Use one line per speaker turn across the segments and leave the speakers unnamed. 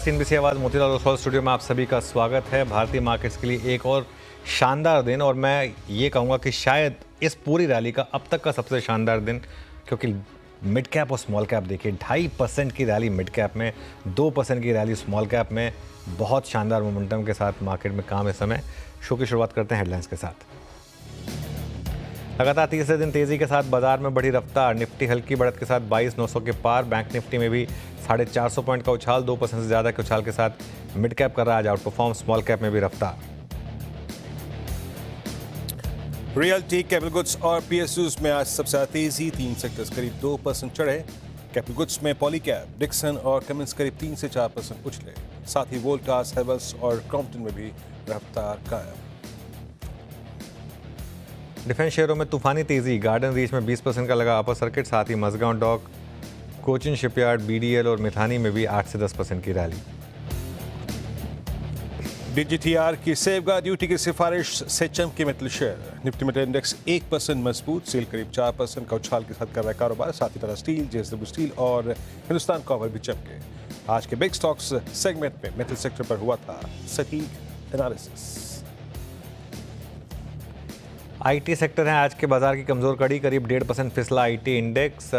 CNBC आवाज़ Motilal Oswal studio में आप सभी का स्वागत है। भारतीय मार्केट्स के लिए एक और शानदार दिन, और मैं ये कहूँगा कि शायद इस पूरी रैली का अब तक का सबसे शानदार दिन, क्योंकि मिड कैप और स्मॉल कैप देखिए 2.5% की रैली मिड कैप में, 2% की रैली स्मॉल कैप में। बहुत शानदार मोमेंटम के साथ मार्केट में काम इस समय। शो की शुरुआत करते हैं हेडलाइंस के साथ। लगातार तीसरे दिन तेजी के साथ बाजार में बढ़ी रफ्तार। निफ्टी हल्की बढ़त के साथ 22,900 के पार। बैंक निफ्टी में भी 450 पॉइंट का उछाल, 2% से ज़्यादा के उछाल के साथ मिड कैप कर रहा है आज आउट परफॉर्म। स्मॉल कैप में भी रफ्तार।
रियल्टी, कैपिटल गुड्स और पीएसयूज में आज सबसे ज्यादा तेजी। 3 सेक्टर्स करीब 2% चढ़े। कैपिटल गुड्स में पॉलीकैब, डिक्सन और कमिंस करीब 3 से 4% उछले। साथ ही वोल्टास, हेवल्स और क्रॉम्पटन में भी रफ्तार कायम।
डिफेंस शेयरों में तूफानी तेजी। गार्डन रीच में 20% का लगा अपर सर्किट। साथ ही Mazagon dock, Cochin shipyard, BDL और मिथानी में भी 8 से 10% की रैली।
डीजीटीआर की सेफगार्ड ड्यूटी की सिफारिश से चमके metal share. Nifty metal index 1% मजबूत। सेल करीब 4% का उछाल के साथ कर रहा है कारोबार। साथ ही टाटा स्टील, जेएसडब्ल्यू स्टील और हिंदुस्तान कॉपर भी चमके। आज के बिग स्टॉक्स सेगमेंट में मेटल सेक्टर पर हुआ था सटीक एनालिसिस।
आईटी सेक्टर है आज के बाजार की कमजोर कड़ी। करीब 1.5% फिसला आईटी इंडेक्स।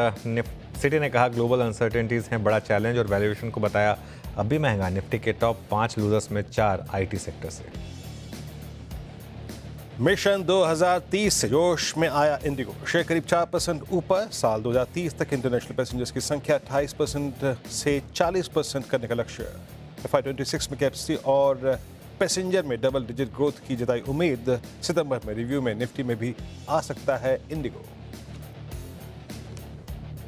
सिटी ने कहा ग्लोबल अनसर्टेनिटीज हैं बड़ा चैलेंज, और वैल्यूएशन को बताया अभी महंगा। निफ्टी के टॉप 5 लूजर्स में 4 आईटी सेक्टर से।
मिशन 2030 से जोश में आया इंडिगो। शेयर करीब 4% ऊपर। साल 2030 तक इंटरनेशनल पैसेंजर्स की संख्या 28% से 40% करने का लक्ष्य। FY26 में कैपेसिटी और पैसेंजर में डबल डिजिट ग्रोथ की जताई उम्मीद। सितंबर में रिव्यू में निफ्टी में भी आ सकता है इंडिगो।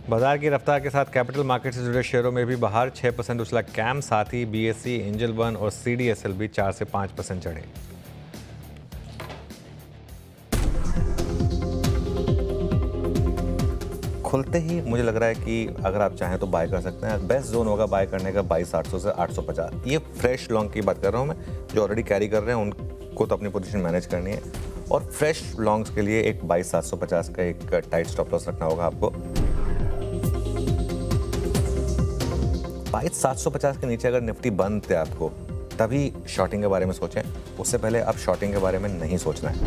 बाजार की रफ्तार के साथ कैपिटल मार्केट से जुड़े शेयरों में भी बाहर। 6% उछला कैम। साथ ही बीएसई, एंजल वन और सीडीएसएल भी 4 से 5% चढ़े। खुलते ही मुझे लग रहा है कि अगर आप चाहें तो बाय कर सकते हैं। बेस्ट जोन होगा बाय करने का 22,800 से 850। ये फ्रेश लॉन्ग की बात कर रहा हूँ मैं। जो ऑलरेडी कैरी कर रहे हैं उनको तो अपनी पोजीशन मैनेज करनी है, और फ्रेश लॉन्ग्स के लिए एक 22,750 का एक टाइट स्टॉप लॉस रखना होगा आपको। 22,750 के नीचे अगर निफ्टी बंद थे आपको, तभी शॉर्टिंग के बारे में सोचें। उससे पहले अब शॉर्टिंग के बारे में नहीं सोचना है।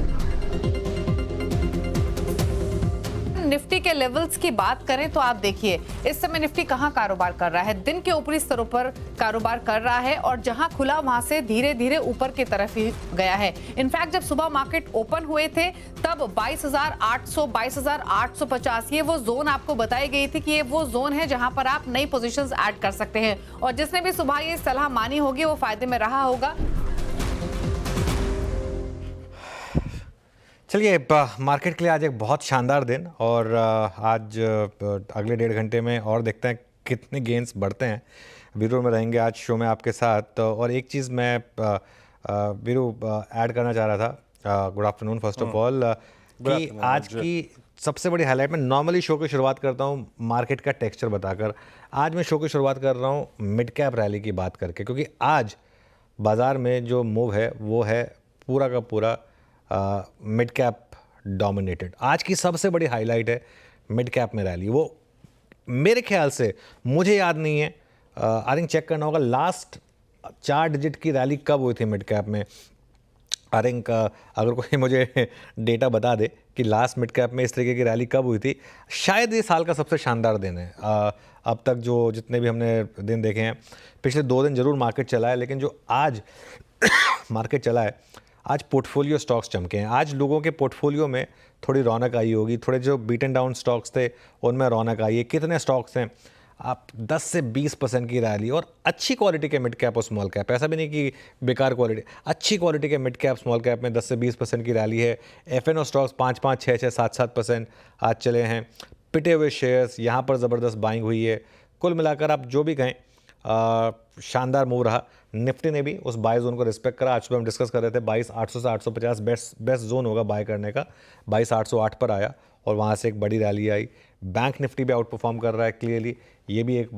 निफ्टी के लेवल्स की बात करें तो आप देखिए इस समय निफ्टी कहां कारोबार कर रहा है। दिन के ऊपरी स्तरों पर कारोबार कर रहा है, और जहां खुला वहां से धीरे धीरे ऊपर की तरफ ही गया है। इनफैक्ट जब सुबह मार्केट ओपन हुए थे तब 22,800, 22,850 ये वो जोन आपको बताई गई थी कि ये वो जोन है जहां पर आप नई पोजीशंस ऐड कर सकते हैं, और जिसने भी सुबह ये सलाह मानी होगी वो फायदे में रहा होगा।
चलिए, मार्केट के लिए आज एक बहुत शानदार दिन, और आज अगले 1.5 घंटे में और देखते हैं कितने गेंस बढ़ते हैं। वीरू में रहेंगे आज शो में आपके साथ। और एक चीज़ मैं वीरू ऐड करना चाह रहा था। Good afternoon first of all, कि आज की सबसे बड़ी हाईलाइट, मैं नॉर्मली शो की शुरुआत करता हूँ मार्केट का टेक्सचर बताकर। आज मैं शो की शुरुआत कर रहा हूँ मिड कैप रैली की बात करके, क्योंकि आज बाज़ार में जो मूव है वो है पूरा का पूरा मिड कैप डोमिनेटेड। आज की सबसे बड़ी हाईलाइट है मिड कैप में रैली। वो मेरे ख्याल से, मुझे याद नहीं है, आई थिंक चेक करना होगा लास्ट 4 डिजिट की रैली कब हुई थी मिड कैप में। आई थिंक अगर कोई मुझे डेटा बता दे कि लास्ट मिड कैप में इस तरीके की रैली कब हुई थी, शायद ये साल का सबसे शानदार दिन है। अब तक जो जितने भी हमने दिन देखे हैं, पिछले 2 दिन जरूर मार्केट चला है, लेकिन जो आज मार्केट चला है, आज पोर्टफोलियो स्टॉक्स चमके हैं। आज लोगों के पोर्टफोलियो में थोड़ी रौनक आई होगी। थोड़े जो बीटन डाउन स्टॉक्स थे उनमें रौनक आई है। कितने स्टॉक्स हैं? आप 10 से 20% की रैली, और अच्छी क्वालिटी के मिड कैप और स्मॉल कैप। ऐसा भी नहीं कि बेकार क्वालिटी, अच्छी क्वालिटी के मिड कैप स्मॉल कैप में 10 से 20% की रैली है। एफएनओ स्टॉक्स 5-5, 6-6, 7-7% आज चले हैं। पिटे हुए शेयर्स, यहाँ पर ज़बरदस्त बाइंग हुई है। कुल मिलाकर आप जो भी कहें, शानदार मूव रहा। निफ्टी ने भी उस बाय जोन को रिस्पेक्ट करा। आज सुबह हम डिस्कस कर रहे थे 22,800 से 850 बेस्ट जोन होगा बाय करने का। 22,808 पर आया, और वहाँ से एक बड़ी रैली आई। बैंक निफ्टी भी आउट परफॉर्म कर रहा है क्लियरली। ये भी एक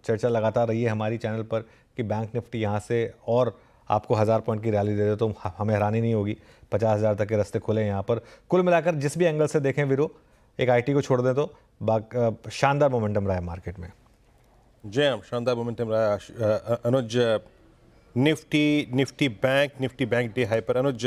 चर्चा लगातार रही है हमारी चैनल पर कि बैंक निफ्टी यहाँ से और आपको 1000 पॉइंट की रैली दे दे तो हमें हैरानी नहीं होगी। 50,000 तक के रास्ते खुले हैं यहाँ पर। कुल मिलाकर जिस भी एंगल से देखें वीरो, एक आईटी को छोड़ दें तो शानदार मोमेंटम रहा है मार्केट में।
जय हम शानदार मोमेंटम रहा अनुज। निफ्टी बैंक डे हाई पर अनुज।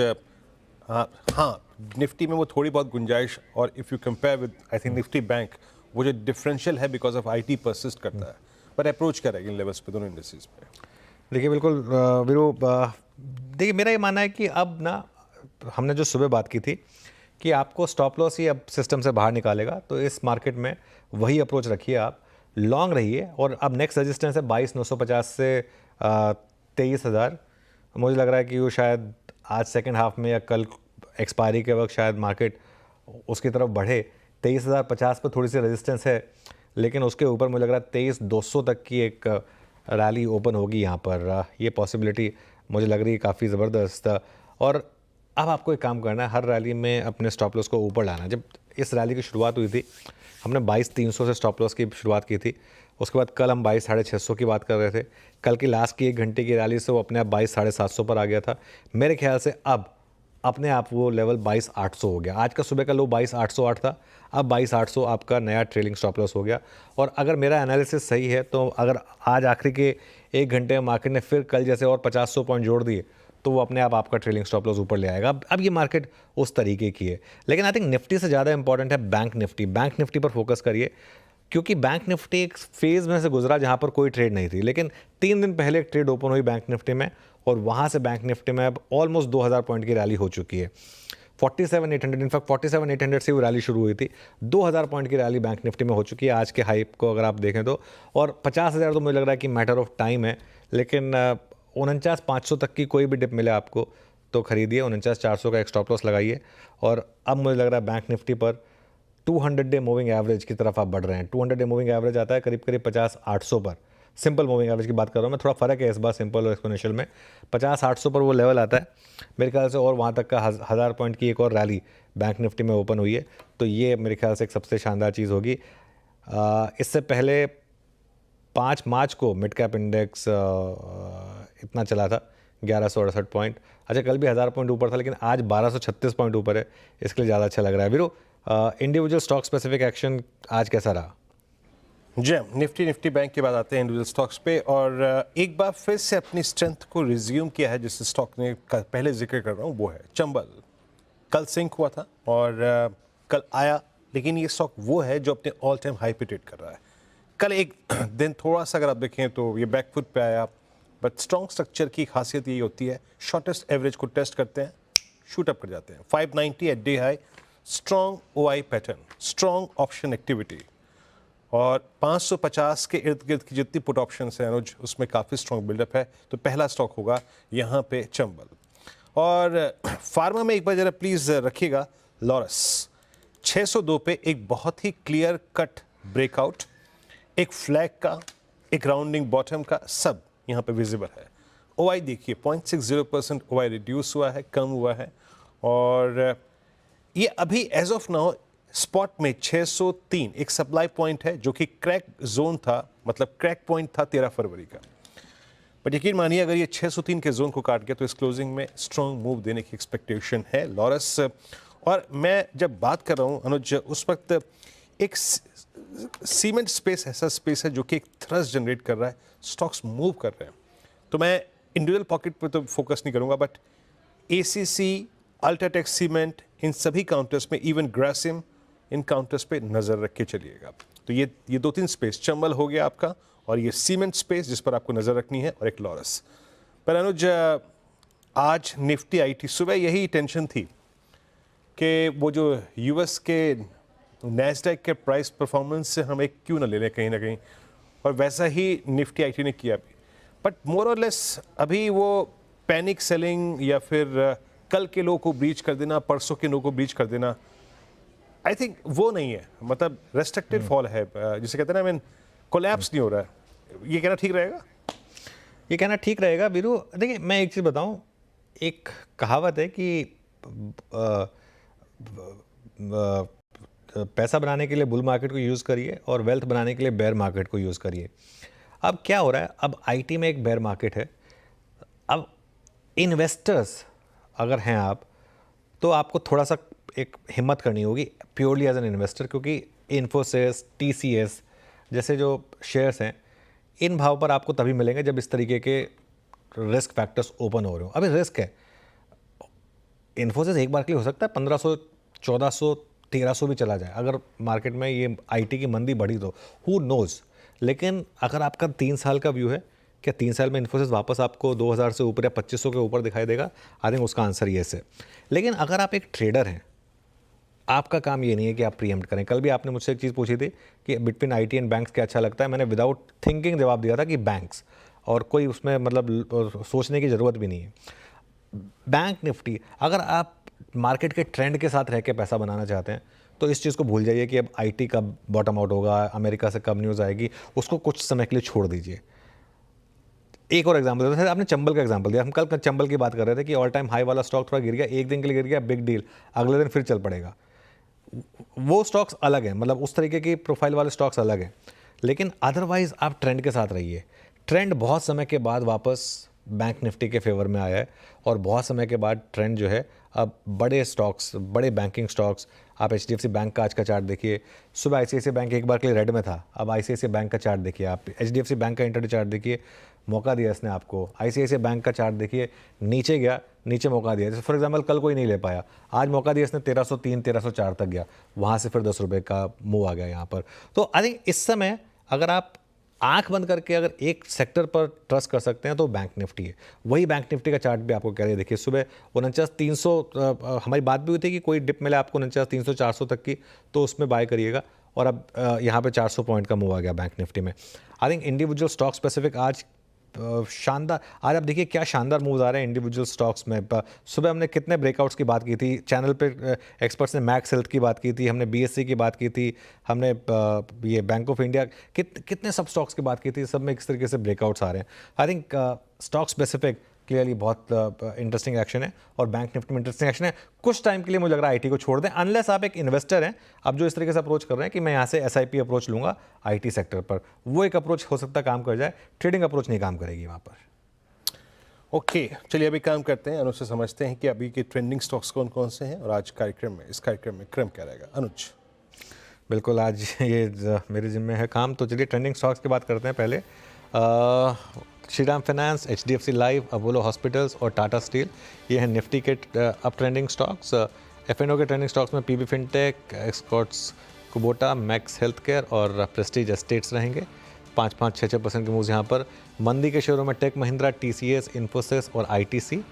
हाँ, निफ्टी में वो थोड़ी बहुत गुंजाइश, और if you compare with I think Nifty bank, वो जो डिफरेंशियल है बिकॉज ऑफ आईटी परसिस्ट करता है, पर अप्रोच क्या रहेगी इन लेवल्स पे दोनों इंडस्ट्रीज पे?
देखिए बिल्कुल वीरू, देखिए मेरा ये मानना है कि अब ना, हमने जो सुबह बात की थी कि आपको स्टॉप लॉस ही अब सिस्टम से बाहर निकालेगा, तो इस मार्केट में वही अप्रोच रखिए, आप लॉन्ग रहिए। और अब नेक्स्ट रेजिस्टेंस है 22,950 से 23,000। मुझे लग रहा है कि वो शायद आज सेकंड हाफ में या कल एक्सपायरी के वक्त शायद मार्केट उसकी तरफ बढ़े। 23,050 पर थोड़ी सी रेजिस्टेंस है, लेकिन उसके ऊपर मुझे लग रहा है 23,200 तक की एक रैली ओपन होगी यहाँ पर। ये पॉसिबिलिटी मुझे लग रही है काफ़ी ज़बरदस्त। और अब आपको एक काम करना है, हर रैली में अपने स्टॉप लॉस को ऊपर लाना है। जब इस रैली की शुरुआत हुई थी, हमने 22,300 से स्टॉप लॉस की शुरुआत की थी। उसके बाद कल हम 22,650 की बात कर रहे थे। कल की लास्ट की 1 घंटे की रैली से वो अपने आप 22,750 पर आ गया था। मेरे ख्याल से अब अपने आप वो लेवल 22,800 हो गया। आज का सुबह का लो 22,808 था, अब 22,800 आपका नया ट्रेलिंग स्टॉप लॉस हो गया। और अगर मेरा एनालिसिस सही है, तो अगर आज आखिरी के 1 घंटे में मार्केट ने फिर कल जैसे और 50-100 पॉइंट जोड़ दिए, तो वो अपने आप आपका ट्रेलिंग स्टॉप लॉस ऊपर ले आएगा। अब ये मार्केट उस तरीके की है। लेकिन आई थिंक निफ्टी से ज़्यादा इंपॉर्टेंट है बैंक निफ्टी। बैंक निफ्टी पर फोकस करिए, क्योंकि बैंक निफ्टी एक फेज़ में से गुजरा जहाँ पर कोई ट्रेड नहीं थी, लेकिन 3 दिन पहले एक ट्रेड ओपन हुई बैंक निफ्टी में, और वहाँ से बैंक निफ्टी में अब ऑलमोस्ट 2,000 पॉइंट की रैली हो चुकी है। 47,800, इनफैक्ट 47,800 से वो रैली शुरू हुई थी। 2,000 पॉइंट की रैली बैंक निफ्टी में हो चुकी है आज के हाइप को अगर आप देखें तो। और 50,000 तो मुझे लग रहा है कि मैटर ऑफ टाइम है। लेकिन 49,500 तक की कोई भी डिप मिले आपको तो खरीदिए, 49,400 का एक स्टॉप लॉस लगाइए। और अब मुझे लग रहा है बैंक निफ्टी पर 200 डे मूविंग एवरेज की तरफ आप बढ़ रहे हैं। 200 डे मूविंग एवरेज आता है करीब 50,800 पर। सिंपल मूविंग एवरेज की बात कर रहा हूँ मैं, थोड़ा फ़र्क है इस बार सिंपल और एक्सपोनेंशियल में। 50,800 पर वो लेवल आता है मेरे ख्याल से, और वहाँ तक का 1,000 पॉइंट की एक और रैली बैंक निफ्टी में ओपन हुई है, तो ये मेरे ख्याल से एक सबसे शानदार चीज़ होगी। इससे पहले 5 मार्च को मिड कैप इंडेक्स इतना चला था 1,168 पॉइंट। अच्छा, कल भी 1,000 पॉइंट ऊपर था, लेकिन आज 1,236 पॉइंट ऊपर है, इसके लिए ज़्यादा अच्छा लग रहा है। वीरो, इंडिविजुअल स्टॉक स्पेसिफिक एक्शन आज कैसा रहा?
जैम निफ्टी बैंक के बाद आते हैं इंडिविजुअल स्टॉक्स पे, और एक बार फिर से अपनी स्ट्रेंथ को रिज्यूम किया है जिस स्टॉक ने पहले जिक्र कर रहा हूँ, वो है चंबल। कल सिंक हुआ था और कल आया, लेकिन ये स्टॉक वो है जो अपने ऑल टाइम हाई पे ट्रेड कर रहा है। कल एक दिन थोड़ा सा अगर आप देखें तो ये बैकफुट पे आया, बट स्ट्रॉन्ग स्ट्रक्चर की खासियत यही होती है, शॉर्टेस्ट एवरेज को टेस्ट करते हैं, शूट अप कर जाते हैं। 590 at day high, strong OI pattern, strong option activity, और 550 के इर्द गिर्द की जितनी पुट ऑप्शन हैं अनुज, उसमें काफ़ी स्ट्रॉन्ग बिल्डअप है। तो पहला स्टॉक होगा यहाँ पे चंबल। और फार्मा में एक बार जरा प्लीज़ रखिएगा लॉरस। 602 पे एक बहुत ही क्लियर कट ब्रेकआउट, एक फ्लैग का, एक राउंडिंग बॉटम का, सब यहाँ पे विजिबल है। ओआई देखिए 0.60% ओआई रिड्यूस हुआ है, कम हुआ है, और ये अभी एज ऑफ नाउ स्पॉट में 603 एक सप्लाई पॉइंट है जो कि क्रैक जोन था, मतलब क्रैक पॉइंट था 13 फरवरी का। बट यकीन मानिए अगर ये 603 के जोन को काट गया तो इस क्लोजिंग में स्ट्रॉन्ग मूव देने की एक्सपेक्टेशन है लॉरस। और मैं जब बात कर रहा हूँ अनुज, उस वक्त एक सीमेंट स्पेस ऐसा स्पेस है जो कि एक थ्रस्ट जनरेट कर रहा है, स्टॉक्स मूव कर रहे हैं। तो मैं इंडिविजुअल पॉकेट पर तो फोकस नहीं करूँगा, बट एसीसी, अल्ट्राटेक सीमेंट, इन सभी काउंटर्स में, इवन ग्रासिम, इन काउंटर्स पे नज़र रख के चलिएगा। तो ये 2-3 स्पेस, चंबल हो गया आपका, और ये सीमेंट स्पेस जिस पर आपको नज़र रखनी है, और एक लॉरस पर। अनुज, आज निफ्टी आईटी, सुबह यही टेंशन थी कि वो जो यूएस के नैस्डैक के प्राइस परफॉर्मेंस से हम एक क्यों ना ले लें कहीं ना कहीं, और वैसा ही निफ्टी आईटी ने किया भी। बट मोर और लेस अभी वो पैनिक सेलिंग या फिर कल के लो को ब्रीच कर देना, परसों के लो को ब्रीच कर देना, आई थिंक वो नहीं है। मतलब रेस्ट्रिक्टेड फॉल है, जिसे कहते हैं ना, कोलैप्स नहीं हो रहा है। ये कहना ठीक रहेगा?
ये कहना ठीक रहेगा वीरू। देखिए मैं एक चीज़ बताऊं, एक कहावत है कि पैसा बनाने के लिए बुल मार्केट को यूज़ करिए और वेल्थ बनाने के लिए बेयर मार्केट को यूज़ करिए। अब क्या हो रहा है, अब आईटी में एक बेयर मार्केट है। अब इन्वेस्टर्स अगर हैं आप, तो आपको थोड़ा सा एक हिम्मत करनी होगी प्योरली एज एन इन्वेस्टर, क्योंकि इन्फोसिस, टीसीएस जैसे जो शेयर्स हैं, इन भाव पर आपको तभी मिलेंगे जब इस तरीके के रिस्क फैक्टर्स ओपन हो रहे हो। अभी रिस्क है, इन्फोसिस एक बार के लिए हो सकता है 1500, 1400, 1300 भी चला जाए अगर मार्केट में ये आईटी की मंदी बढ़ी तो, हु नोज। लेकिन अगर आपका 3 साल का व्यू है, क्या 3 साल में इन्फोसिस वापस आपको 2000 से ऊपर या 2500 के ऊपर दिखाई देगा? आई थिंक उसका आंसर येस है। लेकिन अगर आप एक ट्रेडर हैं, आपका काम ये नहीं है कि आप प्रीएम्प्ट करें। कल भी आपने मुझसे एक चीज़ पूछी थी कि बिटवीन आईटी एंड बैंक्स क्या अच्छा लगता है, मैंने विदाउट थिंकिंग जवाब दिया था कि बैंक्स, और कोई उसमें मतलब सोचने की ज़रूरत भी नहीं है। बैंक निफ्टी, अगर आप मार्केट के ट्रेंड के साथ रह के पैसा बनाना चाहते हैं तो इस चीज़ को भूल जाइए कि अब आईटी कब बॉटम आउट होगा, अमेरिका से कब न्यूज़ आएगी, उसको कुछ समय के लिए छोड़ दीजिए। एक और एग्जांपल देता है, आपने चंबल का एग्जांपल दिया, हम कल चंबल की बात कर रहे थे कि ऑल टाइम हाई वाला स्टॉक थोड़ा गिर गया, एक दिन के लिए गिर गया, बिग डील, अगले दिन फिर चल पड़ेगा। वो स्टॉक्स अलग हैं, मतलब उस तरीके की प्रोफाइल वाले स्टॉक्स अलग हैं। लेकिन अदरवाइज आप ट्रेंड के साथ रहिए। ट्रेंड बहुत समय के बाद वापस बैंक निफ्टी के फेवर में आया है, और बहुत समय के बाद ट्रेंड जो है अब बड़े स्टॉक्स, बड़े बैंकिंग स्टॉक्स, आप एचडीएफसी बैंक का आज का चार्ट देखिए, सुबह आईसीआईसीआई बैंक एक बार के लिए रेड में था, अब आईसीआईसीआई बैंक का चार्ट देखिए, आप एचडीएफसी बैंक का इंटरडे चार्ट देखिए, मौका दिया इसने आपको। आईसीआईसीआई बैंक का चार्ट देखिए, नीचे गया, नीचे मौका दिया। जैसे फॉर एग्जांपल कल कोई नहीं ले पाया, आज मौका दिया इसने 1303, 1304 तक गया, वहाँ से फिर 10 रुपये का मूव आ गया यहाँ पर। तो आई थिंक इस समय अगर आप आंख बंद करके अगर एक सेक्टर पर ट्रस्ट कर सकते हैं तो बैंक निफ्टी है। वही बैंक निफ्टी का चार्ट भी आपको कह रहे, देखिए सुबह 49,300 हमारी बात भी हुई थी कि कोई डिप मिले आपको 49,300, 400 तक की, तो उसमें बाय करिएगा, और अब यहाँ पे 400 पॉइंट का मूव आ गया बैंक निफ्टी में। I think individual stock specific आज शानदार, आज आप देखिए क्या शानदार मूव्स आ रहे हैं इंडिविजुअल स्टॉक्स में। सुबह हमने कितने ब्रेकआउट्स की बात की थी चैनल पे, एक्सपर्ट्स ने मैक्स हेल्थ की बात की थी, हमने बीएससी की बात की थी, हमने ये बैंक ऑफ इंडिया, कितने सब स्टॉक्स की बात की थी, सब में किस तरीके से ब्रेकआउट्स आ रहे हैं। I think stock specific clearly बहुत इंटरेस्टिंग एक्शन है, और बैंक निफ्टी में इंटरेस्टिंग एक्शन है। कुछ टाइम के लिए मुझे लग रहा है आईटी को छोड़ दें, अनलेस आप एक इन्वेस्टर हैं, अब जो इस तरीके से अप्रोच कर रहे हैं कि मैं यहाँ से एसआईपी अप्रोच लूँगा आईटी सेक्टर पर, वो एक अप्रोच हो सकता है काम कर जाए, ट्रेडिंग अप्रोच नहीं काम करेगी वहाँ पर।
ओके, चलिए अभी काम करते हैं, अनुज से समझते हैं कि अभी के ट्रेंडिंग स्टॉक्स कौन कौन से हैं, और आज कार्यक्रम में, इस कार्यक्रम में क्रम क्या रहेगा। अनुज।
बिल्कुल, आज ये मेरे जिम्मे है काम, तो चलिए ट्रेंडिंग स्टॉक्स की बात करते हैं। पहले Shriram finance, HDFC life, Apollo hospitals और टाटा स्टील, ये हैं निफ्टी के अप ट्रेंडिंग स्टॉक्स। एफएनओ के ट्रेंडिंग स्टॉक्स में PB fintech, Escorts, Kubota, Max health care और प्रेस्टीज एस्टेट्स रहेंगे। 5-5, 6-6% के मूव्स यहाँ पर। मंदी के शेयरों में टेक महिंद्रा, टीसीएस, इन्फोसिस और आईटीसी,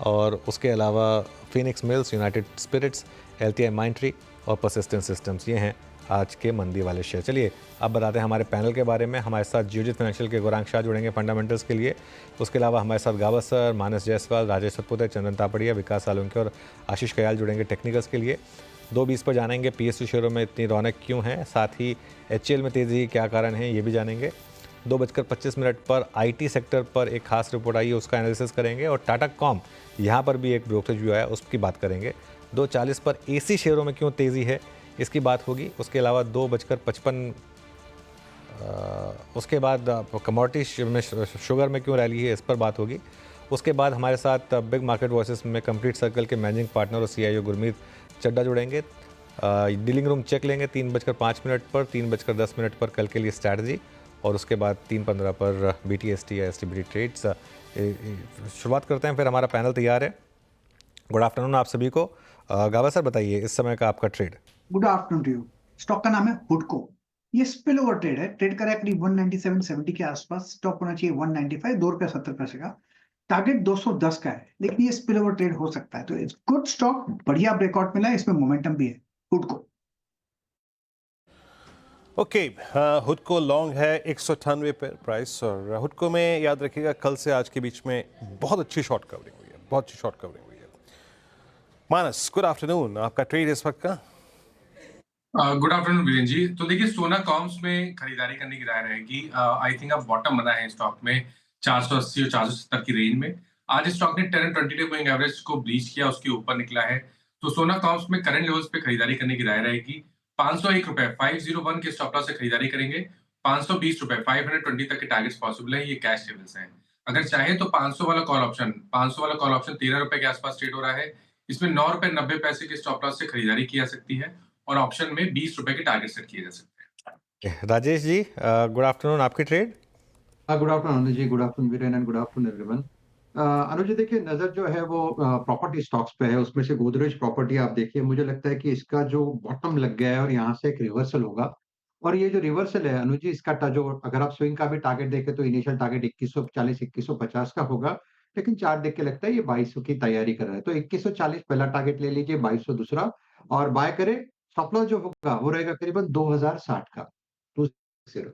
और उसके अलावा Phoenix Mills, United Spirits, LTI Mindtree और परसिस्टेंट सिस्टम्स, ये हैं आज के मंदी वाले शेयर। चलिए अब बताते हैं हमारे पैनल के बारे में। हमारे साथ जियोजित फाइनेंशियल के गौरांग शाह जुड़ेंगे फंडामेंटल्स के लिए। उसके अलावा हमारे साथ गावत सर, मानस जायसवाल, राजेश सतपुते, चंदन तापड़िया, विकास सालुंके और आशीष कयाल जुड़ेंगे टेक्निकल्स के लिए। 2:20 पर जानेंगे पीएसयू शेयरों में इतनी रौनक क्यों है, साथ ही एचएल में तेज़ी क्या कारण है, ये भी जानेंगे। 2:25 पर आईटी सेक्टर पर एक खास रिपोर्ट आई है, उसका एनालिसिस करेंगे, और टाटा कॉम यहाँ पर भी एक ब्रोकरेज व्यू आया, उसकी बात करेंगे। 2:40 पर एसी शेयरों में क्यों तेज़ी है, इसकी बात होगी। उसके अलावा 2:55 उसके बाद कमोडिटी में शुगर में क्यों रैली है, इस पर बात होगी। उसके बाद हमारे साथ बिग मार्केट वॉइसेस में कंप्लीट सर्कल के मैनेजिंग पार्टनर और सीईओ गुरमीत चड्डा जुड़ेंगे। डीलिंग रूम चेक लेंगे 3:05 पर, 3:10 पर कल के लिए स्ट्रैटेजी, और उसके बाद 3:15 पर बीटीएसटी या एसटीबीटी ट्रेड्स। शुरुआत करते हैं, फिर हमारा पैनल तैयार है। गुड आफ्टरनून आप सभी को। गावा सर बताइए इस समय का आपका trade.
Good afternoon to you. Stock का नाम है हुडको। ये स्पिल ओवर ट्रेड है, ट्रेड कर रहा है करीब 197.70 के आसपास। स्टॉप होना चाहिए 195, ₹2.70 का। टारगेट 210 का है, लेकिन ये स्पिल ओवर ट्रेड हो सकता है, तो इट्स गुड स्टॉक, बढ़िया ब्रेकआउट मिला है, इसमें मोमेंटम भी है। हुडको
ओके, हुडको लॉन्ग है 198 पर प्राइस, और हुडको में याद रखिएगा कल से आज के बीच में बहुत अच्छी शॉर्ट कवरिंग हुई है, बहुत अच्छी शॉर्ट कवरिंग हुई है। मानस, गुड आफ्टरनून, आपका ट्रेड इस वक्त का।
Good afternoon Virendra ji. तो देखिए सोना कॉम्स में खरीदारी करने की राय रहेगी। आई थिंक अब बॉटम बना है स्टॉक में 480 और 470 की रेंज में। आज स्टॉक ने 10 और 20 डे मूविंग एवरेज को ब्रीच किया, उसके ऊपर निकला है, तो सोना कॉम्स में करंट लेवल्स पे खरीदारी करने की राय रहेगी। 501 रुपए 501 के स्टॉप लॉस से खरीदारी करेंगे। 520 रुपए 520 तक के टारगेट्स पॉसिबल है, ये कैश लेवल्स हैं। अगर चाहे तो 500 वाला कॉल ऑप्शन 13 रुपए के आसपास ट्रेड हो रहा है, इसमें 9 रुपए 90 पैसे के स्टॉप लॉस से खरीदारी की जा सकती है, और ऑप्शन में 20 रुपए के टारगेट सेट किए जा सकते हैं।
राजेश जी गुड आफ्टरनून, आपकी trade.
Good afternoon Anuj ji, good afternoon Viren and good afternoon everyone. Anuj ji देखिए, नज़र जो है वो प्रॉपर्टी स्टॉक्स पे है, उसमें से गोदरेज प्रॉपर्टी आप देखिए, मुझे लगता है कि इसका जो बॉटम लग गया है और यहाँ से एक रिवर्सल होगा। और ये जो रिवर्सल है अनुज जी, इसका जो अगर आप स्विंग का भी टारगेट देखें तो इनिशियल टारगेट 2140 2150 का होगा, लेकिन चार्ट देख के लगता है ये 2200 की तैयारी कर रहा है। तो 2140 पहला टारगेट ले लीजिए, 2200 दूसरा, और बाय करें। स्टॉप लॉस जो होगा वो रहेगा करीबन 2060 का। 20।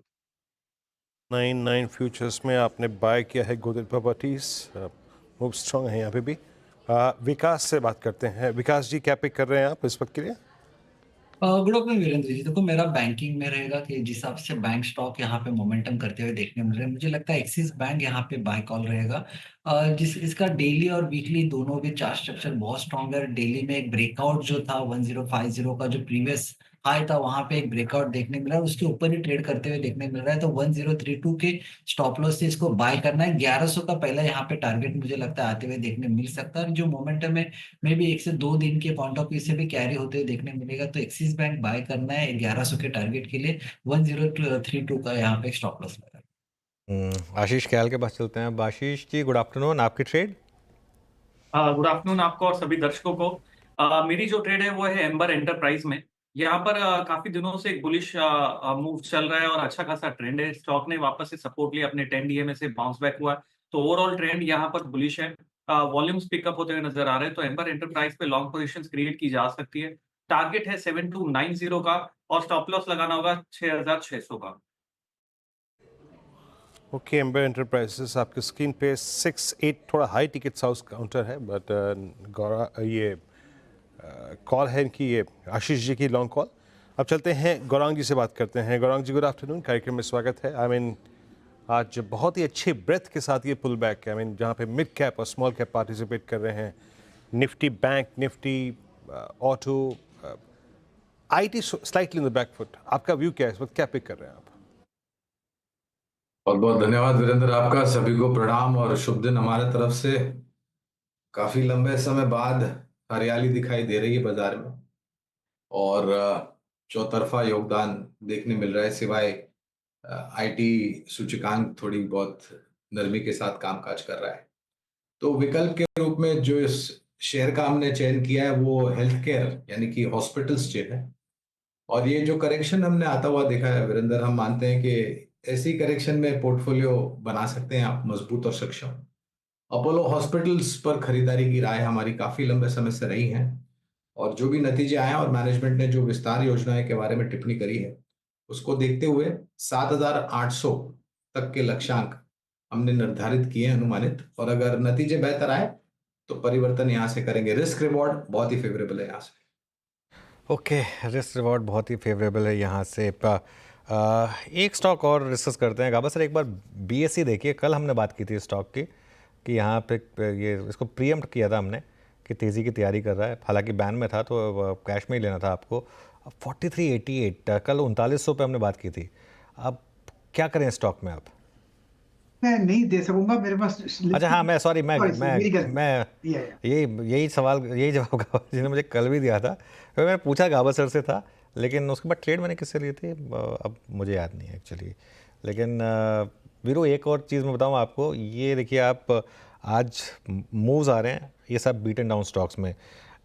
99 फ्यूचर्स में आपने बाय किया है गोदरेज प्रॉपर्टीज। मूव स्ट्रॉन्ग है यहाँ पे भी। विकास से बात करते हैं। विकास जी, क्या पिक कर रहे हैं आप इस वक्त के लिए?
Good afternoon Virendra ji. देखो, मेरा बैंकिंग में रहेगा कि जिस हिसाब से बैंक स्टॉक यहाँ पे मोमेंटम करते हुए देखने मिल रहे हैं, मुझे लगता है एक्सिस बैंक यहाँ पे बाय कॉल रहेगा। जिस इसका डेली और वीकली दोनों भी चार्ट स्ट्रक्चर बहुत स्ट्रॉन्ग है। डेली में एक ब्रेकआउट जो था 1050 का, जो प्रीवियस हाई था, वहां पे एक ब्रेकआउट देखने मिला है, उसके ऊपर ही ट्रेड करते हुए देखने मिल रहा है। तो 1032 के स्टॉप लॉस से इसको बाय करना है। 1100 का पहला यहाँ पे टारगेट मुझे लगता है आते हुए देखने मिल सकता है। और जो मोमेंटम है मे बी 1 से 2 दिन के पॉइंट ऑफ व्यू से भी कैरी होते हुए देखने मिलेगा। तो एक्सिस बैंक बाय करना है 1100 के टारगेट के लिए। 1032 का यहाँ पे स्टॉप लॉस लगा।
आशीष ख्याल के पास चलते हैं। अब आशीष जी, गुड आफ्टरनून, आपकी ट्रेड।
गुड आफ्टरनून आपको और सभी दर्शकों को। मेरी जो ट्रेड है वो है एम्बर एंटरप्राइज में। यहाँ पर काफी दिनों से एक बुलिश मूव चल रहा है और अच्छा खासा ट्रेंड है। स्टॉक ने वापस से सपोर्ट लिया, अपने 10 डीएमए से बाउंस बैक हुआ। तो ओवरऑल ट्रेंड यहाँ पर बुलिश है। वॉल्यूम्स पिकअप होते हुए नजर आ रहे हैं। तो एम्बर एंटरप्राइज पे लॉन्ग पोजीशंस क्रिएट की जा सकती है। टारगेट है 7290 का और स्टॉप लॉस लगाना होगा 6600 का।
ओके, एम्बर एंटरप्राइजेस आपके स्क्रीन पे 68 थोड़ा हाई टिकट साउस काउंटर है, बट ये कॉल है इनकी, ये आशीष जी की लॉन्ग कॉल। अब चलते हैं गौरांग जी से बात करते हैं। गौरांग जी, गुड आफ्टरनून, कार्यक्रम में स्वागत है। आज बहुत ही अच्छे ब्रेथ के साथ ये पुल बैक है। जहाँ पे मिड कैप और स्मॉल कैप पार्टिसिपेट कर रहे हैं। Nifty bank, Nifty auto, IT slightly in the back foot. आपका व्यू क्या है इस वक्त, क्या पिक कर रहे हैं आप?
बहुत बहुत धन्यवाद वीरेंद्र, आपका सभी को प्रणाम और शुभ दिन हमारे तरफ से। काफी लंबे समय बाद हरियाली दिखाई दे रही है बाजार में और चौतरफा योगदान देखने मिल रहा है, सिवाय आईटी सूचकांक थोड़ी बहुत नरमी के साथ कामकाज कर रहा है। तो विकल्प के रूप में जो इस शेयर का हमने चयन किया है वो हेल्थ केयर यानी कि हॉस्पिटल्स शेयर है। और ये जो करेक्शन हमने आता हुआ देखा है वीरेंद्र, हम मानते हैं कि ऐसी करेक्शन में पोर्टफोलियो बना सकते हैं आप मजबूत और सक्षम। अपोलो हॉस्पिटल्स पर खरीदारी की राय हमारी काफी लंबे समय से रही है और जो भी नतीजे आए और मैनेजमेंट ने जो विस्तार योजनाएं के बारे में टिप्पणी करी है उसको देखते हुए 7800 तक के लक्ष्यांक हमने निर्धारित किए हैं अनुमानित, और अगर नतीजे बेहतर आए तो परिवर्तन यहाँ से करेंगे। रिस्क रिवॉर्ड बहुत ही फेवरेबल है यहाँ से।
ओके, रिस्क रिवॉर्ड बहुत ही फेवरेबल है यहाँ से। एक स्टॉक और डिस्कस करते हैं। गाबा सर, एक बार बीएसई देखिए, कल हमने बात की थी स्टॉक की कि यहाँ पे ये इसको प्रीएम्प्ट किया था हमने कि तेज़ी की तैयारी कर रहा है। हालांकि बैन में था तो कैश में ही लेना था आपको। 4388 कल 3900 पे हमने बात की थी। अब क्या करें स्टॉक में आप?
मैं नहीं दे सकूंगा, मेरे पास।
अच्छा हाँ, मैं सॉरी, मैं
या।
यही सवाल, यही जवाब गाबा जी ने मुझे कल भी दिया था। फिर मैं पूछा, गाबा सर से था, लेकिन उसके बाद ट्रेड मैंने किससे लिए थे अब मुझे याद नहीं है एक्चुअली। लेकिन वीरू, एक और चीज़ मैं बताऊँ आपको, ये देखिए आप, आज मूव्स आ रहे हैं ये सब बीट एंड डाउन स्टॉक्स में।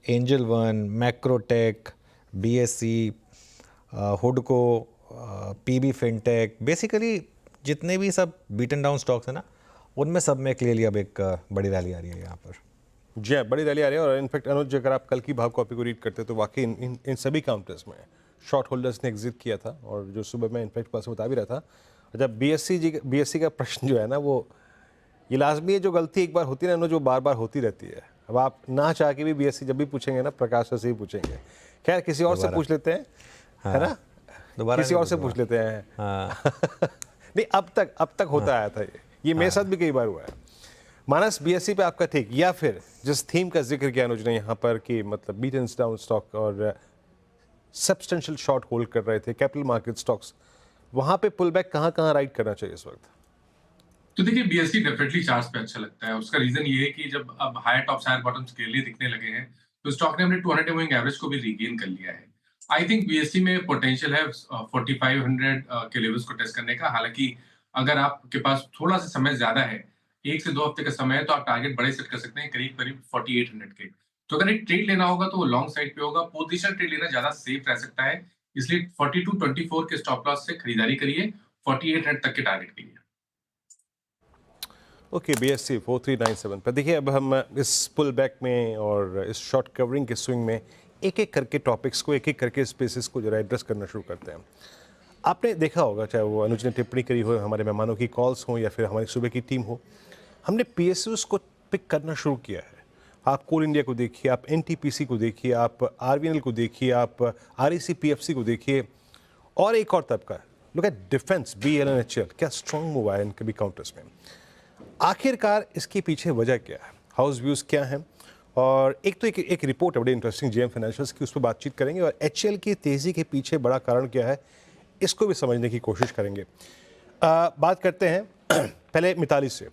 एंजल वन, मैक्रोटेक, बीएसई, हुडको, पीबी फिनटेक, बेसिकली जितने भी सब बीट एंड डाउन स्टॉक्स हैं ना, उनमें सब में क्लियरली अब एक बड़ी रैली आ रही है यहाँ पर।
जी हाँ, बड़ी रैली आ रही है। और इनफैक्ट अनुज, अगर आप कल की भाव कॉपी को रीड करते तो वाकई इन सभी काउंटर्स में शॉर्ट होल्डर्स ने एग्जिट किया था। और जो सुबह मैं इनफैक्ट कल से बता भी रहा था, जब बीएससी का प्रश्न जो है ना, वो ये लाजमी है, जो गलती एक बार होती है ना, जो बार बार होती रहती है। अब आप ना चाह के भी बीएससी जब भी पूछेंगे ना, प्रकाश से ही पूछेंगे। खैर, किसी और से पूछ लेते हैं, है ना, दोबारा किसी और से पूछ लेते हैं। नहीं, अब तक होता आया था ये मेरे साथ भी कई बार हुआ है। मानस, बीएससी पे आपका ठीक, या फिर जिस थीम का जिक्र किया अनुज ने यहाँ पर कि मतलब बीट एंड डाउन स्टॉक और सब्सटेंशियल शॉर्ट होल्ड कर रहे थे कैपिटल मार्केट स्टॉक्स, वहाँ पे पुल बैक कहाँ राइड करना चाहिए इस वक्त?
तो देखिए, बीएससी डेफिनेटली चार्ट्स पे अच्छा लगता है। उसका रीजन ये है कि जब अब higher tops higher bottoms clearly दिखने लगे हैं तो स्टॉक ने अपने 200 मूविंग एवरेज को भी रीगेन कर लिया है। आई थिंक बीएससी में पोटेंशियल है 4500 के लेवल्स को टेस्ट करने का। हालांकि अगर आपके पास थोड़ा सा समय ज्यादा है, 1 से 2 हफ्ते का समय है, तो आप टारगेट बड़े सेट कर सकते हैं, करीब-करीब 4800 के। तो अगर एक ट्रेड लेना होगा तो वो लॉन्ग साइड पे होगा, पोजीशन ट्रेड लेना ज़्यादा सेफ रह सकता है, इसलिए 42-24 के स्टॉप लॉस से खरीदारी करिए, 4800 तक के टारगेट के लिए।
ओके, BSE 4397 पर देखिए, अब हम इस पुल बैक में और इस शॉर्ट कवरिंग के स्विंग में एक एक करके टॉपिक्स को, एक एक करके स्पेसिस को जरा एड्रेस करना शुरू करते हैं। आपने देखा होगा, चाहे वो अनुज ने टिप्पणी करी हो, हमारे मेहमानों की कॉल्स हों या फिर हमारी सुबह की टीम हो, हमने PSUs को पिक करना शुरू किया है। आप कोल इंडिया को देखिए, आप NTPC को देखिए, आप RVNL को देखिए, आप REC PFC को देखिए, और एक और तबका, look at defence, BEL and HL, क्या स्ट्रॉन्ग मूव आया इनके भी काउंटर्स में। आखिरकार इसके पीछे वजह क्या है, हाउस व्यूज़ क्या हैं, और एक तो एक रिपोर्ट है बड़ी इंटरेस्टिंग JM फाइनेंशियल्स की, उस पर बातचीत करेंगे, और HL की तेज़ी के पीछे बड़ा कारण क्या है इसको भी समझने की कोशिश करेंगे। बात करते हैं पहले मिताली से।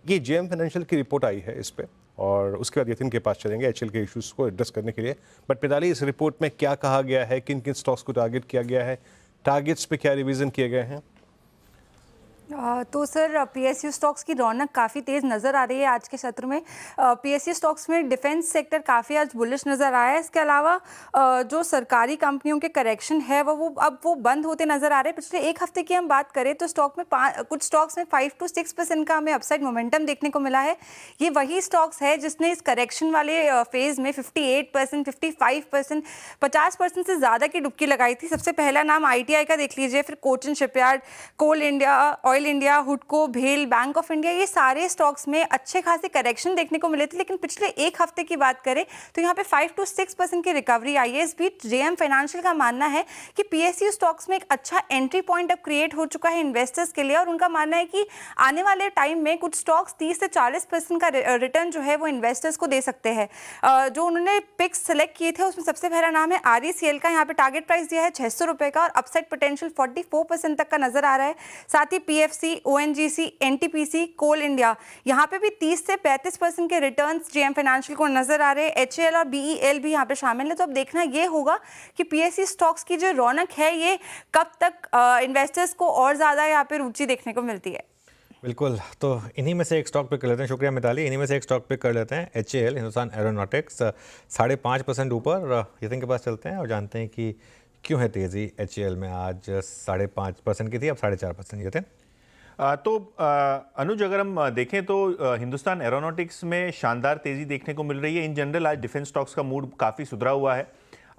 ये JM फाइनेंशियल की रिपोर्ट आई है इस पे, और उसके बाद यतिन के पास चलेंगे HL के इश्यूज़ को एड्रेस करने के लिए। बट मिताली, इस रिपोर्ट में क्या कहा गया है, किन किन स्टॉक्स को टारगेट किया गया है, टारगेट्स पे क्या रिवीजन किए गए हैं?
तो सर, PSU स्टॉक्स की रौनक काफ़ी तेज़ नज़र आ रही है आज के सत्र में। PSU स्टॉक्स में डिफेंस सेक्टर काफ़ी आज बुलिश नज़र आया है। इसके अलावा जो सरकारी कंपनियों के करेक्शन है वो बंद होते नज़र आ रहे हैं। पिछले एक हफ्ते की हम बात करें तो स्टॉक में कुछ स्टॉक्स में 5 to 6% का हमें अपसाइड मोमेंटम देखने को मिला है। ये वही स्टॉक्स है जिसने इस करेक्शन वाले फेज़ में 58%, 55%, 50% से ज़्यादा की डुबकी लगाई थी। सबसे पहला नाम ITI का देख लीजिए, फिर कोचिन शिपयार्ड, कोल इंडिया, ऑयल इंडिया, हुडको, भेल, बैंक ऑफ इंडिया, ये सारे स्टॉक्स में अच्छे खासे करेक्शन देखने को मिले थे। लेकिन पिछले एक हफ्ते की बात करें तो यहाँ पे 5 to 6% की रिकवरी आई है। इस बीच JM फाइनेंशियल का मानना है कि PSU स्टॉक्स में एक अच्छा एंट्री पॉइंट अब क्रिएट हो चुका है इन्वेस्टर्स के लिए, और उनका मानना है कि आने वाले टाइम में कुछ स्टॉक्स 30 से 40% का रिटर्न जो है वो इन्वेस्टर्स को दे सकते हैं। जो उन्होंने पिक्स सेलेक्ट किए थे उसमें सबसे पहला नाम है RECL का। यहाँ पे टारगेट प्राइस दिया है 600 रुपये का, और अपसाइड पोटेंशियल 44% तक का नजर आ रहा है। साथ ही PFC, ONGC, NTPC, कोल इंडिया, यहाँ पे भी 30 से 35% के रिटर्न्स JM फाइनेंशियल को नजर आ रहे हैं। HAL और BEL भी यहाँ पे शामिल है। तो अब देखना ये होगा कि PSU स्टॉक्स की जो रौनक है ये कब तक इन्वेस्टर्स को और ज़्यादा यहाँ पे रुचि देखने को मिलती है।
बिल्कुल, तो इन्हीं में से एक स्टॉक पे कर लेते हैं। शुक्रिया मिताली। इन्हीं में से एक स्टॉक पे कर लेते हैं HAL, हिंदुस्तान एरोनॉटिक्स, 5.5% ऊपर। यतिन के पास चलते हैं और जानते हैं कि क्यों है तेज़ी HAL में। आज 5.5% की थी, अब 4.5%। यतिन?
तो अनुज, अगर हम देखें तो हिंदुस्तान एरोनॉटिक्स में शानदार तेज़ी देखने को मिल रही है। इन जनरल आज डिफेंस स्टॉक्स का मूड काफ़ी सुधरा हुआ है।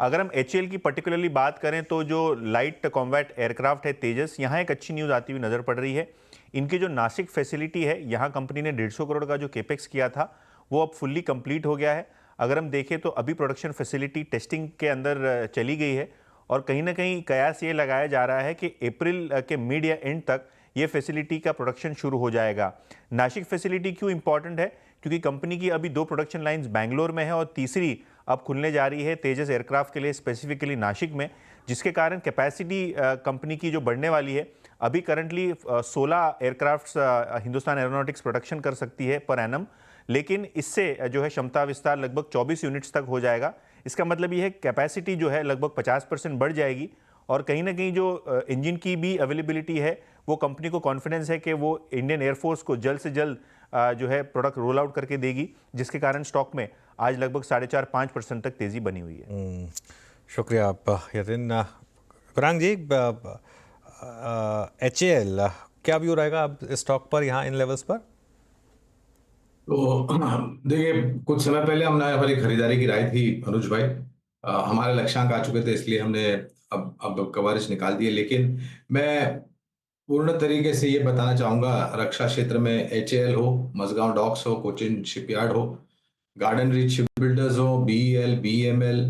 अगर हम HAL की पर्टिकुलरली बात करें तो जो लाइट कॉम्बैट एयरक्राफ्ट है तेजस, यहाँ एक अच्छी न्यूज़ आती हुई नज़र पड़ रही है। इनकी जो नासिक फैसिलिटी है, यहाँ कंपनी ने 150 करोड़ का जो केपेक्स किया था वो अब फुल्ली कंप्लीट हो गया है। अगर हम देखें तो अभी प्रोडक्शन फैसिलिटी टेस्टिंग के अंदर चली गई है, और कहीं ना कहीं कयास ये लगाया जा रहा है कि अप्रैल के मिड या एंड तक ये फैसिलिटी का प्रोडक्शन शुरू हो जाएगा। नासिक फैसिलिटी क्यों इंपॉर्टेंट है? क्योंकि कंपनी की अभी 2 प्रोडक्शन लाइंस बैंगलोर में है और तीसरी अब खुलने जा रही है तेजस एयरक्राफ्ट के लिए स्पेसिफिकली नासिक में, जिसके कारण कैपेसिटी कंपनी की जो बढ़ने वाली है। अभी currently 16 aircrafts Hindustan aeronautics production कर सकती है पर एनम, लेकिन इससे जो है क्षमता विस्तार लगभग 24 यूनिट्स तक हो जाएगा। इसका मतलब ये है कैपेसिटी जो है लगभग 50% बढ़ जाएगी, और कहीं ना कहीं जो इंजन की भी अवेलेबिलिटी है वो कंपनी को कॉन्फिडेंस है कि वो इंडियन एयरफोर्स को जल्द से जल्द जो है प्रोडक्ट रोल आउट करके देगी, जिसके कारण स्टॉक में आज लगभग 4.5-5% तक तेज़ी बनी हुई है।
शुक्रिया आप यतिन। कुरांग जी, HAL क्या व्यू रहेगा अब इस स्टॉक पर, यहाँ इन लेवल्स पर?
तो देखिए, कुछ समय पहले हमने हमारी खरीदारी गिराई थी अनुज भाई। हमारे लक्ष्यांक आ चुके थे, इसलिए हमने अब कवरेज निकाल दिए। लेकिन मैं पूर्ण तरीके से ये बताना चाहूंगा, रक्षा क्षेत्र में HAL हो, मझगांव डॉक्स हो, कोचिन शिपयार्ड हो, गार्डन रीच शिप बिल्डर्स हो, BEL, BML,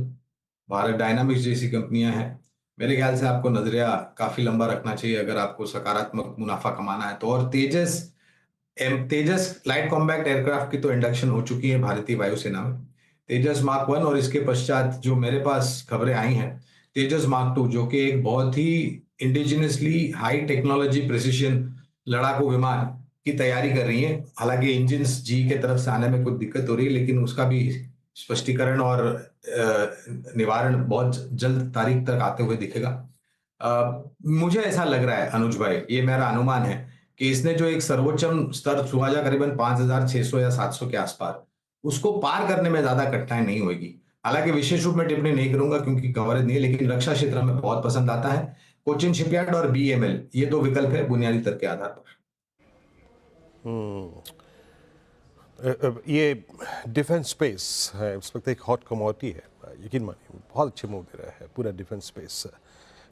भारत डायनामिक्स जैसी कंपनियां हैं। मेरे ख्याल से आपको नजरिया काफी लंबा रखना चाहिए अगर आपको सकारात्मक मुनाफा कमाना है तो। और तेजस लाइट कॉम्बैक्ट एयरक्राफ्ट की तो इंडक्शन हो चुकी है भारतीय वायुसेना में, तेजस मार्क 1, और इसके पश्चात जो मेरे पास खबरें आई हैं तेजस मार्क 2, जो कि एक बहुत ही इंडिजिनसली हाई टेक्नोलॉजी प्रिसिशन लड़ाकू विमान की तैयारी कर रही है। हालांकि इंजन्स जी के तरफ से आने में कुछ दिक्कत हो रही है, लेकिन उसका भी स्पष्टीकरण और निवारण बहुत जल्द तारीख तक आते हुए दिखेगा। मुझे ऐसा लग रहा है अनुज भाई, ये मेरा अनुमान है कि इसने जो एक सर्वोच्चम स्तर छुआ जा करीबन 5,600 या 700 के आसपास, उसको पार करने में ज्यादा कठिनाई नहीं होगी। हालांकि विशेष रूप में टिप्पणी नहीं करूंगा क्योंकि कवरेज नहीं है, लेकिन रक्षा क्षेत्र में बहुत पसंद आता है। कोचिन शिपयार्ड और बीएमएल ये दो विकल्प है बुनियादी तर्क के आधार पर।
ये डिफेंस स्पेस है, इस वक्त एक हॉट कमोडिटी है, यकीन मानिए बहुत अच्छे मूव दे रहा है पूरा defence space.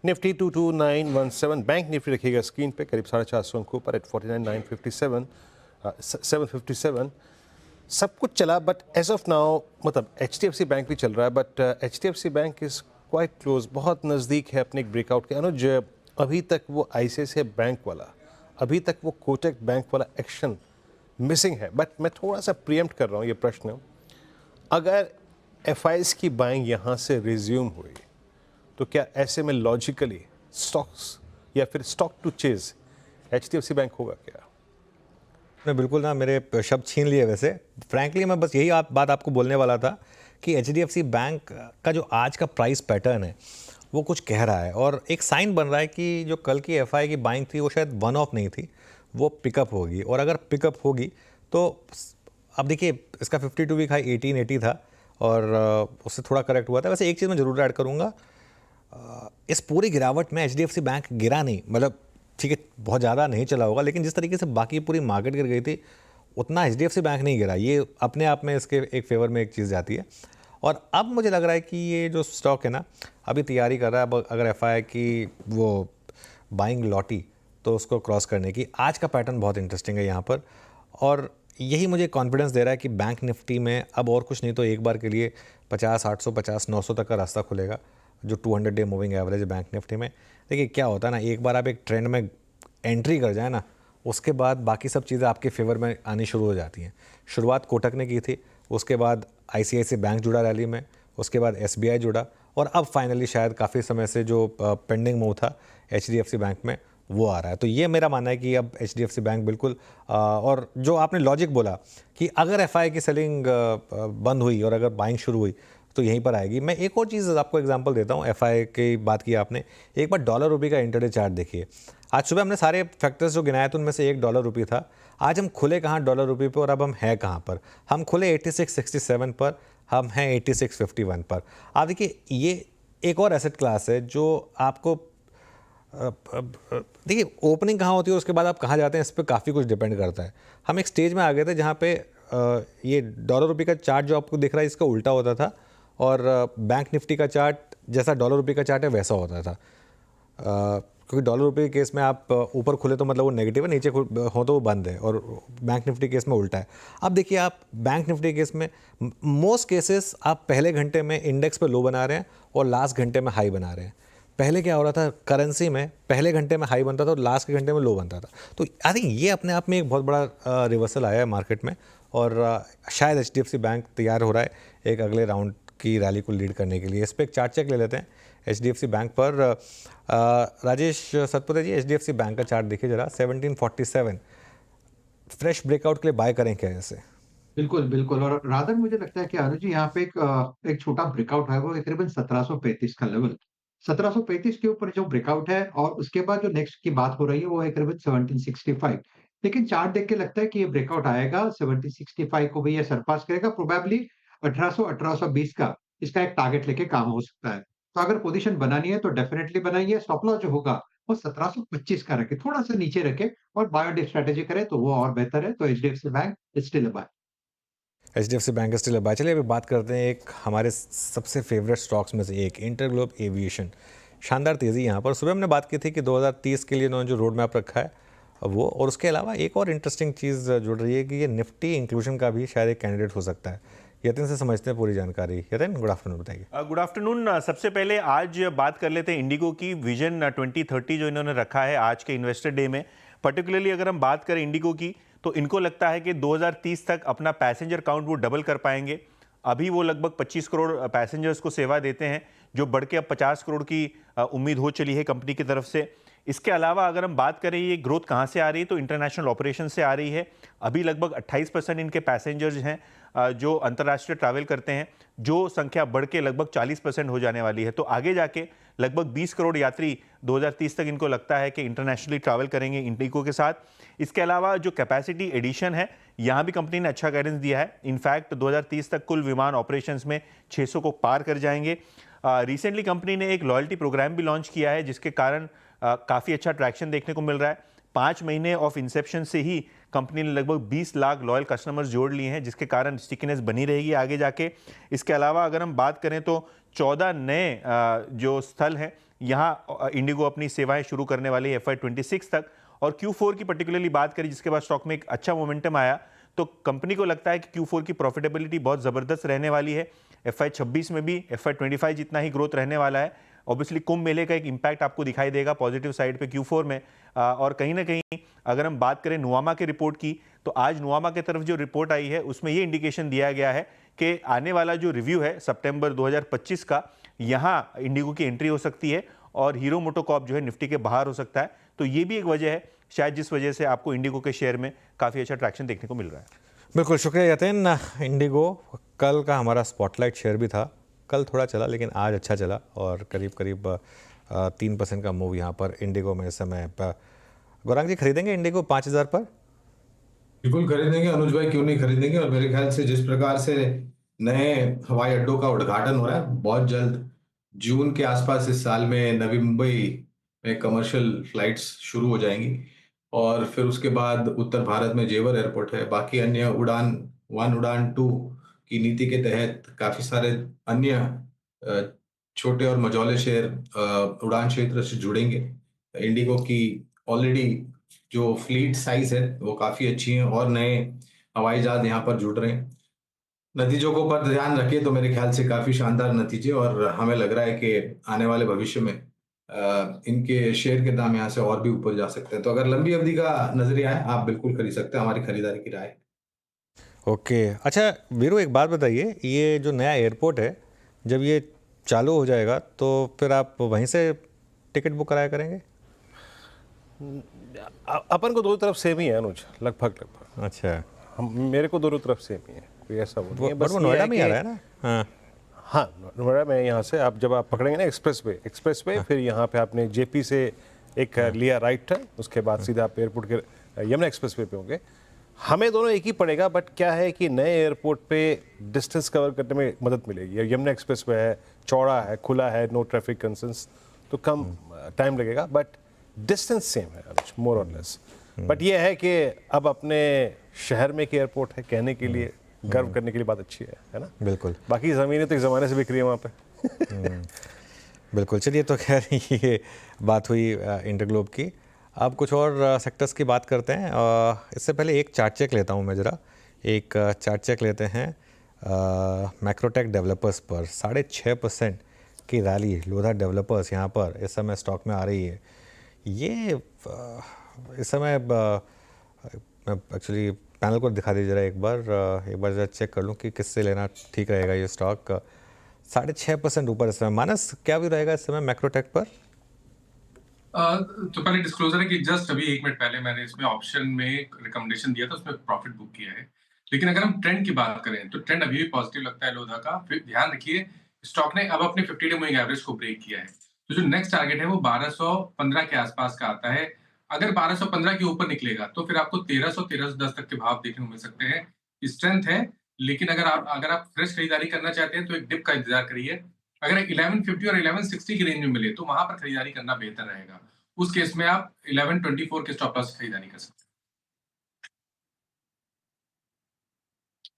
Nifty 22917, bank Nifty रखिएगा स्क्रीन पे करीब 450 अंकों पर एट 49,957 757। सब कुछ चला बट एज ऑफ नाउ मतलब HDFC बैंक भी चल रहा है, but HDFC bank is quite close, बहुत नज़दीक है अपने एक ब्रेकआउट के। अनुज, अभी तक वो ICICI बैंक वाला, अभी तक वो कोटक बैंक वाला एक्शन मिसिंग है। बट मैं थोड़ा सा प्रीएम्प्ट कर रहा हूँ ये प्रश्न, अगर FIs की बाइंग यहाँ से रिज्यूम हुई तो क्या ऐसे में लॉजिकली स्टॉक्स या फिर stock to chase HDFC bank होगा क्या?
ने बिल्कुल ना मेरे शब्द छीन लिए। वैसे फ्रैंकली मैं बस यही बात आपको बोलने वाला था कि HDFC बैंक का जो आज का प्राइस पैटर्न है वो कुछ कह रहा है और एक साइन बन रहा है कि जो कल की FI की बाइंग थी वो शायद वन ऑफ नहीं थी, वो पिकअप होगी। और अगर पिकअप होगी तो अब देखिए इसका 52 वीक हाई 1880 था और उससे थोड़ा करेक्ट हुआ था। वैसे एक चीज़ मैं ज़रूर ऐड करूँगा, इस पूरी गिरावट में HDFC बैंक गिरा नहीं, मतलब ठीक है बहुत ज़्यादा नहीं चला होगा, लेकिन जिस तरीके से बाकी पूरी मार्केट गिर गई थी उतना HDFC बैंक नहीं गिरा। ये अपने आप में इसके एक फेवर में एक चीज़ जाती है। और अब मुझे लग रहा है कि ये जो स्टॉक है ना अभी तैयारी कर रहा है, अब अगर FI की वो बाइंग लौटी तो उसको क्रॉस करने की। आज का पैटर्न बहुत इंटरेस्टिंग है यहाँ पर और यही मुझे कॉन्फिडेंस दे रहा है कि बैंक निफ्टी में अब और कुछ नहीं तो एक बार के लिए 50, 800, 50, 900 तक का रास्ता खुलेगा, जो 200 डे मूविंग एवरेज है बैंक निफ्टी में। देखिए क्या होता है ना, एक बार आप एक ट्रेंड में एंट्री कर जाए ना, उसके बाद बाकी सब चीज़ें आपके फेवर में आनी शुरू हो जाती हैं। शुरुआत कोटक ने की थी, उसके बाद ICICI बैंक जुड़ा रैली में, उसके बाद SBI जुड़ा और अब फाइनली शायद काफ़ी समय से जो पेंडिंग मूव था HDFC बैंक में वो आ रहा है। तो ये मेरा मानना है कि अब HDFC बैंक बिल्कुल और जो आपने लॉजिक बोला कि अगर FI की सेलिंग बंद हुई और अगर बाइंग शुरू हुई तो यहीं पर आएगी। मैं एक और चीज़ आपको एग्जांपल देता हूँ, FI की बात की आपने, एक बार डॉलर रुपये का इंटरडे चार्ट देखिए। आज सुबह हमने सारे फैक्टर्स जो गिनाए थे उनमें से एक डॉलर रुपये था। आज हम खुले कहाँ डॉलर रुपये पे और अब हम हैं कहाँ पर? हम खुले 86.67 पर, हम हैं 86.51 पर। आप देखिए ये एक और एसेट क्लास है जो आपको देखिए ओपनिंग कहाँ होती है और उसके बाद आप कहाँ जाते हैं इस पर काफ़ी कुछ डिपेंड करता है। हम एक स्टेज में आ गए थे जहाँ पे ये डॉलर रुपये का चार्ट जो आपको दिख रहा है इसका उल्टा होता था और बैंक निफ्टी का चार्ट जैसा डॉलर रुपये का चार्ट है वैसा होता था। क्योंकि डॉलर रुपये के केस में आप ऊपर खुले तो मतलब वो नेगेटिव है, नीचे हो तो वो बंद है, और बैंक निफ्टी केस में उल्टा है। अब देखिए आप बैंक निफ्टी केस में मोस्ट केसेस आप पहले घंटे में इंडेक्स पे लो बना रहे हैं और लास्ट घंटे में हाई बना रहे हैं। पहले क्या हो रहा था करेंसी में, पहले घंटे में हाई बनता था और लास्ट के घंटे में लो बनता था। तो आई थिंक ये अपने आप में एक बहुत बड़ा रिवर्सल आया है मार्केट में और शायद HDFC बैंक तैयार हो रहा है एक अगले राउंड की रैली को लीड करने के लिए। इस पर एक चार्ट चेक ले लेते हैं HDFC बैंक पर। राजेश सतपुते जी, HDFC बैंक का चार्ट देखिए जरा, 1747 फ्रेश ब्रेकआउट के लिए बाय करें क्या ऐसे?
बिल्कुल बिल्कुल। और रादर मुझे लगता है कि अनुज जी यहाँ पे एक छोटा ब्रेकआउट है, वो करीबन 1735 का लेवल, 1735 के ऊपर जो ब्रेकआउट है और उसके बाद जो नेक्स्ट की बात हो रही है वो है करीबन 1765। लेकिन चार्ट देख के लगता है कि ये ब्रेकआउट आएगा 1765 को भी ये सरपास करेगा, प्रोबेबली 1820 का इसका एक टारगेट लेके काम हो सकता है। तो अगर पोजीशन बनानी है तो डेफिनेटली बनाइए। स्टॉप लॉस जो होगा वो 1725 का रखे, थोड़ा सा नीचे रखे और बाय डे स्ट्रेटेजी करे तो वो और बेहतर है। तो HDFC bank still a buy.
HDFC bank का स्टिल बाय। चलिए अभी बात करते हैं एक हमारे सबसे फेवरेट स्टॉक्स में से एक, इंटरग्लोब एविएशन। शानदार तेज़ी यहाँ पर। सुबह हमने बात की थी कि 2030 के लिए उन्होंने जो रोड मैप रखा है वो, और उसके अलावा एक और इंटरेस्टिंग चीज़ जुड़ रही है कि ये निफ्टी इंक्लूजन का भी शायद एक कैंडिडेट हो सकता है। यतिन से समझते हैं पूरी जानकारी। यतिन, गुड आफ्टरनून, बताइए।
Good afternoon. सबसे पहले आज बात कर लेते हैं इंडिगो की विजन 2030 जो इन्होंने रखा है आज के इन्वेस्टर डे में। पर्टिकुलरली अगर हम बात करें इंडिगो की तो इनको लगता है कि 2030 तक अपना पैसेंजर काउंट वो डबल कर पाएंगे। अभी वो लगभग 25 करोड़ पैसेंजर्स को सेवा देते हैं, जो बढ़ के अब 50 करोड़ की उम्मीद हो चली है कंपनी की तरफ से। इसके अलावा अगर हम बात करें ये ग्रोथ कहाँ से आ रही है, तो इंटरनेशनल ऑपरेशन से आ रही है। अभी लगभग 28% इनके पैसेंजर्स हैं जो अंतर्राष्ट्रीय ट्रैवल करते हैं, जो संख्या बढ़ के लगभग 40% हो जाने वाली है। तो आगे जाके लगभग 20 करोड़ यात्री 2030 तक इनको लगता है कि इंटरनेशनली ट्रैवल करेंगे इंडिगो के साथ। इसके अलावा जो कैपेसिटी एडिशन है, यहाँ भी कंपनी ने अच्छा गाइडेंस दिया है। इनफैक्ट 2030 तक कुल विमान ऑपरेशंस में 600 को पार कर जाएंगे। रिसेंटली कंपनी ने एक लॉयल्टी प्रोग्राम भी लॉन्च किया है, जिसके कारण काफ़ी अच्छा ट्रैक्शन देखने को मिल रहा है। 5 महीने ऑफ इंसेप्शन से ही कंपनी ने लगभग 20 लाख लॉयल कस्टमर्स जोड़ लिए हैं, जिसके कारण स्टिकीनेस बनी रहेगी आगे जाके। इसके अलावा अगर हम बात करें तो 14 नए जो स्थल हैं, यहाँ इंडिगो अपनी सेवाएं शुरू करने वाली है FY26 तक। और Q4 की पर्टिकुलरली बात करें, जिसके बाद स्टॉक में एक अच्छा मोमेंटम आया, तो कंपनी को लगता है कि Q4 की प्रॉफिटेबिलिटी बहुत ज़बरदस्त रहने वाली है। FY26 में भी FY25 जितना ही ग्रोथ रहने वाला है। ऑब्वियसली कुंभ मेले का एक इम्पैक्ट आपको दिखाई देगा पॉजिटिव साइड पे Q4 में। और कहीं ना कहीं अगर हम बात करें नुआमा के रिपोर्ट की, तो आज नुआमा की तरफ जो रिपोर्ट आई है उसमें ये इंडिकेशन दिया गया है कि आने वाला जो रिव्यू है सितंबर 2025 का, यहाँ इंडिगो की एंट्री हो सकती है और हीरो मोटोकॉर्प जो है निफ्टी के बाहर हो सकता है। तो ये भी एक वजह है शायद जिस वजह से आपको इंडिगो के शेयर में काफ़ी अच्छा ट्रैक्शन देखने को मिल रहा है।
बिल्कुल, शुक्रिया यतीन। इंडिगो कल का हमारा स्पॉटलाइट शेयर भी था, कल थोड़ा चला लेकिन आज अच्छा चला और करीब करीब 3% का मूव यहाँ पर इंडिगो में इस समय। गौरांग जी, खरीदेंगे इंडिगो 5000 पर?
बिल्कुल खरीदेंगे अनुज भाई, क्यों नहीं खरीदेंगे। और मेरे ख्याल से जिस प्रकार से नए हवाई अड्डों का उद्घाटन हो रहा है, बहुत जल्द जून के आसपास इस साल में नवी मुंबई में कमर्शियल फ्लाइट्स शुरू हो जाएंगी। और फिर उसके बाद उत्तर भारत में जेवर एयरपोर्ट है, बाकी अन्य उड़ान 1 उड़ान 2 की नीति के तहत काफ़ी सारे अन्य छोटे और मझौले शहर उड़ान क्षेत्र से जुड़ेंगे। इंडिगो की ऑलरेडी जो फ्लीट साइज है वो काफ़ी अच्छी है और नए हवाई जहाज यहाँ पर जुड़ रहे हैं। नतीजों को पर ध्यान रखें तो मेरे ख्याल से काफ़ी शानदार नतीजे, और हमें लग रहा है कि आने वाले भविष्य में इनके शेयर के दाम यहाँ से और भी ऊपर जा सकते हैं। तो अगर लंबी अवधि का नजरिया है, आप बिल्कुल खरीद सकते हैं, हमारी खरीदारी की राय।
ओके, अच्छा वीरू, एक बात बताइए, ये जो नया एयरपोर्ट है जब ये चालू हो जाएगा तो फिर आप वहीं से टिकट बुक कराया करेंगे?
अपन को दोनों तरफ सेम ही है अनुज, लगभग।
अच्छा,
मेरे को दोनों तरफ सेम ही है, कोई ऐसा वो नहीं है।
बट वो नोएडा में ही आ रहा है ना? हाँ
हाँ, नोएडा में यहाँ से आप जब आप पकड़ेंगे ना एक्सप्रेस वे, फिर यहाँ पे आपने जेपी से एक लिया राइट है, उसके बाद सीधा आप एयरपोर्ट के यमुना एक्सप्रेस वे पे होंगे। हमें दोनों एक ही पड़ेगा, बट क्या है कि नए एयरपोर्ट पे डिस्टेंस कवर करने में मदद मिलेगी। यमुना एक्सप्रेस वे है, चौड़ा है, खुला है, नो ट्रैफिक कंसर्न्स, तो कम टाइम लगेगा, बट डिस्टेंस सेम है मोर और लेस। बट ये है कि अब अपने शहर में एक एयरपोर्ट है, कहने के लिए गर्व करने के लिए बात अच्छी है ना?
बिल्कुल।
बाकी ज़मीनें तो एक ज़माने से बिक रही है वहाँ पे।
बिल्कुल, चलिए, तो खैर ये बात हुई इंटरग्लोब की। अब कुछ और सेक्टर्स की बात करते हैं। इससे पहले एक चार्ट चेक लेता हूँ मैं ज़रा। एक चार्ट चेक लेते हैं मैक्रोटेक डेवलपर्स पर। 6.5% की रैली लोधा डेवलपर्स यहाँ पर इस समय स्टॉक में आ रही है। ये इस समय एक्चुअली पैनल को दिखा दीजिए एक बार ज़रा चेक कर लूँ कि किससे लेना ठीक रहेगा ये स्टॉक। 6.5% ऊपर इस समय। मानस, क्या भी रहेगा इस समय मैक्रोटेक पर?
तो पहले डिस्क्लोजर है कि जस्ट अभी 1 मिनट पहले मैंने इसमें ऑप्शन में रिकमेंडेशन दिया था, उसमें प्रॉफिट बुक किया है। लेकिन अगर हम ट्रेंड की बात करें तो ट्रेंड अभी भी पॉजिटिव लगता है लोधा का। फिर ध्यान रखिए, स्टॉक ने अब अपने 50 डे मूविंग एवरेज को ब्रेक किया है, तो जो नेक्स्ट टारगेट है वो 1215 के आसपास का आता है। अगर 1215 के ऊपर निकलेगा तो फिर आपको 1300-1310 तक के भाव देखने को मिल सकते हैं। स्ट्रेंथ है, लेकिन अगर आप फ्रेश खरीदारी करना चाहते हैं तो एक डिप का इंतजार करिए। अगर 1150 और 1160 की रेंज में मिले तो वहां पर खरीदारी करना बेहतर रहेगा। उस केस में आप 1124 के स्टॉप लॉस खरीदारी कर सकते हैं।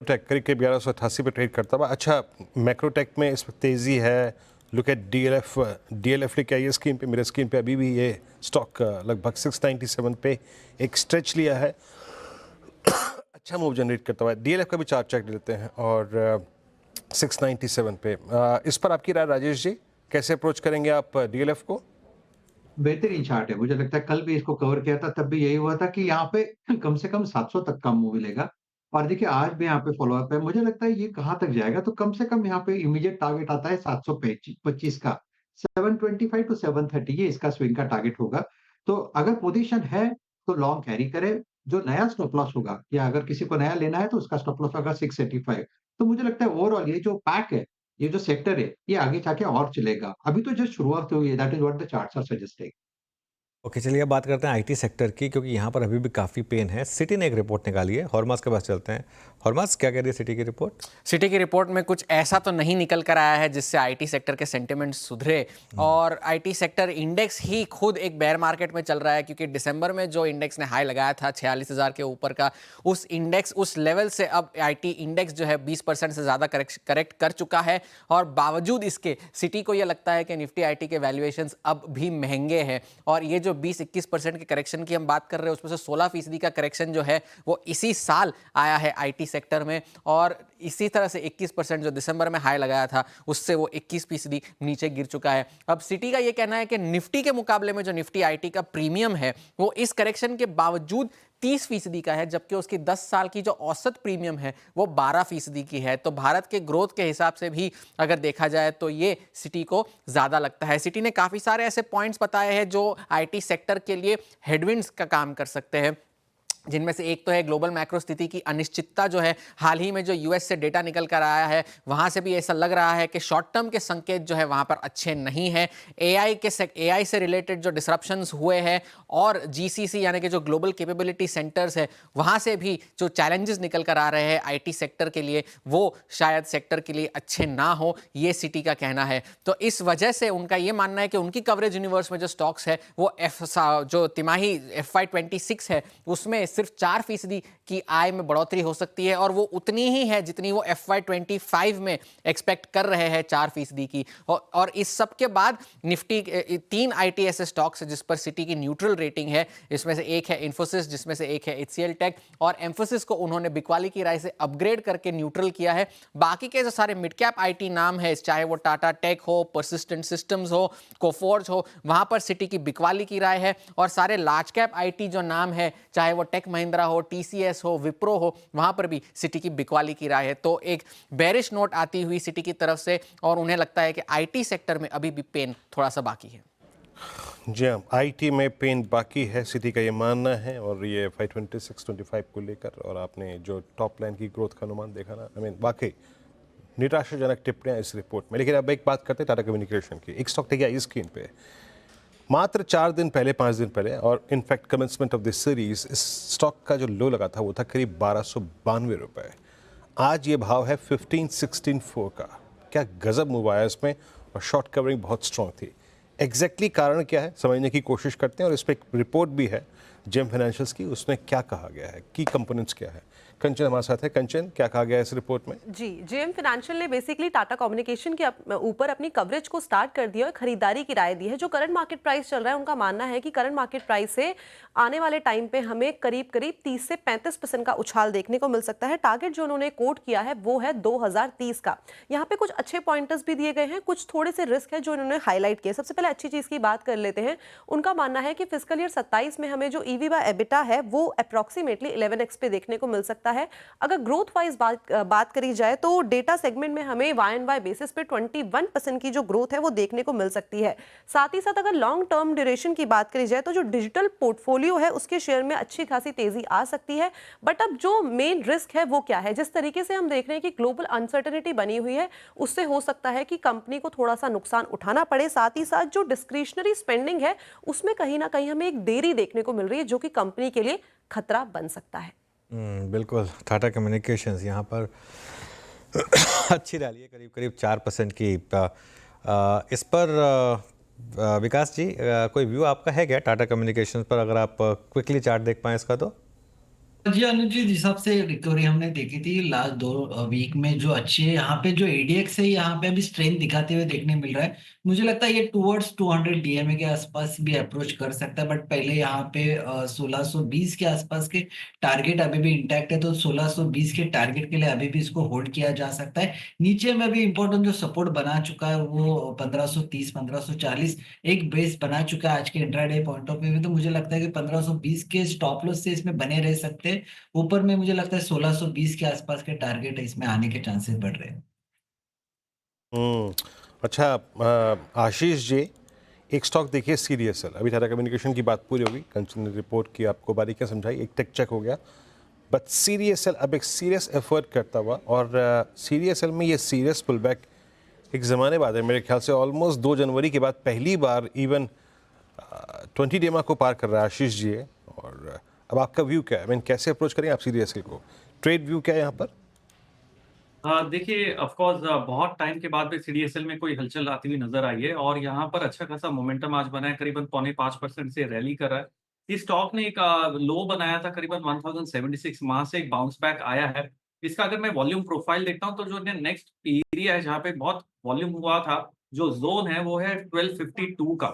टेक करीब 1188 पे ट्रेड करता हुआ। अच्छा, मैक्रोटेक में इस वक्त तेजी है। लुक एट डीएलएफ लेके आई है स्क्रीन पे, मेरे स्क्रीन पे अभी भी ये स्टॉक लगभग 697 पे एक स्ट्रेच लिया है, अच्छा मूव जनरेट करता हुआ है। डीएलएफ का भी चार्ट चेक लेते हैं और 697 पे। इस पर आपकी राय राजेश जी, कैसे अप्रोच करेंगे आप डीएलएफ को?
बेहतरीन चार्ट है, मुझे लगता है कल भी इसको कवर किया था, तब भी यही हुआ था कि यहाँ पे कम से कम 700 तक का मूव मिलेगा। और देखिए आज भी यहाँ पे फॉलोअप है, मुझे लगता है ये कहाँ तक जाएगा, तो कम से कम यहाँ पे इमीडिएट टारगेट आता है 725 का। 725 टू 730 ये इसका स्विंग का टारगेट होगा। तो अगर पोजीशन है तो लॉन्ग कैरी करे, जो नया स्टॉप लॉस होगा या अगर किसी को नया लेना है तो उसका स्टॉप लॉस होगा 685। तो मुझे लगता है ओवरऑल ये जो पैक है, ये जो सेक्टर है, ये आगे जाके और चलेगा। अभी तो जस्ट शुरुआत हुई है, that is what the charts are suggesting.
Okay, चलिए अब बात करते हैं आईटी सेक्टर की, क्योंकि यहाँ पर अभी भी काफ़ी पेन है। सिटी ने एक रिपोर्ट निकाली है, हॉर्मास के पास चलते हैं। हॉर्मास, क्या कह रही है सिटी की रिपोर्ट?
सिटी की रिपोर्ट में कुछ ऐसा तो नहीं निकल कर आया है जिससे आईटी सेक्टर के सेंटिमेंट सुधरे, और आईटी सेक्टर इंडेक्स ही खुद एक बेयर मार्केट में चल रहा है, क्योंकि दिसंबर में जो इंडेक्स ने हाई लगाया था 46,000 के ऊपर का, उस इंडेक्स उस लेवल से अब आईटी इंडेक्स जो है 20% से ज़्यादा करेक्ट कर चुका है। और बावजूद इसके सिटी को यह लगता है कि निफ्टी आईटी के वैल्यूएशंस अब भी महंगे हैं, और ये जो 20-21% के करेक्शन की हम बात कर रहे हैं, उसमें से 16% का करेक्शन जो है वो इसी साल आया है आईटी सेक्टर में, और इसी तरह से 21% जो दिसंबर में हाई लगाया था उससे वो 21% नीचे गिर चुका है। अब सिटी का ये कहना है कि निफ्टी के मुकाबले में जो निफ्टी आईटी का प्रीमियम है वो इस करेक्शन के बावजूद 30% का है, जबकि उसकी 10 साल की जो औसत प्रीमियम है वो 12% की है। तो भारत के ग्रोथ के हिसाब से भी अगर देखा जाए तो ये सिटी को ज़्यादा लगता है। सिटी ने काफ़ी सारे ऐसे पॉइंट्स बताए हैं जो आईटी सेक्टर के लिए हेडविंड्स का काम कर सकते हैं, जिनमें से एक तो है ग्लोबल मैक्रो स्थिति की अनिश्चितता जो है। हाल ही में जो यूएस से डेटा निकल कर आया है वहां से भी ऐसा लग रहा है कि शॉर्ट टर्म के संकेत जो है वहां पर अच्छे नहीं है। एआई से रिलेटेड जो डिसरप्शंस हुए हैं, और जीसीसी यानी कि जो ग्लोबल कैपेबिलिटी सेंटर्स है वहां से भी जो चैलेंजेस निकल कर आ रहे हैं आईटी सेक्टर के लिए, वो शायद सेक्टर के लिए अच्छे ना हो, ये सिटी का कहना है। तो इस वजह से उनका ये मानना है कि उनकी कवरेज यूनिवर्स में जो स्टॉक्स है वो जो तिमाही FY26 है उसमें सिर्फ 4% की आय में बढ़ोतरी हो सकती है, और वो उतनी ही है जितनी वो FY25 में एक्सपेक्ट कर रहे हैं, 4% की। और इस सब के बाद निफ्टी 3 आईटी ऐसे स्टॉक्स है जिस पर सिटी की न्यूट्रल रेटिंग है। इसमें से एक है इन्फोसिस, जिसमें से एक है HCL टेक, और एम्फोसिस को उन्होंने बिकवाली की राय से अपग्रेड करके न्यूट्रल किया है। बाकी के जो सारे मिड कैप आईटी नाम है, चाहे वो टाटा टेक हो, परसिस्टेंट सिस्टम्स हो, कोफोर्ज हो, वहां पर सिटी की बिकवाली की राय है। और सारे लार्ज कैप आईटी जो नाम है, चाहे वो टेक महिंद्रा हो, TCS हो, विप्रो हो, वहां पर भी सिटी की बिकवाली की राय है। तो एक बेरिश नोट आती हुई सिटी की तरफ से, और उन्हें लगता है कि आईटी सेक्टर में अभी भी पेन थोड़ा सा बाकी है।
जी हाँ, आईटी में पेन बाकी है, सिटी का ये मानना है। और ये FY26-25 को लेकर, और आपने जो टॉप लाइन की ग्रोथ का अनुमान देखा ना, वाकई निराशाजनक टिप्पणियां इस रिपोर्ट में। लेकिन अब एक बात करते हैं टाटा कम्युनिकेशन की। एक स्टॉक देखिए इस स्क्रीन पे, मात्र 4 दिन पहले, 5 दिन पहले, और in fact commencement of this series, इस स्टॉक का जो लो लगा था वो था करीब 1292 रुपये। आज ये भाव है 1516.4 का। क्या गजब मूव आया इसमें, और शॉर्ट कवरिंग बहुत स्ट्रॉन्ग थी। एग्जैक्टली कारण क्या है समझने की कोशिश करते हैं, और इस पर एक रिपोर्ट भी है जेम फाइनेंशियल्स की, उसमें क्या कहा गया है, की कंपोनेंट्स क्या है। कंचन हमारे साथ है। कंचन, क्या कहा गया है इस रिपोर्ट में?
जी, जेम फाइनेंशियल ने बेसिकली टाटा कम्युनिकेशन के ऊपर अपनी कवरेज को स्टार्ट कर दिया और खरीदारी की राय दी है। जो करंट मार्केट प्राइस चल रहा है, उनका मानना है कि करंट मार्केट प्राइस से आने वाले टाइम पे हमें करीब 30 से 35% का उछाल देखने को मिल सकता है। टारगेट जो उन्होंने कोट किया है वो है 2030 का। यहाँ पे कुछ अच्छे पॉइंटर्स भी दिए गए हैं, कुछ थोड़े से रिस्क है जो उन्होंने हाईलाइट किए। सबसे पहले अच्छी चीज की बात कर लेते हैं। उनका मानना है कि फिस्कल ईयर 27 में हमें जो EV बाय एबिटा है वो अप्रोक्सीमेटली 11x पे देखने को मिल सकता है। अगर ग्रोथ वाइज बात करी जाए तो डेटा सेगमेंट में हमें Y-on-Y बेसिस पे 21% की जो ग्रोथ है वो देखने को मिल सकती है। साथ ही साथ अगर लॉन्ग टर्म ड्यूरेशन की बात करी जाए तो जो डिजिटल पोर्टफोलियो है उसके शेयर में अच्छी खासी तेजी आ सकती है। बट अब जो मेन रिस्क है वो क्या है? जिस तरीके से हम देख रहे हैं कि ग्लोबल अनसर्टेनिटी बनी हुई है, उससे हो सकता है कि कंपनी को थोड़ा सा नुकसान उठाना पड़े। साथ ही साथ जो डिस्क्रिशनरी स्पेंडिंग है उसमें कहीं ना कहीं हमें एक देरी देखने को मिल रही है, जो कि कंपनी के लिए खतरा बन सकता है।
बिल्कुल। टाटा कम्युनिकेशंस यहाँ पर अच्छी रैली है, करीब 4% की। इस पर विकास जी कोई व्यू आपका है क्या टाटा कम्युनिकेशंस पर? अगर आप क्विकली चार्ट देख पाएँ इसका तो।
जी अनुज जी, जिस हिसाब से रिकवरी हमने देखी थी लास्ट 2 वीक में, जो अच्छे यहाँ पे जो ADX है यहाँ पे अभी स्ट्रेंथ दिखाते हुए देखने मिल रहा है। मुझे लगता है ये टुवर्ड्स 200 DMA के आसपास भी अप्रोच कर सकता है, बट पहले यहाँ पे 1620 के आसपास के टारगेट अभी भी इंटैक्ट है, तो 1620 के टारगेट के लिए अभी भी इसको होल्ड किया जा सकता है। नीचे में भी इंपॉर्टेंट जो सपोर्ट बना चुका है वो 1530 1540 एक बेस बना चुका है आज के इंट्राडे पॉइंट ऑफ व्यू में। तो मुझे लगता है कि 1520 के स्टॉप लॉस से इसमें बने रह सकते हैं। ऊपर में मुझे लगता है 1620 के आसपास के टारगेट है, इसमें आने के चांसेस बढ़ रहे हैं।
अच्छा, आशीष जी, एक स्टॉक देखिए CDSL, अभी टाटा कम्युनिकेशन की बात पूरी होगी, कंचन ने रिपोर्ट की आपको बारीकियां समझाई, एक टेक चेक हो गया, बट CDSL अब एक सीरियस एफर्ट करता हुआ, और CDSL में ये सीरियस पुल बैक एक ज़माने बाद है, मेरे ख्याल से ऑलमोस्ट 2 जनवरी के बाद पहली बार इवन 20 डेमा को पार कर रहा है आशीष जी है। और अब आपका व्यू क्या है, I mean, कैसे अप्रोच करेंगे आप CDSL को, ट्रेड व्यू क्या है यहाँ पर?
देखिए ऑफ कोर्स बहुत टाइम के बाद भी CDSL में कोई हलचल आती हुई नजर आई है और यहाँ पर अच्छा खासा मोमेंटम आज बना है, करीबन 0.5% से रैली कर रहा है। इस स्टॉक ने एक लो बनाया था करीबन 1076, वहां से एक बाउंस बैक आया है। इसका अगर मैं वॉल्यूम प्रोफाइल देखता हूँ तो जो नेक्स्ट एरिया है जहाँ पे बहुत वॉल्यूम हुआ था, जो जोन है वो है 1252 का।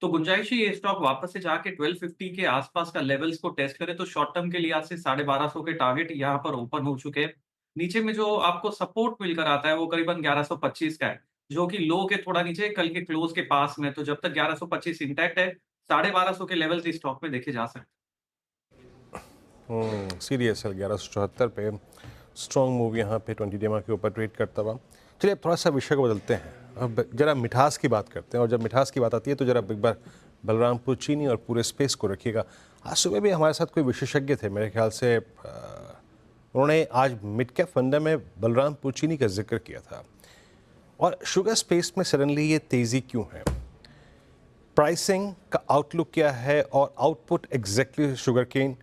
तो गुंजाइश है ये स्टॉक वापस से जाके 1250 के आसपास का लेवल्स को टेस्ट करे तो शॉर्ट टर्म के लिहाज से 1250 के टारगेट यहाँ पर ओपन हो चुके हैं। नीचे में जो आपको सपोर्ट मिलकर आता है वो करीबन 1125 का है, जो कि लो के थोड़ा नीचे कल के क्लोज के पास में। तो जब तक 1125 इंटैक्ट है, 1250 के लेवल्स इस स्टॉक में देखे जा सकते हैं।
CDSL 1174 पे स्ट्रॉन्ग मूव यहाँ पे 20 डेमा के ऊपर ट्रेड करता हुआ। चलिए अब थोड़ा सा विषय को बदलते हैं, अब जरा मिठास की बात करते हैं, और जब मिठास की बात आती है तो जरा एक बार बलरामपुर चीनी और पूरे स्पेस को रखिएगा। आज सुबह भी हमारे साथ कोई विशेषज्ञ थे, मेरे ख्याल से उन्होंने आज मिड कैप फंडा में बलरामपुर चीनी का जिक्र किया था। और शुगर स्पेस में सडनली ये तेज़ी क्यों है, प्राइसिंग का आउटलुक क्या है, और आउटपुट एग्जैक्टली शुगर केन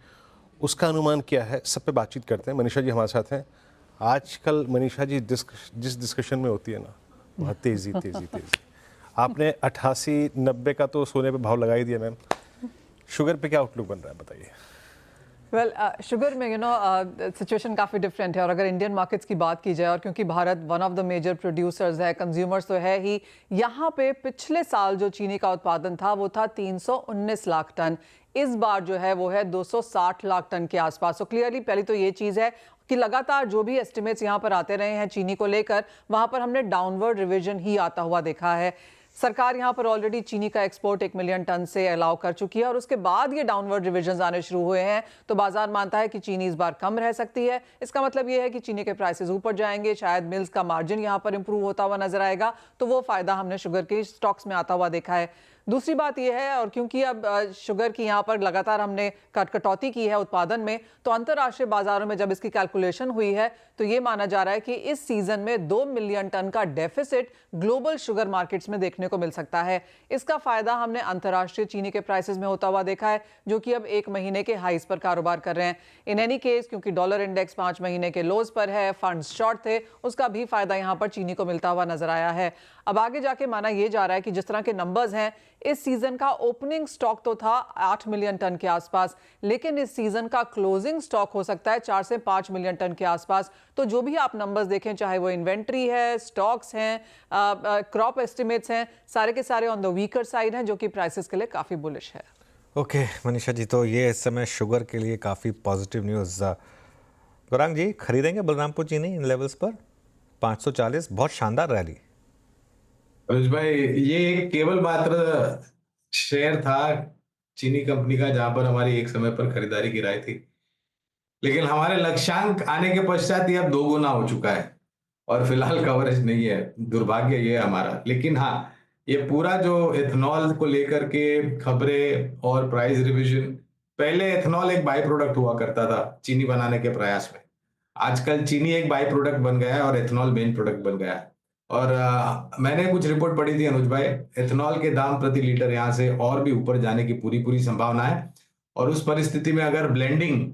उसका अनुमान क्या है, सब पे बातचीत करते हैं। मनीषा जी हमारे साथ हैं। आजकल मनीषा जी जिस डिस्कशन में होती है ना, बहुत तेज़ी तेज़ी तेज़ी। आपने 88-90 का तो सोने पे भाव लगा ही दिया मैम, शुगर पे क्या आउटलुक बन रहा है बताइए।
वेल शुगर में सिचुएशन काफ़ी डिफरेंट है। और अगर इंडियन मार्केट्स की बात की जाए, और क्योंकि Bharat one of the major producers है, कंज्यूमर्स तो है ही, यहाँ पे पिछले साल जो चीनी का उत्पादन था वो था 319 लाख टन। इस बार जो है वो है 260 लाख टन के आसपास। तो क्लियरली पहली तो ये चीज़ है कि लगातार जो भी एस्टिमेट्स यहाँ पर आते रहे हैं चीनी को लेकर, वहाँ पर हमने डाउनवर्ड रिविजन ही आता हुआ देखा है। सरकार यहाँ पर ऑलरेडी चीनी का एक्सपोर्ट 1 मिलियन टन से अलाउ कर चुकी है, और उसके बाद ये डाउनवर्ड रिविजन्स आने शुरू हुए हैं। तो बाजार मानता है कि चीनी इस बार कम रह सकती है। इसका मतलब ये है कि चीनी के प्राइसेस ऊपर जाएंगे, शायद मिल्स का मार्जिन यहाँ पर इंप्रूव होता हुआ नजर आएगा। तो वो फायदा हमने शुगर के स्टॉक्स में आता हुआ देखा है। दूसरी बात यह है, और क्योंकि अब शुगर की यहाँ पर लगातार हमने कटौती की है उत्पादन में, तो अंतर्राष्ट्रीय बाजारों में जब इसकी कैलकुलेशन हुई है तो ये माना जा रहा है कि इस सीजन में 2 मिलियन टन का डेफिसिट ग्लोबल शुगर मार्केट्स में देखने को मिल सकता है। इसका फायदा हमने अंतर्राष्ट्रीय चीनी के प्राइसेस में होता हुआ देखा है, जो कि अब 1 महीने के हाईस पर कारोबार कर रहे हैं। इन एनी केस, क्योंकि डॉलर इंडेक्स 5 महीने के लोज पर है, फंड्स शॉर्ट थे, उसका भी फायदा यहाँ पर चीनी को मिलता हुआ नजर आया है। अब आगे जाके माना यह जा रहा है कि जिस तरह के नंबर्स हैं, इस सीजन का ओपनिंग स्टॉक तो था 8 मिलियन टन के आसपास, लेकिन इस सीजन का क्लोजिंग स्टॉक हो सकता है 4 से 5 मिलियन टन के आसपास। तो जो भी आप नंबर्स देखें, चाहे वो इन्वेंट्री है, स्टॉक्स हैं, क्रॉप एस्टिमेट्स हैं, सारे के सारे ऑन द वीकर साइड हैं, जो कि प्राइसेस के लिए काफ़ी बुलिश है।
ओके मनीषा जी, तो ये इस समय शुगर के लिए काफ़ी पॉजिटिव न्यूज़। गौरांग जी, खरीदेंगे बलरामपुर चीनी इन लेवल्स पर 540? बहुत शानदार रैली।
अनुज भाई, ये एक केवल मात्र शेयर था चीनी कंपनी का जहां पर हमारी एक समय पर खरीदारी की राय थी, लेकिन हमारे लक्ष्यांक आने के पश्चात ये अब 2 गुना हो चुका है और फिलहाल कवरेज नहीं है। दुर्भाग्य ये है हमारा। लेकिन हाँ, ये पूरा जो एथेनॉल को लेकर के खबरें और प्राइस रिविजन, पहले एथेनॉल एक बाई प्रोडक्ट हुआ करता था चीनी बनाने के प्रयास में, आजकल चीनी एक बाई प्रोडक्ट बन गया है और एथेनॉल मेन प्रोडक्ट बन गया है। और मैंने कुछ रिपोर्ट पढ़ी थी अनुज भाई, एथेनॉल के दाम प्रति लीटर यहाँ से और भी ऊपर जाने की पूरी संभावना है। और उस परिस्थिति में अगर ब्लेंडिंग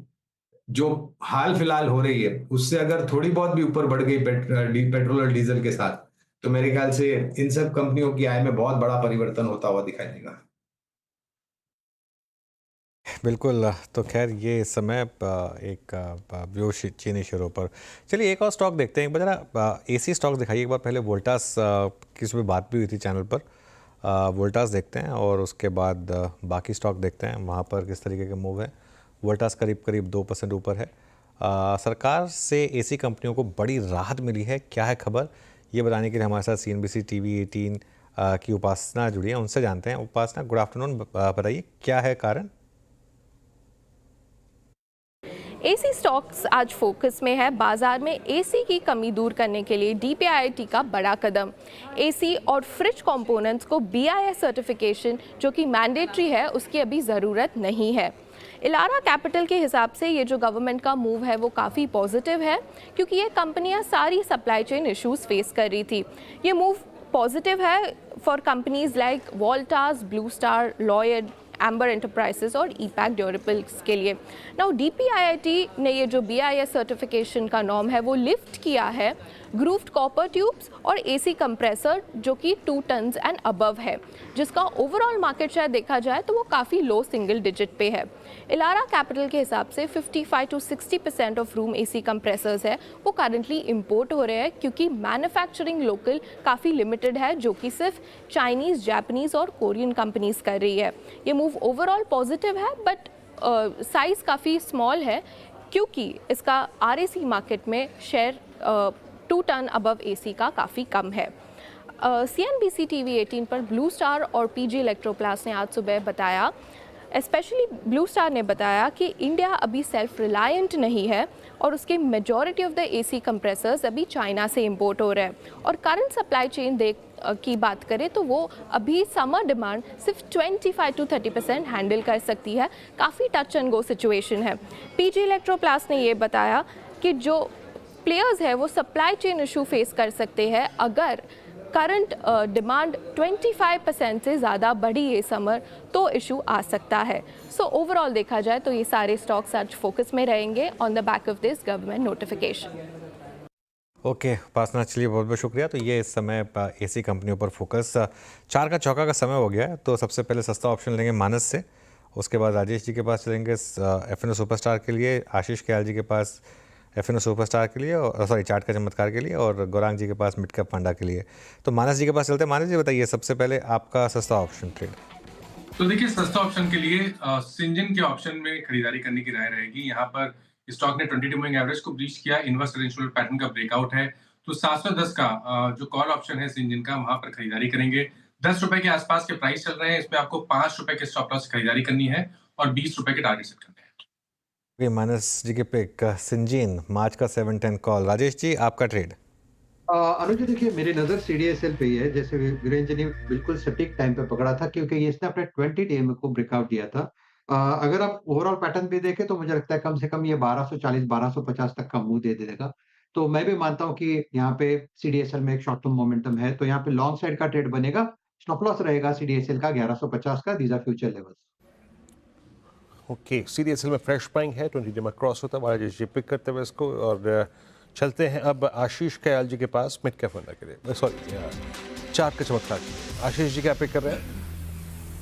जो हाल फिलहाल हो रही है उससे अगर थोड़ी बहुत भी ऊपर बढ़ गई पेट्रोल और डीजल के साथ, तो मेरे ख्याल से इन सब कंपनियों की आय में बहुत बड़ा परिवर्तन होता हुआ दिखाई देगा।
बिल्कुल। तो खैर ये इस समय एक व्यू चीनी शेयरों पर। चलिए एक और स्टॉक देखते हैं, एक बार जरा एसी स्टॉक दिखाइए एक बार। पहले वोल्टास की सुबह बात भी हुई थी चैनल पर, वोल्टास देखते हैं और उसके बाद बाकी स्टॉक देखते हैं वहाँ पर किस तरीके के मूव है। वोल्टास करीब 2% ऊपर है। सरकार से एसी कंपनियों को बड़ी राहत मिली है, क्या है खबर, ये बताने के लिए हमारे साथ CNBC TV 18 की उपासना जुड़ी है, उनसे जानते हैं। उपासना, गुड आफ्टरनून, बताइए क्या है कारण।
एसी स्टॉक्स आज फोकस में है। बाजार में एसी की कमी दूर करने के लिए DPIIT का बड़ा कदम। एसी और फ्रिज कंपोनेंट्स को BIS सर्टिफिकेशन जो कि मैंडेटरी है उसकी अभी ज़रूरत नहीं है। इलारा कैपिटल के हिसाब से ये जो गवर्नमेंट का मूव है वो काफ़ी पॉजिटिव है, क्योंकि ये कंपनियां सारी सप्लाई चेन इश्यूज फेस कर रही थी। ये मूव पॉजिटिव है for companies like Voltas, blue star, Lloyd, amber enterprises और ईपैक ड्यूरेबल्स के लिए। नाउ DPIIT ने ये जो BIS सर्टिफिकेशन का नॉर्म है वो लिफ्ट किया है ग्रूव्ड कॉपर ट्यूब्स और AC कंप्रेसर जो कि 2 टन्स एंड अबव है, जिसका ओवरऑल मार्केट शेयर देखा जाए तो वो काफ़ी लो सिंगल डिजिट पे है। इलारा कैपिटल के हिसाब से 55 to 60% of room AC compressors है वो करंटली इंपोर्ट हो रहे हैं, क्योंकि मैन्युफैक्चरिंग लोकल काफ़ी लिमिटेड है जो कि सिर्फ चाइनीज़, जापानीज़ और कोरियन कंपनीज कर रही है। ये मूव ओवरऑल पॉजिटिव है, बट साइज़ काफ़ी स्मॉल है क्योंकि इसका RAC मार्केट में शेयर 2 टन अबव AC का काफ़ी कम है। CNBC TV 18 पर ब्लू स्टार और PG इलेक्ट्रोप्लास्ट ने आज सुबह बताया, स्पेशली ब्लू स्टार ने बताया कि इंडिया अभी सेल्फ रिलायंट नहीं है और उसके majority of the AC compressors अभी चाइना से इंपोर्ट हो रहे हैं। और करंट सप्लाई चेन की बात करें तो वो अभी समर डिमांड सिर्फ 25 to 30% हैंडल कर सकती है। काफ़ी टच एंड गो सिचुएशन है। PG इलेक्ट्रोप्लास्ट ने ये बताया कि जो प्लेयर्स है वो सप्लाई चेन इशू फेस कर सकते हैं अगर करंट डिमांड 25% से ज़्यादा बढ़ी ये समर, तो इशू आ सकता है। सो ओवरऑल देखा जाए तो ये सारे स्टॉक्स आज फोकस में रहेंगे on the back of this government notification.
Okay Upasana, चलिए बहुत बहुत शुक्रिया। तो ये इस समय AC कंपनियों पर फोकस 4 का चौका का समय हो गया है। तो सबसे पहले सस्ता ऑप्शन लेंगे मानस से, उसके बाद राजेश जी के पास चलेंगे FNO सुपरस्टार के लिए, आशीष कयाल जी के पास FNO सुपरस्टार के लिए, और सॉरी चार्ट का चमत्कार के लिए, और गौरांग जी के पास मिड कैप फंडा के लिए। तो मानस जी के पास चलते हैं। मानस जी बताइए सबसे पहले आपका सस्ता ऑप्शन ट्रेड।
तो देखिए सस्ता ऑप्शन के लिए सिंजन के ऑप्शन में खरीदारी करने की राय रहेगी। यहाँ पर स्टॉक ने 22 मूविंग एवरेज को ब्रीच किया, इनवर्स टेंडेंशियल पैटर्न का ब्रेकआउट है। तो 710 का जो कॉल ऑप्शन है सिंजन का, वहां पर खरीदारी करेंगे। 10 रुपए के आसपास के प्राइस चल रहे हैं, इसमें आपको 5 रुपए के स्टॉप लॉस खरीदारी करनी है और 20 रुपए के टारगेट सेट करने हैं।
मानस जी के पिक सिंजीन, मार्च का 710 कॉल। राजेश जी आपका ट्रेड।
अनुज जी देखिए, मेरी नजर CDSL पे ही है। जैसे वीरेंद्र जी ने बिल्कुल सटीक टाइम पे पकड़ा था, क्योंकि ये इसने अपने 20 DMA को ब्रेकआउट दिया था। अगर आप ओवरऑल पैटर्न भी देखें तो मुझे लगता है कम से कम ये 1240-1250 तक का मूव दे देगा। तो मैं भी मानता हूँ कि यहाँ पे CDSL में एक शॉर्ट टर्म मोमेंटम है, तो यहाँ पे लॉन्ग साइड का ट्रेड बनेगा। स्टॉप लॉस रहेगा CDSL का 1150 का। These are future levels.
Okay, CDSL में फ्रेश बाइंग है, 20 DMA क्रॉस होता है, राजेश जी पिक करते हुए इसको। और चलते हैं अब आशीष कयाल जी के पास मिड कैप फंडा के लिए, सॉरी चार्ट का चमत्कार। आशीष जी क्या पिक कर रहे हैं?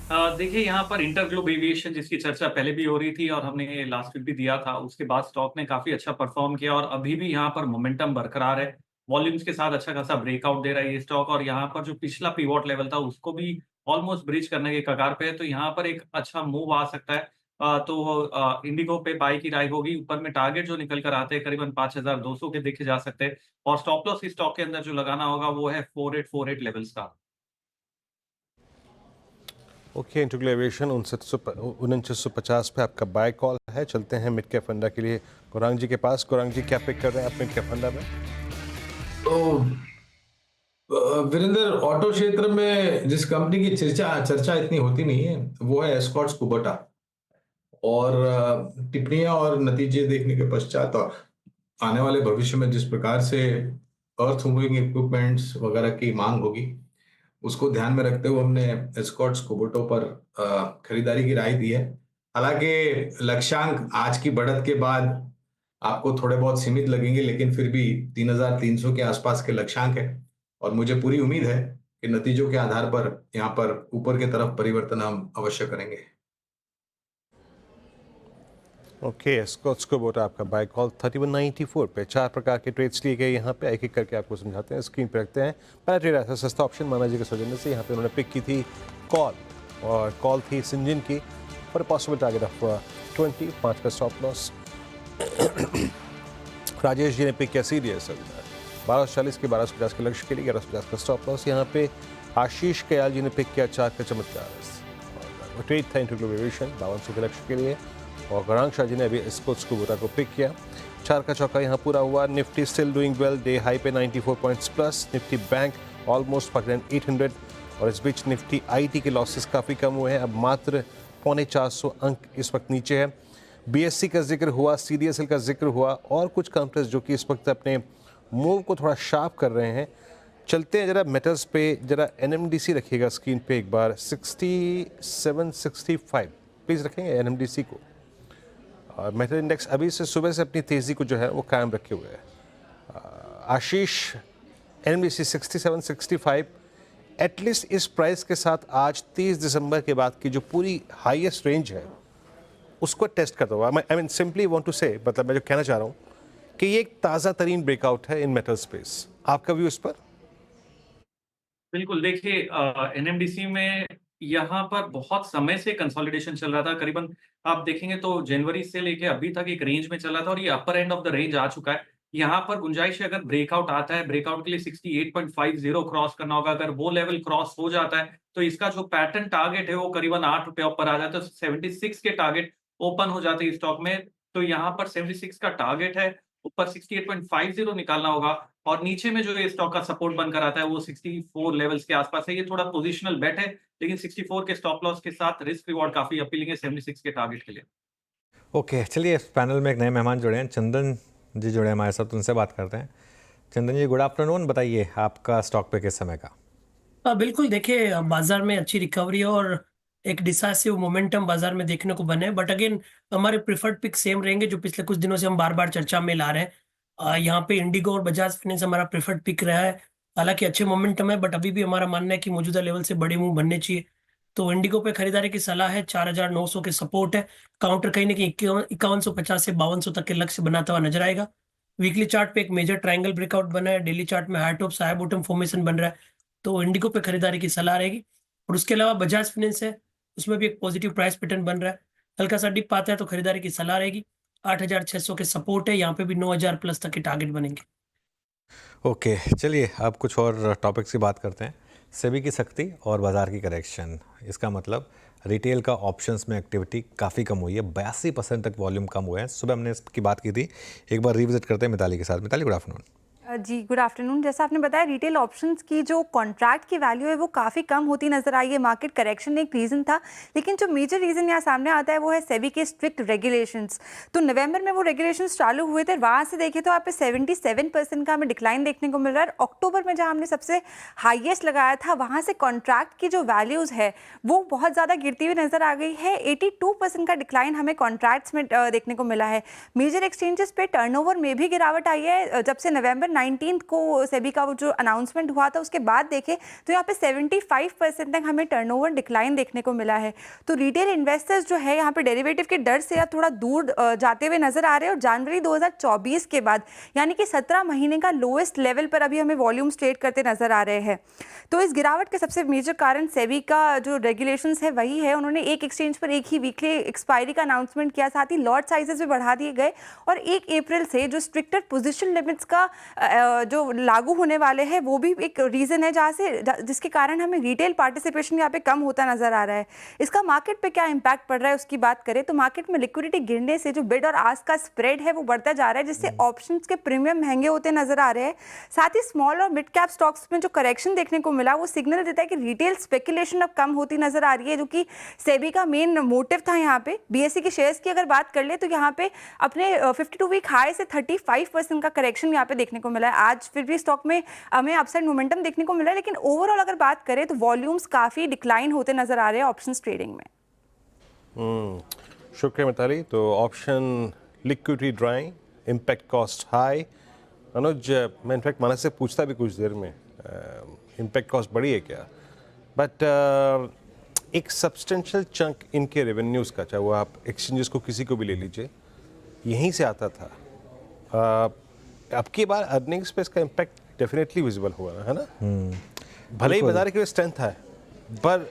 देखिए यहाँ पर इंटरग्लोब एविएशन जिसकी चर्चा पहले भी हो रही थी और हमने लास्ट वीक भी दिया था, उसके बाद स्टॉक ने काफी अच्छा परफॉर्म किया और अभी भी यहाँ पर मोमेंटम बरकरार है। वॉल्यूम्स के साथ अच्छा खासा ब्रेकआउट दे रहा है ये स्टॉक, और यहाँ पर जो पिछला पिवोट लेवल था उसको भी ऑलमोस्ट ब्रीच करने के कगार पे है। तो यहाँ पर एक अच्छा मूव आ सकता है। तो इंडिगो पे बाई की राय होगी। ऊपर में टारगेट जो निकल कर आते हैं करीबन 5200 के देखे जा सकते हैं, और स्टॉप लॉस इस स्टॉक के अंदर जो लगाना होगा वो है 4848 लेवल्स का।
ओके, इंटरग्लोब एविएशन 4950 पे आपका बाय कॉल है। चलते हैं मिड कैप फंडा के लिए गौरांग जी के पास। गौरांग जी क्या पिक कर रहे हैं आप मिड कैप फंडा में?
तो वीरेंद्र, ऑटो क्षेत्र में जिस कंपनी की चर्चा इतनी होती नहीं है वो है एस्कॉर्ट्स कुबोटा, और टिप्पणियां और नतीजे देखने के पश्चात और आने वाले भविष्य में जिस प्रकार से अर्थ मूविंग इक्विपमेंट्स वगैरह की मांग होगी उसको ध्यान में रखते हुए हमने एस्कॉर्ट्स कुबोटा पर खरीदारी की राय दी है। हालांकि लक्ष्यांक आज की बढ़त के बाद आपको थोड़े बहुत सीमित लगेंगे, लेकिन फिर भी 3300 के आसपास के लक्ष्यांक है, और मुझे पूरी उम्मीद है कि नतीजों के आधार पर यहाँ पर ऊपर की तरफ परिवर्तन हम अवश्य करेंगे।
ओके, एस्कॉर्ट्स कुबोटा आपका बाय कॉल 3194 पे। 4 प्रकार के ट्रेड्स लिए गए यहाँ पे, एक एक करके आपको समझाते हैं, स्क्रीन पे रखते हैं। पहला ट्रेड ऐसा सस्ता ऑप्शन माना जी के सौजन्य से, यहाँ पे उन्होंने पिक की थी कॉल, और कॉल थी सिंजिन की फॉर पॉसिबल टारगेट ऑफ 20, 5 का स्टॉप लॉस। राजेश जी ने पिक किया CDSL 1240 के 1250 के लक्ष्य के लिए 1150 का स्टॉप लॉस। यहाँ पे आशीष कयाल जी ने पिक किया चार्ट का चमत्कार, ट्रेड था इंटरग्लोब एविएशन 5200 के लक्ष्य के लिए और गौरांग शाह जी ने अभी इसको स्कूबरा को पिक किया। 4 का चौका यहाँ पूरा हुआ। Nifty still doing well, day high पे 94 points plus. Nifty bank almost 800 और इस बीच निफ्टी आईटी के लॉसेस काफ़ी कम हुए हैं, अब मात्र 450 अंक इस वक्त नीचे है। बीएससी का जिक्र हुआ, सीडीएसएल का जिक्र हुआ और कुछ कंपनीज जो कि इस वक्त अपने मूव को थोड़ा शार्प कर रहे हैं। चलते हैं जरा मेटल्स पे, जरा एनएमडीसी रखिएगा स्क्रीन पे एक बार। 6765 प्लीज़ रखेंगे एनएमडीसी को। और मेटल इंडेक्स अभी से सुबह से अपनी तेज़ी को जो है वो कायम रखे हुए है। आशीष, एनएमडीसी 6765 एटलीस्ट इस प्राइस के साथ आज 30 दिसंबर के बाद की जो पूरी हाईएस्ट रेंज है उसको टेस्ट करता हुआ, I mean simply want to say, मतलब मैं जो कहना चाह रहा हूँ कि ये एक ताज़ा तरीन ब्रेकआउट है इन मेटल स्पेस। आपका व्यू इस पर?
बिल्कुल, देखिए एनएमडीसी में यहाँ पर बहुत समय से कंसोलिडेशन चल रहा था। करीबन आप देखेंगे तो जनवरी से लेके अभी तक एक रेंज में चल रहा था और ये अपर एंड ऑफ द रेंज आ चुका है। यहाँ पर गुंजाइश है, अगर ब्रेकआउट आता है, ब्रेकआउट के लिए 68.50 क्रॉस करना होगा। अगर वो लेवल क्रॉस हो जाता है तो इसका जो पैटर्न टारगेट है वो करीबन 8 रुपये ऊपर आ जाता है। 76 के टारगेट ओपन हो जाते हैं स्टॉक में, तो यहाँ पर 76 का टारगेट है, ऊपर 68.50 निकालना होगा और नीचे में जो ये स्टॉक का सपोर्ट बनकर आता है वो 64 लेवल्स के आसपास है। ये थोड़ा पोजिशनल बेट है, लेकिन 64 के स्टॉप लॉस के साथ रिस्क रिवॉर्ड काफी अपीलिंग है 76 के टारगेट के लिए।
ओके, चलिए इस पैनल में एक नए मेहमान जुड़े हैं, चंदन जी जुड़े हैं हमारे साथ, उनसे बात करते हैं। चंदन जी, गुड आफ्टरनून। बताइए आपका स्टॉक पे किस समय का?
बिल्कुल, देखिए बाजार में अच्छी रिकवरी और एक डिसाइसिव मोमेंटम बाजार में देखने को बने, बट अगेन हमारे प्रिफर्ड पिक सेम रहेंगे जो पिछले कुछ दिनों से हम बार बार चर्चा में ला रहे हैं। यहाँ पे इंडिगो और बजाज फाइनेंस हमारा प्रिफर्ड पिक रहा है। हालांकि अच्छे मोमेंटम है, बट अभी भी हमारा मानना है कि मौजूदा लेवल से बड़े मूव बनने चाहिए। तो इंडिगो पे खरीदारी की सलाह है। 4900 के सपोर्ट है, काउंटर कहीं ना कहीं 5150 से 5200 तक के लक्ष्य बनाता हुआ नजर आएगा। वीकली चार्ट पे एक मेजर ट्रायंगल ब्रेकआउट बना है, डेली चार्ट में high top high bottom formation बन रहा है, तो इंडिगो पे खरीदारी की सलाह रहेगी। और उसके अलावा बजाज फाइनेंस है, उसमें भी एक पॉजिटिव प्राइस पैटर्न बन रहा है, हल्का सा डिप आता है तो खरीदारी की सलाह रहेगी। 8600 के सपोर्ट है, यहाँ पे भी 9000 प्लस तक के टारगेट बनेंगे।
ओके, चलिए अब कुछ और टॉपिक्स की बात करते हैं। सेबी की सख्ती और बाजार की करेक्शन, इसका मतलब रिटेल का ऑप्शंस में एक्टिविटी काफ़ी कम हुई है, 82% तक वॉल्यूम कम हुए हैं। सुबह हमने इसकी बात की थी, एक बार रिविजिट करते हैं मिताली के साथ। Mitali, good afternoon.
जी गुड आफ्टरनून। जैसा आपने बताया, रिटेल ऑप्शंस की जो कॉन्ट्रैक्ट की वैल्यू है वो काफ़ी कम होती नजर आई है। मार्केट करेक्शन एक रीज़न था, लेकिन जो मेजर रीज़न यहाँ सामने आता है वो है सेबी के स्ट्रिक्ट रेगुलेशंस। तो नवंबर में वो रेगुलेशंस चालू हुए थे, वहाँ से देखें तो आप पे 77% का हमें डिक्लाइन देखने को मिल रहा है। अक्टूबर में जहाँ हमने सबसे हाईएस्ट लगाया था, वहाँ से कॉन्ट्रैक्ट की जो वैल्यूज़ है वो बहुत ज़्यादा गिरती हुई नजर आ गई है। 82% का डिक्लाइन हमें कॉन्ट्रैक्ट्स में देखने को मिला है। मेजर एक्सचेंजेस पे टर्नओवर में भी गिरावट आई है। जब से नवंबर 19 को सेबी का वो जो अनाउंसमेंट हुआ था उसके बाद देखें तो यहाँ पे 75% तक हमें टर्नओवर डिक्लाइन देखने को मिला है। तो रिटेल इन्वेस्टर्स जो है यहाँ पे डेरिवेटिव के डर से थोड़ा दूर जाते हुए नजर आ रहे हैं। और जनवरी 2024 के बाद यानी कि 17 महीने का लोएस्ट लेवल पर अभी हमें वॉल्यूम ट्रेड करते नजर आ रहे हैं। तो इस गिरावट के सबसे मेजर कारण सेबी का जो रेगुलेशंस है वही है। उन्होंने एक एक्सचेंज पर एक ही वीकली एक्सपायरी का अनाउंसमेंट किया, साथ ही लॉट साइजेस भी बढ़ा दिए गए और 1 अप्रैल से जो स्ट्रिक्टर पोजीशन लिमिट्स का जो लागू होने वाले हैं वो भी एक रीज़न है जिसके कारण हमें रिटेल पार्टिसिपेशन यहाँ पे कम होता नजर आ रहा है। इसका मार्केट पे क्या इम्पैक्ट पड़ रहा है उसकी बात करें तो मार्केट में लिक्विडिटी गिरने से जो बिड और आस्क का स्प्रेड है वो बढ़ता जा रहा है, जिससे ऑप्शंस के प्रीमियम महंगे होते नजर आ रहे हैं। साथ ही स्मॉल और मिड कैप स्टॉक्स में जो करेक्शन देखने को मिला वो सिग्नल देता है कि रिटेल स्पेकुलेशन अब कम होती नजर आ रही है, जो कि सेबी का मेन मोटिव था। यहाँ पे बीएसई के शेयर्स की अगर बात कर ले तो यहाँ पे अपने 52 वीक हाई से 35% का करेक्शन यहाँ पे देखने को मिला है। आज फिर भी स्टॉक में हमें अपसाइड मोमेंटम देखने को मिला है, लेकिन ओवरऑल अगर बात करें तो वॉल्यूम्स काफ़ी डिक्लाइन होते नजर आ रहे हैं ऑप्शंस ट्रेडिंग में।
शुक्रिया मिताली। तो option liquidity drying, impact cost high. Anuj, मैं इनफैक्ट मानस से पूछता भी कुछ देर में इम्पैक्ट कॉस्ट बढ़ी है क्या, बट एक सब्सटेंशियल चंक इनके रेवेन्यूज़ का, चाहे वो आप एक्सचेंजेस को किसी को भी ले लीजिए, यहीं से आता था। अब की बार अर्निंग्स पे इसका इम्पैक्ट डेफिनेटली विजिबल हुआ है ना। भले ही बाजार की स्ट्रेंथ है, पर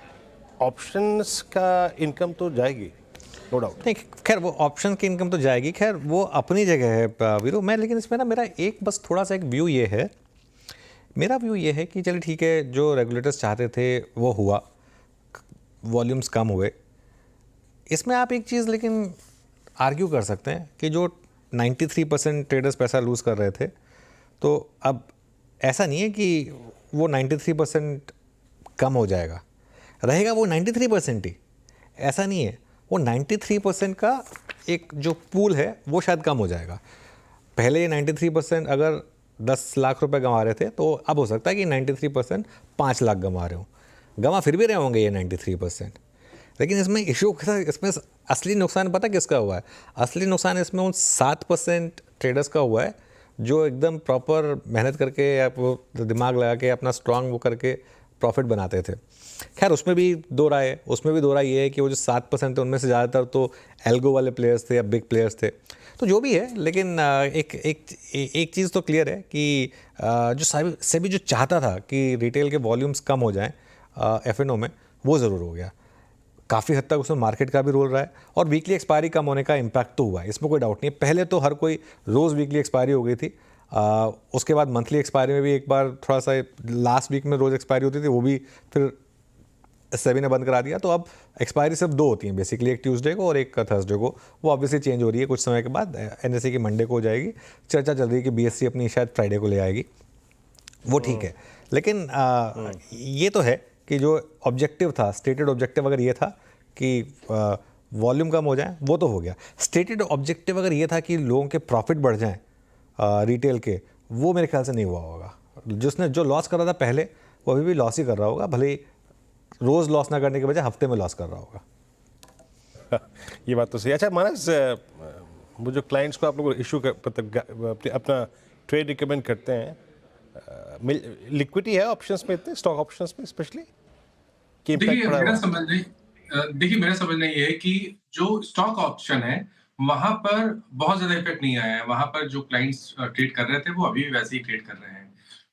ऑप्शंस का इनकम तो जाएगी, नो डाउट।
नहीं, खैर वो ऑप्शन की इनकम तो जाएगी, खैर वो अपनी जगह है वीरू। मैं लेकिन इसमें ना मेरा एक बस थोड़ा सा एक व्यू ये है, मेरा व्यू ये है कि चलिए ठीक है, जो रेगुलेटर्स चाहते थे वो हुआ, वॉल्यूम्स कम हुए। इसमें आप एक चीज़ लेकिन आर्ग्यू कर सकते हैं कि जो 93% ट्रेडर्स पैसा लूज़ कर रहे थे, तो अब ऐसा नहीं है कि वो 93% कम हो जाएगा, रहेगा वो 93% ही, ऐसा नहीं है। वो 93% का एक जो पूल है वो शायद कम हो जाएगा। पहले ये 93% अगर 10 लाख रुपए गंवा रहे थे, तो अब हो सकता है कि 93% 5 लाख गंवा रहे हो, गंवा फिर भी रहे होंगे ये 93%। लेकिन इसमें इशू इसमें असली नुकसान पता किसका हुआ है? असली नुकसान इसमें उन 7% ट्रेडर्स का हुआ है जो एकदम प्रॉपर मेहनत करके या दिमाग लगा के अपना स्ट्रांग वो करके प्रॉफिट बनाते थे। खैर उसमें भी दो राय है, उसमें भी दो राय ये है कि वो जो 7% थे उनमें से ज़्यादातर तो एल्गो वाले प्लेयर्स थे या बिग प्लेयर्स थे, तो जो भी है। लेकिन एक चीज़ तो क्लियर है कि जो सेबी जो चाहता था कि रिटेल के वॉल्यूम्स कम हो जाएं एफएनओ में, वो ज़रूर हो गया। काफ़ी हद तक उसमें मार्केट का भी रोल रहा है और वीकली एक्सपायरी कम होने का इम्पैक्ट तो हुआ है, इसमें कोई डाउट नहीं है। पहले तो हर कोई रोज़ वीकली एक्सपायरी हो गई थी, उसके बाद मंथली एक्सपायरी में भी एक बार थोड़ा सा लास्ट वीक में रोज़ एक्सपायरी होती थी, वो भी फिर सेबी ने बंद करा दिया। तो अब एक्सपायरी सिर्फ 2 होती हैं बेसिकली, एक ट्यूसडे को और एक थर्सडे को। वो ऑब्वियसली चेंज हो रही है कुछ समय के बाद, एनएसई की मंडे को हो जाएगी। चर्चा चल रही है कि बीएससी अपनी शायद फ्राइडे को ले आएगी, वो ठीक है। लेकिन ये तो है कि जो ऑब्जेक्टिव था, स्टेटेड ऑब्जेक्टिव अगर ये था कि वॉल्यूम कम हो जाए, वो तो हो गया। स्टेटेड ऑब्जेक्टिव अगर ये था कि लोगों के प्रॉफिट बढ़ जाएं रिटेल के, वो मेरे ख्याल से नहीं हुआ होगा। जिसने जो लॉस कर रहा था पहले, वो अभी भी लॉस ही कर रहा होगा, भले ही रोज़ लॉस ना करने के बजाय हफ्ते में लॉस कर रहा होगा।
ये बात तो सही। अच्छा मानस, वो जो क्लाइंट्स को आप लोग इशू मतलब अपना ट्रेड रिकमेंड करते हैं, लिक्विडिटी है ऑप्शंस में, इतने स्टॉक ऑप्शंस में स्पेशली कि इम्पैक्ट पड़ा हुआ?
देखिए मेरा समझना ये है कि जो स्टॉक ऑप्शन है वहां पर बहुत ज्यादा इफेक्ट नहीं आया है। वहां पर जो क्लाइंट्स ट्रेड कर रहे थे वो अभी भी वैसे ही ट्रेड कर रहे हैं।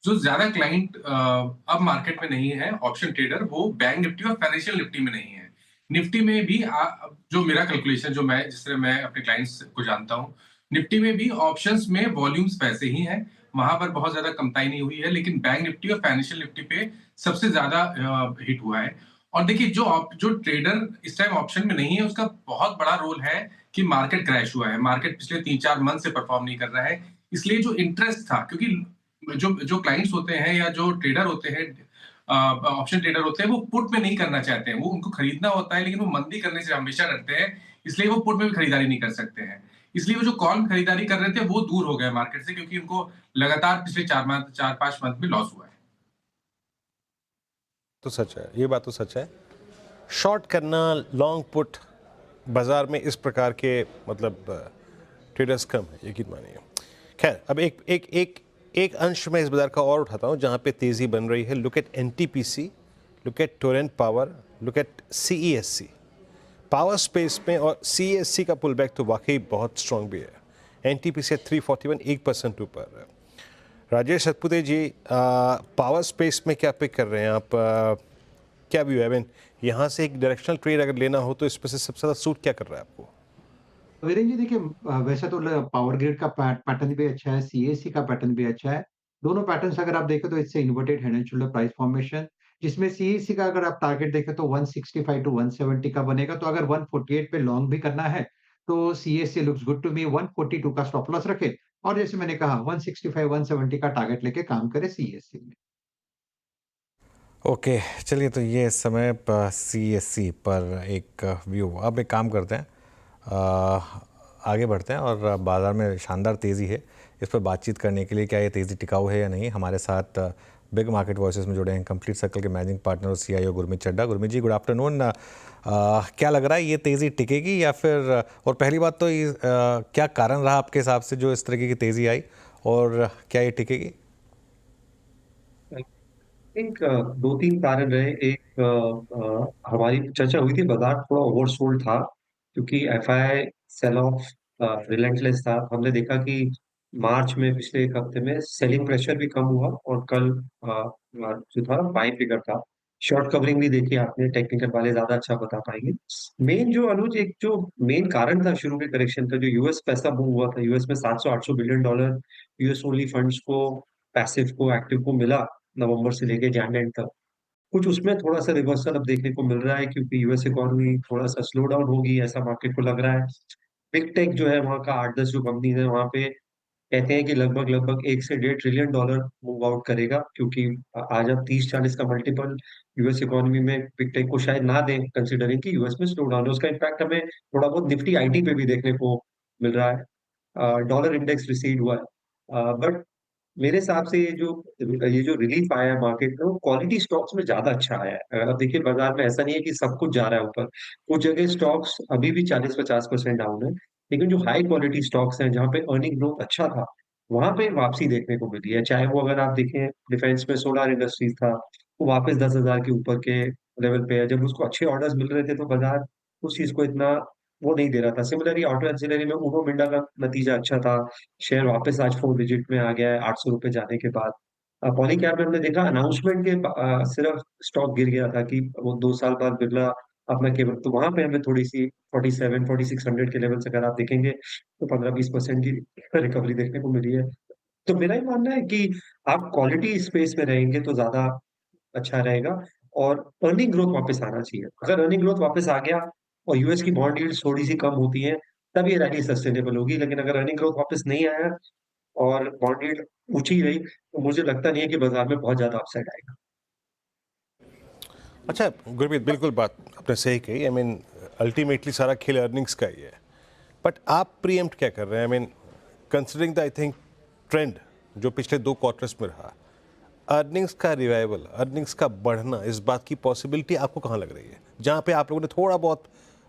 जो ज्यादा क्लाइंट अब मार्केट में नहीं है ऑप्शन ट्रेडर, वो बैंक निफ्टी और फाइनेंशियल निफ्टी में नहीं है। निफ्टी में भी जो मेरा कैलकुलेशन, जो मैं जिस तरह मैं अपने क्लाइंट्स को जानता हूँ, निफ्टी में भी ऑप्शंस में वॉल्यूम्स वैसे ही हैं, वहां पर बहुत ज्यादा कमताई नहीं हुई है। लेकिन बैंक निफ्टी और फाइनेंशियल निफ्टी पे सबसे ज्यादा हिट हुआ है। और देखिए जो ट्रेडर इस टाइम ऑप्शन में नहीं है, उसका बहुत बड़ा रोल है कि मार्केट क्रैश हुआ है। मार्केट पिछले 3-4 मंथ से परफॉर्म नहीं कर रहा है, इसलिए जो इंटरेस्ट था, क्योंकि जो क्लाइंट्स होते हैं या जो ट्रेडर होते हैं, ऑप्शन ट्रेडर होते हैं, वो पुट में नहीं करना चाहते हैं। वो उनको खरीदना होता है, लेकिन वो मंदी करने से हमेशा डरते हैं, इसलिए वो पुट में भी खरीदारी नहीं कर सकते हैं। इसलिए वो जो कॉल में खरीदारी कर रहे थे वो दूर हो गए मार्केट से, क्योंकि उनको लगातार पिछले 4-5 मंथ में लॉस हुआ है।
तो सच है, ये बात तो सच है। शॉर्ट करना, लॉन्ग पुट बाजार में इस प्रकार के मतलब ट्रेडर्स कम है, यकीन मानिए। खैर, अब एक अंश में इस बाजार का और उठाता हूँ जहाँ पे तेज़ी बन रही है। Look at NTPC, look at Torrent power, look at CESC. Power space में और सीईएससी का पुल बैक तो वाकई बहुत स्ट्रॉन्ग भी है। एनटीपीसी 341, 1% ऊपर। राजेश सतपुते जी, पावर स्पेस में क्या पिक कर रहे हैं आप? क्या व्यू है? मीन यहाँ से एक डायरेक्शनल ट्रेड अगर लेना हो तो इसमें से सबसे ज़्यादा सूट क्या कर रहा है आपको?
वीरेंद्र जी देखिए, वैसे तो पावर ग्रिड का पैटर्न भी अच्छा है, सीएससी का पैटर्न भी अच्छा है। दोनों पैटर्न्स अगर आप देखें तो इससे inverted head and shoulder price formation, जिसमें सीएससी का अगर आप टारगेट देखें तो 165 टू 170 का बनेगा। तो अगर 148 पे लॉन्ग भी करना है तो CSC looks good to me. 142 का स्टॉप लॉस रखे और जैसे मैंने कहा 165 170 का टारगेट लेके काम करे सीएससी में।
ओके, चलिए, तो ये इस समय सीएससी पर एक व्यू। अब एक काम करते हैं, आगे बढ़ते हैं और बाज़ार में शानदार तेज़ी है, इस पर बातचीत करने के लिए क्या ये तेज़ी टिकाऊ है या नहीं, हमारे साथ बिग मार्केट वॉइसेस में जुड़े हैं कंप्लीट सर्कल के मैनेजिंग पार्टनर और सीईओ गुरमीत चड्ढा। गुरमीत जी, गुड आफ्टरनून। क्या लग रहा है, ये तेज़ी टिकेगी या फिर, और पहली बात तो क्या कारण रहा आपके हिसाब से जो इस तरीके की तेज़ी आई, और क्या ये टिकेगी?
एक 2-3 कारण रहे। एक हमारी चर्चा हुई थी, बाजार थोड़ा ओवरसोल्ड था क्योंकि एफआई सेल ऑफ रिलेंटलेस था। हमने देखा कि मार्च में पिछले एक हफ्ते में सेलिंग प्रेशर भी कम हुआ और कल जो था बाइंग फिगर था। शॉर्ट कवरिंग भी देखी आपने, टेक्निकल वाले ज्यादा अच्छा बता पाएंगे। मेन जो अनुज, एक जो मेन कारण था शुरू के करेक्शन का, जो यूएस पैसा मूव हुआ था, यूएस में $700-800 बिलियन यूएस ओनली फंड्स को, पैसिव को, एक्टिव को मिला नवंबर से लेके जैन एंड तक। कुछ उसमें थोड़ा सा रिवर्सल अब देखने को मिल रहा है क्योंकि यूएस इकोनॉमी थोड़ा सा स्लो डाउन होगी, ऐसा मार्केट को लग रहा है। बिग टेक जो है वहाँ का 8-10 जो कंपनीज है वहाँ पे कहते हैं कि लगभग 1 से $1.5 ट्रिलियन मूव आउट करेगा, क्योंकि आज अब 30-40 का मल्टीपल यूएस इकोनॉमी में बिग टेक को शायद ना दें, कंसीडरिंग कि यूएस में स्लो डाउन है। उसका इम्पैक्ट हमें थोड़ा बहुत निफ्टी आईटी पे भी देखने को मिल रहा है। डॉलर इंडेक्स रिसीड हुआ है, बट मेरे हिसाब से ये जो रिलीफ आया है मार्केट में, वो क्वालिटी स्टॉक्स में ज्यादा अच्छा आया है। अगर आप देखिए बाजार में ऐसा नहीं है कि सब कुछ जा रहा है ऊपर, कुछ जगह स्टॉक्स अभी भी 40-50% डाउन है, लेकिन जो हाई क्वालिटी स्टॉक्स हैं जहाँ पे अर्निंग ग्रोथ अच्छा था, वहां पे वापसी देखने को मिली है। चाहे वो अगर आप देखें डिफेंस में सोलार इंडस्ट्रीज था, वो वापस 10,000 के ऊपर के लेवल पे है। जब उसको अच्छे ऑर्डर्स मिल रहे थे तो बाजार उस चीज को इतना वो नहीं दे रहा था। सिमिलरली ऑटो एंसिलरी में उनो मिंडा का नतीजा अच्छा था, शेयर वापस आज 4 डिजिट में आ गया है ₹800 जाने के बाद। पॉलीकैब में हमने देखा अनाउंसमेंट के सिर्फ स्टॉक गिर गया था कि वो 2 साल बाद बिरला अपना केवल, तो वहां पे हमें थोड़ी सी 47-4600 के लेवल्स अगर आप देखेंगे तो 15-20% की रिकवरी देखने को मिली है। तो मेरा ये मानना है कि आप क्वालिटी स्पेस में रहेंगे तो ज्यादा अच्छा रहेगा, और अर्निंग ग्रोथ वापस आना चाहिए। अगर अर्निंग ग्रोथ वापस आ गया और यूएस की बॉन्ड यील्ड्स थोड़ी सी कम होती हैं, तब ये रैली सस्टेनेबल होगी। लेकिन अगर अर्निंग ग्रोथ वापस नहीं आया और बॉन्ड यील्ड ऊंची रही, तो मुझे लगता नहीं है कि बाजार में बहुत ज्यादा अपसाइड आएगा।
अच्छा गुरमीत, बिल्कुल बात आपने सही कही। आई मीन अल्टीमेटली सारा खेल अर्निंग्स का ही है, बट आप प्रीएम्प्ट क्या कर रहे हैं? I mean considering the I think trend जो पिछले 2 क्वार्टर्स में रहा, अर्निंग्स का रिवाइवल, अर्निंग्स का बढ़ना, इस बात की पॉसिबिलिटी आपको कहाँ लग रही है, जहाँ पे आप लोगों ने थोड़ा बहुत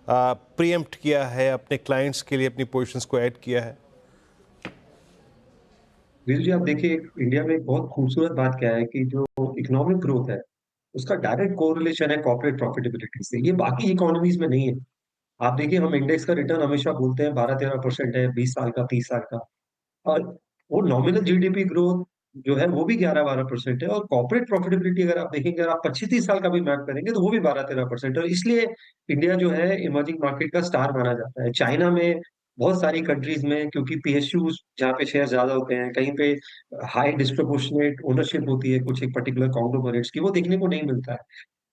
प्रीएम्प्ट किया है, अपने क्लाइंट्स के लिए अपनी पोजीशंस को ऐड किया है?
वीरू जी, आप देखिए इंडिया में एक बहुत खूबसूरत बात क्या है कि जो इकोनॉमिक ग्रोथ है, उसका डायरेक्ट कोरिलेशन है कॉर्पोरेट प्रॉफिटेबिलिटी से। ये बाकी इकोनॉमीज में नहीं है। आप देखिए हम इंडेक्स का रिटर्न हमेशा बोलते हैं 12-13% है, 20 साल का, 30 साल का, और वो नॉमिनल जीडीपी ग्रोथ जो है वो भी 11-12% है, और कॉर्पोरेट प्रॉफिटेबिलिटी अगर आप देखेंगे, अगर आप 25-30 साल का भी मैप करेंगे तो वो भी 12-13% है। और इसलिए इंडिया जो है इमर्जिंग मार्केट का स्टार माना जाता है। चाइना में, बहुत सारी कंट्रीज में, क्योंकि पीएसयूज जहाँ पे शेयर ज्यादा होते हैं, कहीं पे हाई डिस्प्रोपोर्शनेट ओनरशिप होती है कुछ एक पर्टिकुलर कॉन्ग्लोमरेट्स की, वो देखने को नहीं मिलता है।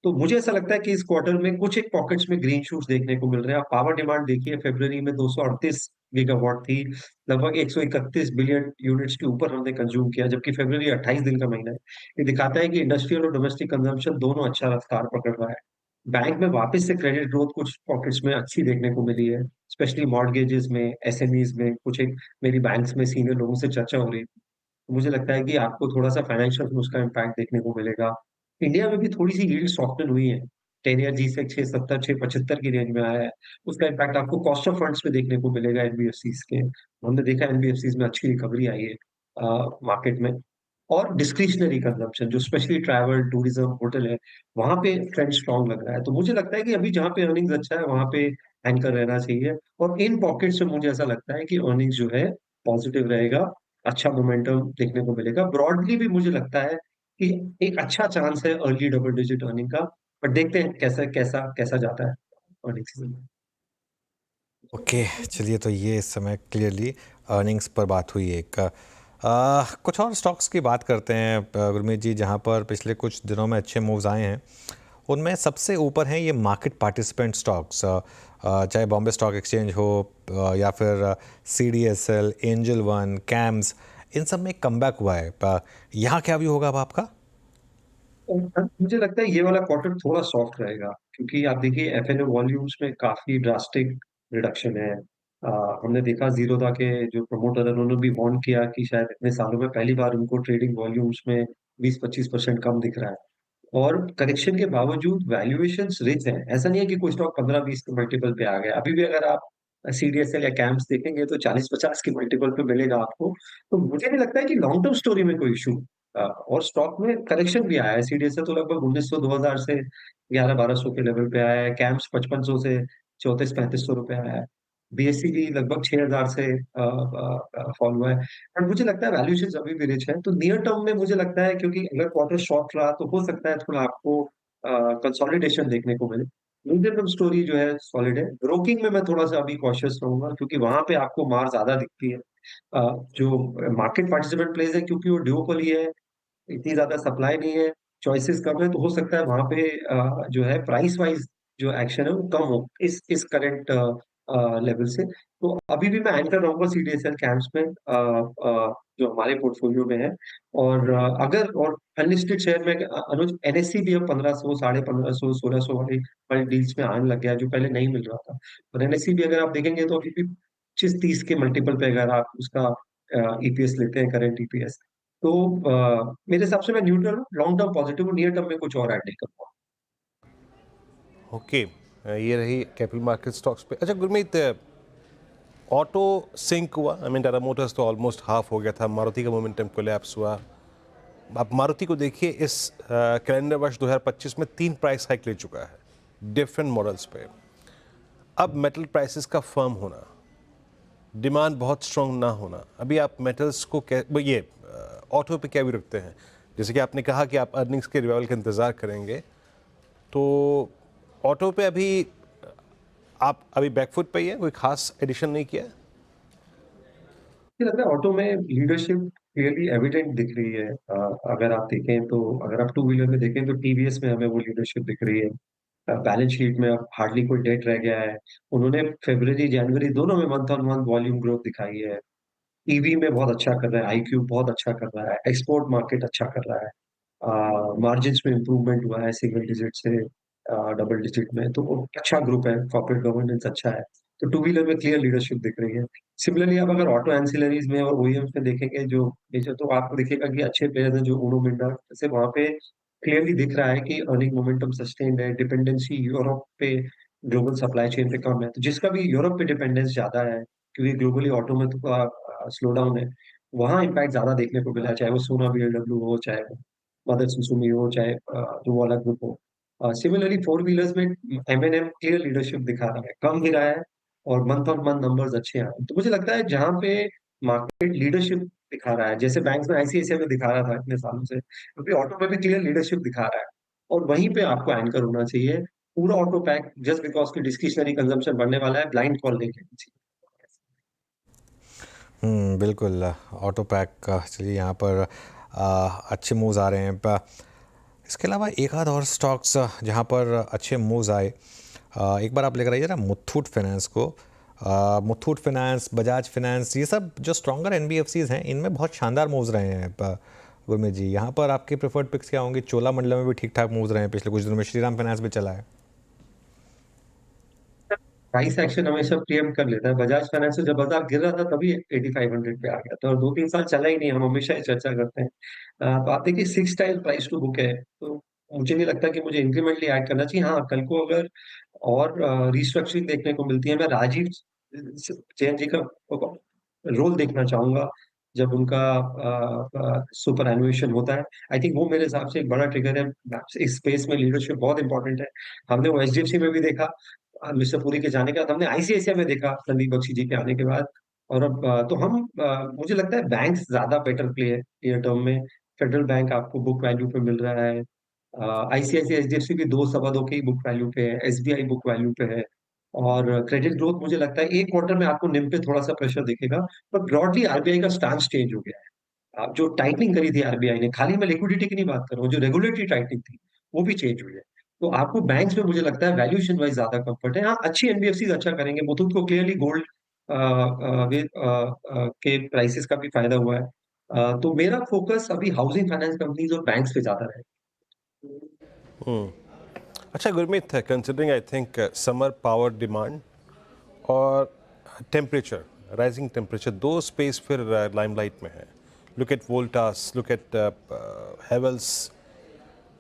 तो मुझे ऐसा लगता है कि इस क्वार्टर में कुछ एक पॉकेट्स में ग्रीन शूट्स देखने को मिल रहे हैं। आप पावर डिमांड देखिए, फरवरी में 238 गीगावाट थी, लगभग 131 बिलियन यूनिट्स के ऊपर हमने कंज्यूम किया, जबकि फरवरी 28 दिन का महीना है। ये दिखाता है कि इंडस्ट्रियल और डोमेस्टिक कंजम्पशन दोनों अच्छा रफ्तार पकड़ रहा है। बैंक में वापस से क्रेडिट ग्रोथ कुछ पॉकेट्स में अच्छी देखने को मिली है, स्पेशली मॉर्गेजेस में, एसएमईज में। कुछ एक मेरी बैंक्स में सीनियर लोगों से चर्चा हो रही है, तो मुझे लगता है कि आपको थोड़ा-सा फाइनेंशियल में उसका इम्पैक्ट देखने को मिलेगा। इंडिया में भी थोड़ी-सी यील्ड सॉफ्टन हुई है। 10 ईयर जी-सेक 6.70 6.75 की रेंज में आया है। उसका इम्पैक्ट आपको कॉस्ट ऑफ फंड्स में देखने को मिलेगा एनबीएफसीज के। हमने देखा एनबीएफसीज में अच्छी रिकवरी आई है मार्केट में। और डिस्क्रिशनरी कंजम्पशन जो स्पेशली ट्रैवल, टूरिज्म, होटल है, वहाँ पे ट्रेंड स्ट्रॉन्ग लग रहा है। तो मुझे लगता है कि अभी जहाँ पे अर्निंग्स अच्छा है, वहाँ पे एंकर रहना चाहिए, और इन पॉकेट्स में मुझे ऐसा लगता है कि अर्निंग्स जो है पॉजिटिव रहेगा, अच्छा मोमेंटम देखने को मिलेगा। ब्रॉडली भी मुझे लगता है कि एक अच्छा चांस है अर्ली डबल डिजिट अर्निंग का, बट देखते हैं कैसा कैसा कैसा जाता है अर्निंग सीजन में।
ओके, चलिए, तो ये इस समय क्लियरली अर्निंग्स पर बात हुई एक। कुछ और स्टॉक्स की बात करते हैं गुरमीत जी, जहाँ पर पिछले कुछ दिनों में अच्छे मूव्स आए हैं। उनमें सबसे ऊपर हैं ये मार्केट पार्टिसिपेंट स्टॉक्स, चाहे बॉम्बे स्टॉक एक्सचेंज हो या फिर CDSL, एंजल वन, कैम्स, इन सब में कमबैक हुआ है। यहाँ क्या व्यू होगा अब आपका?
मुझे लगता है ये वाला क्वार्टर थोड़ा सॉफ्ट रहेगा, क्योंकि आप देखिए एफएनओ वॉल्यूम्स में काफी ड्रास्टिक रिडक्शन है। हमने देखा जीरोधा के जो प्रमोटर है उन्होंने भी वार्न किया कि शायद इतने सालों में पहली बार उनको ट्रेडिंग वॉल्यूम्स में 20-25% कम दिख रहा है, और करेक्शन के बावजूद वैल्यूएशंस रिच हैं। ऐसा नहीं है कि कोई स्टॉक 15-20 के मल्टीपल पे आ गया। अभी भी अगर आप सीडीएसएल या कैम्प्स देखेंगे तो 40-50 के मल्टीपल पे मिलेगा आपको। तो मुझे नहीं लगता है कि लॉन्ग टर्म स्टोरी में कोई इशू, और स्टॉक में करेक्शन भी आया है। सीडीएसएल तो लगभग 1900-2000 से 1100-1200 के लेवल पे आया है। कैम्प्स 5500 से 3400-3500 रुपए आया है। बीएससी भी लगभग 6000 से फॉल हुआ है। बट मुझे लगता है वैल्यूएशंस अभी भी रिच है। तो नियर टर्म में मुझे लगता है, क्योंकि अगर क्वार्टर शॉर्ट रहा तो हो सकता है थोड़ा आपको कंसोलिडेशन देखने को मिले। मीडियम टर्म स्टोरी जो है सॉलिड है। ब्रोकिंग में मैं थोड़ा-सा अभी कॉशियस रहूँगा, क्योंकि वहाँ पे आपको मार ज़्यादा दिखती है। जो मार्केट पार्टिसिपेंट प्लेस है, क्योंकि वो ड्यूओपोली है, इतनी ज़्यादा सप्लाई नहीं है, चॉइसेस कम है, तो हो सकता है वहाँ पे जो है प्राइस वाइज़ जो एक्शन है वो कम हो इस करंट लेवल से। तो अभी भी मैं एंकर रहूँगा सीडीएसएल कैंप्स में, जो हमारे पोर्टफोलियो में है। और अगर और अनलिस्टेड शेयर में अनुज एनएससी भी अब 1500 साढ़े 1500 1600 वाली वाली डील्स में आने लग गया है, जो पहले नहीं मिल रहा था। और एनएससी भी अगर आप देखेंगे तो अभी भी 25-30 के मल्टीपल पे अगर आप उसका ईपीएस लेते हैं, करंट ईपीएस, तो मेरे हिसाब से मैं न्यूट्रल हूँ, लॉन्ग टर्म पॉजिटिव हूँ, नियर टर्म में कुछ और ऐड नहीं करूँगा।
ओके, ये रही कैपिटल मार्केट स्टॉक्स पे। अच्छा गुरमीत, ऑटो सिंक हुआ, आई मीन टाटा मोटर्स तो ऑलमोस्ट हाफ हो गया था, मारुति का मोमेंटम कोलैप्स हुआ। आप मारुति को देखिए, इस कैलेंडर वर्ष 2025 में 3 प्राइस हाइक ले चुका है डिफरेंट मॉडल्स पे। अब मेटल प्राइसेस का फर्म होना, डिमांड बहुत स्ट्रॉन्ग ना होना, अभी आप मेटल्स को ये ऑटो पे क्या भी रखते हैं? जैसे कि आपने कहा कि आप अर्निंग्स के रिवाइवल का इंतज़ार करेंगे, तो ऑटो पे अभी आप अभी बैकफुट पे ही है, कोई खास एडिशन नहीं किया?
मुझे लगता है ऑटो में लीडरशिप क्लियरली एविडेंट दिख रही है। अगर आप देखें तो, अगर आप टू व्हीलर में देखें तो टीवीएस में हमें वो लीडरशिप दिख रही है। बैलेंस शीट में अब हार्डली कोई डेट रह गया है। उन्होंने फरवरी जनवरी दोनों में month on month volume growth दिखाई है। ईवी में बहुत अच्छा कर रहा है, आईक्यू बहुत अच्छा कर रहा है, एक्सपोर्ट मार्केट अच्छा कर रहा है, मार्जिन्स में इम्प्रूवमेंट हुआ है सिंगल डिजिट से डबल डिजिट में, तो वो अच्छा ग्रुप है, कॉर्पोरेट गवर्नेंस अच्छा है। तो टू व्हीलर में क्लियर लीडरशिप दिख रही है। सिमिलरली आप अगर ऑटो एंसिलरीज में और ओईएम्स में देखेंगे जो मेजर, तो आपको दिखेगा कि अच्छे प्लेयर्स हैं, जो उनो मिंडा जैसे, वहाँ पे क्लियरली दिख रहा है कि अर्निंग मोमेंटम सस्टेन्ड है, डिपेंडेंसी यूरोप पे ग्लोबल सप्लाई चेन पे कम है। तो जिसका भी यूरोप पे डिपेंडेंस ज्यादा है, क्योंकि ग्लोबली ऑटो में तो स्लो डाउन है, वहाँ इम्पैक्ट ज्यादा देखने को मिला है, चाहे वो सोना बीएलडब्ल्यू हो, चाहे वो मदर सुसुमी हो, चाहे जो वाला ग्रुप हो। सिमिलरली फोर व्हीलर्स में एमएनएम क्लियर लीडरशिप दिखा रहा है, कम गिरा है और मंथ ऑन मंथ नंबर्स अच्छे आए हैं। तो मुझे लगता है जहाँ पे मार्केट लीडरशिप दिखा रहा है, जैसे बैंक्स में आईसीआईसीआई में दिखा रहा था इतने सालों से, क्योंकि ऑटो में भी क्लियर लीडरशिप दिखा रहा है, और वहीं पे आपको एंकर होना चाहिए। पूरा ऑटो पैक जस्ट बिकॉज की डिस्क्रिशनरी कंजम्पशन बढ़ने वाला है, ब्लाइंड कॉल नहीं लेनी चाहिए।
बिल्कुल। ऑटो पैक का चलिए, यहाँ पर अच्छे मूव्स आ रहे हैं। इसके अलावा एक आध और स्टॉक्स जहाँ पर अच्छे मूव्स आए, एक बार आप लेकर आइए ना मुथूट फाइनेंस को। मुथूट फाइनेंस, बजाज फाइनेंस, ये सब जो स्ट्रॉन्गर एनबीएफसीज हैं, इनमें बहुत शानदार मूव्स रहे हैं गुरमीत जी। यहाँ पर आपके प्रेफर्ड पिक्स क्या होंगे? चोलामंडलम में भी ठीक ठाक मूव्स रहे हैं पिछले कुछ दिनों में, श्रीराम फाइनेंस भी चला है।
प्राइस एक्शन हमेशा प्रीएम्प्ट कर लेता है। बजाज फाइनेंस से जब बाजार गिर रहा था तभी 8500 पे आ गया था, और 2-3 साल चला ही नहीं। हम हमेशा ये चर्चा करते हैं। तो आप देखिए 6 टाइम प्राइस टू बुक है, तो मुझे नहीं लगता कि मुझे इंक्रीमेंटली ऐड करना चाहिए। हाँ, कल को अगर और रिस्ट्रक्चरिंग देखने को मिलती है, मैं राजीव जैन जी का रोल देखना चाहूंगा जब उनका सुपर एनुएशन होता है। आई थिंक वो मेरे हिसाब से एक बड़ा ट्रिगर है। इस स्पेस में लीडरशिप बहुत इंपॉर्टेंट है। हमने वो एचडीएफसी में भी देखा मिस्टर पुरी के जाने के बाद, हमने आईसीआईसीआई में देखा संदीप बख्शी जी के आने के बाद, और अब तो हम मुझे लगता है बैंक्स ज्यादा बेटर प्ले है नियर टर्म में। फेडरल बैंक आपको बुक वैल्यू पे मिल रहा है, आईसीआईसीआई एचडीएफसी भी 2 सवा 2 के ही बुक वैल्यू पे है, एसबीआई बुक वैल्यू पे है। और क्रेडिट ग्रोथ मुझे लगता है एक क्वार्टर में आपको निम पे थोड़ा सा प्रेशर दिखेगा, पर ब्रॉडली आरबीआई का स्टांस चेंज हो गया है। जो टाइटनिंग करी थी आरबीआई ने, खाली मैं लिक्विडिटी की नहीं बात कर रहा हूँ, जो रेगुलेटरी टाइटनिंग थी वो भी चेंज हुई है। तो आपको बैंक्स में मुझे लगता है वैल्यूएशन वाइज ज्यादा कंफर्ट है। हाँ, अच्छी एनबीएफसी अच्छा करेंगे। मुथूट को क्लियरली गोल्ड के प्राइसेस का भी फायदा हुआ है। तो मेरा फोकस अभी हाउसिंग फाइनेंस कंपनीज और बैंक्स पे ज्यादा है।
अच्छा Gurmeet, considering I think summer power demand और टेम्परेचर, राइजिंग टेम्परेचर, दो स्पेस फिर लाइमलाइट में है। Look at Voltas, look at Havells,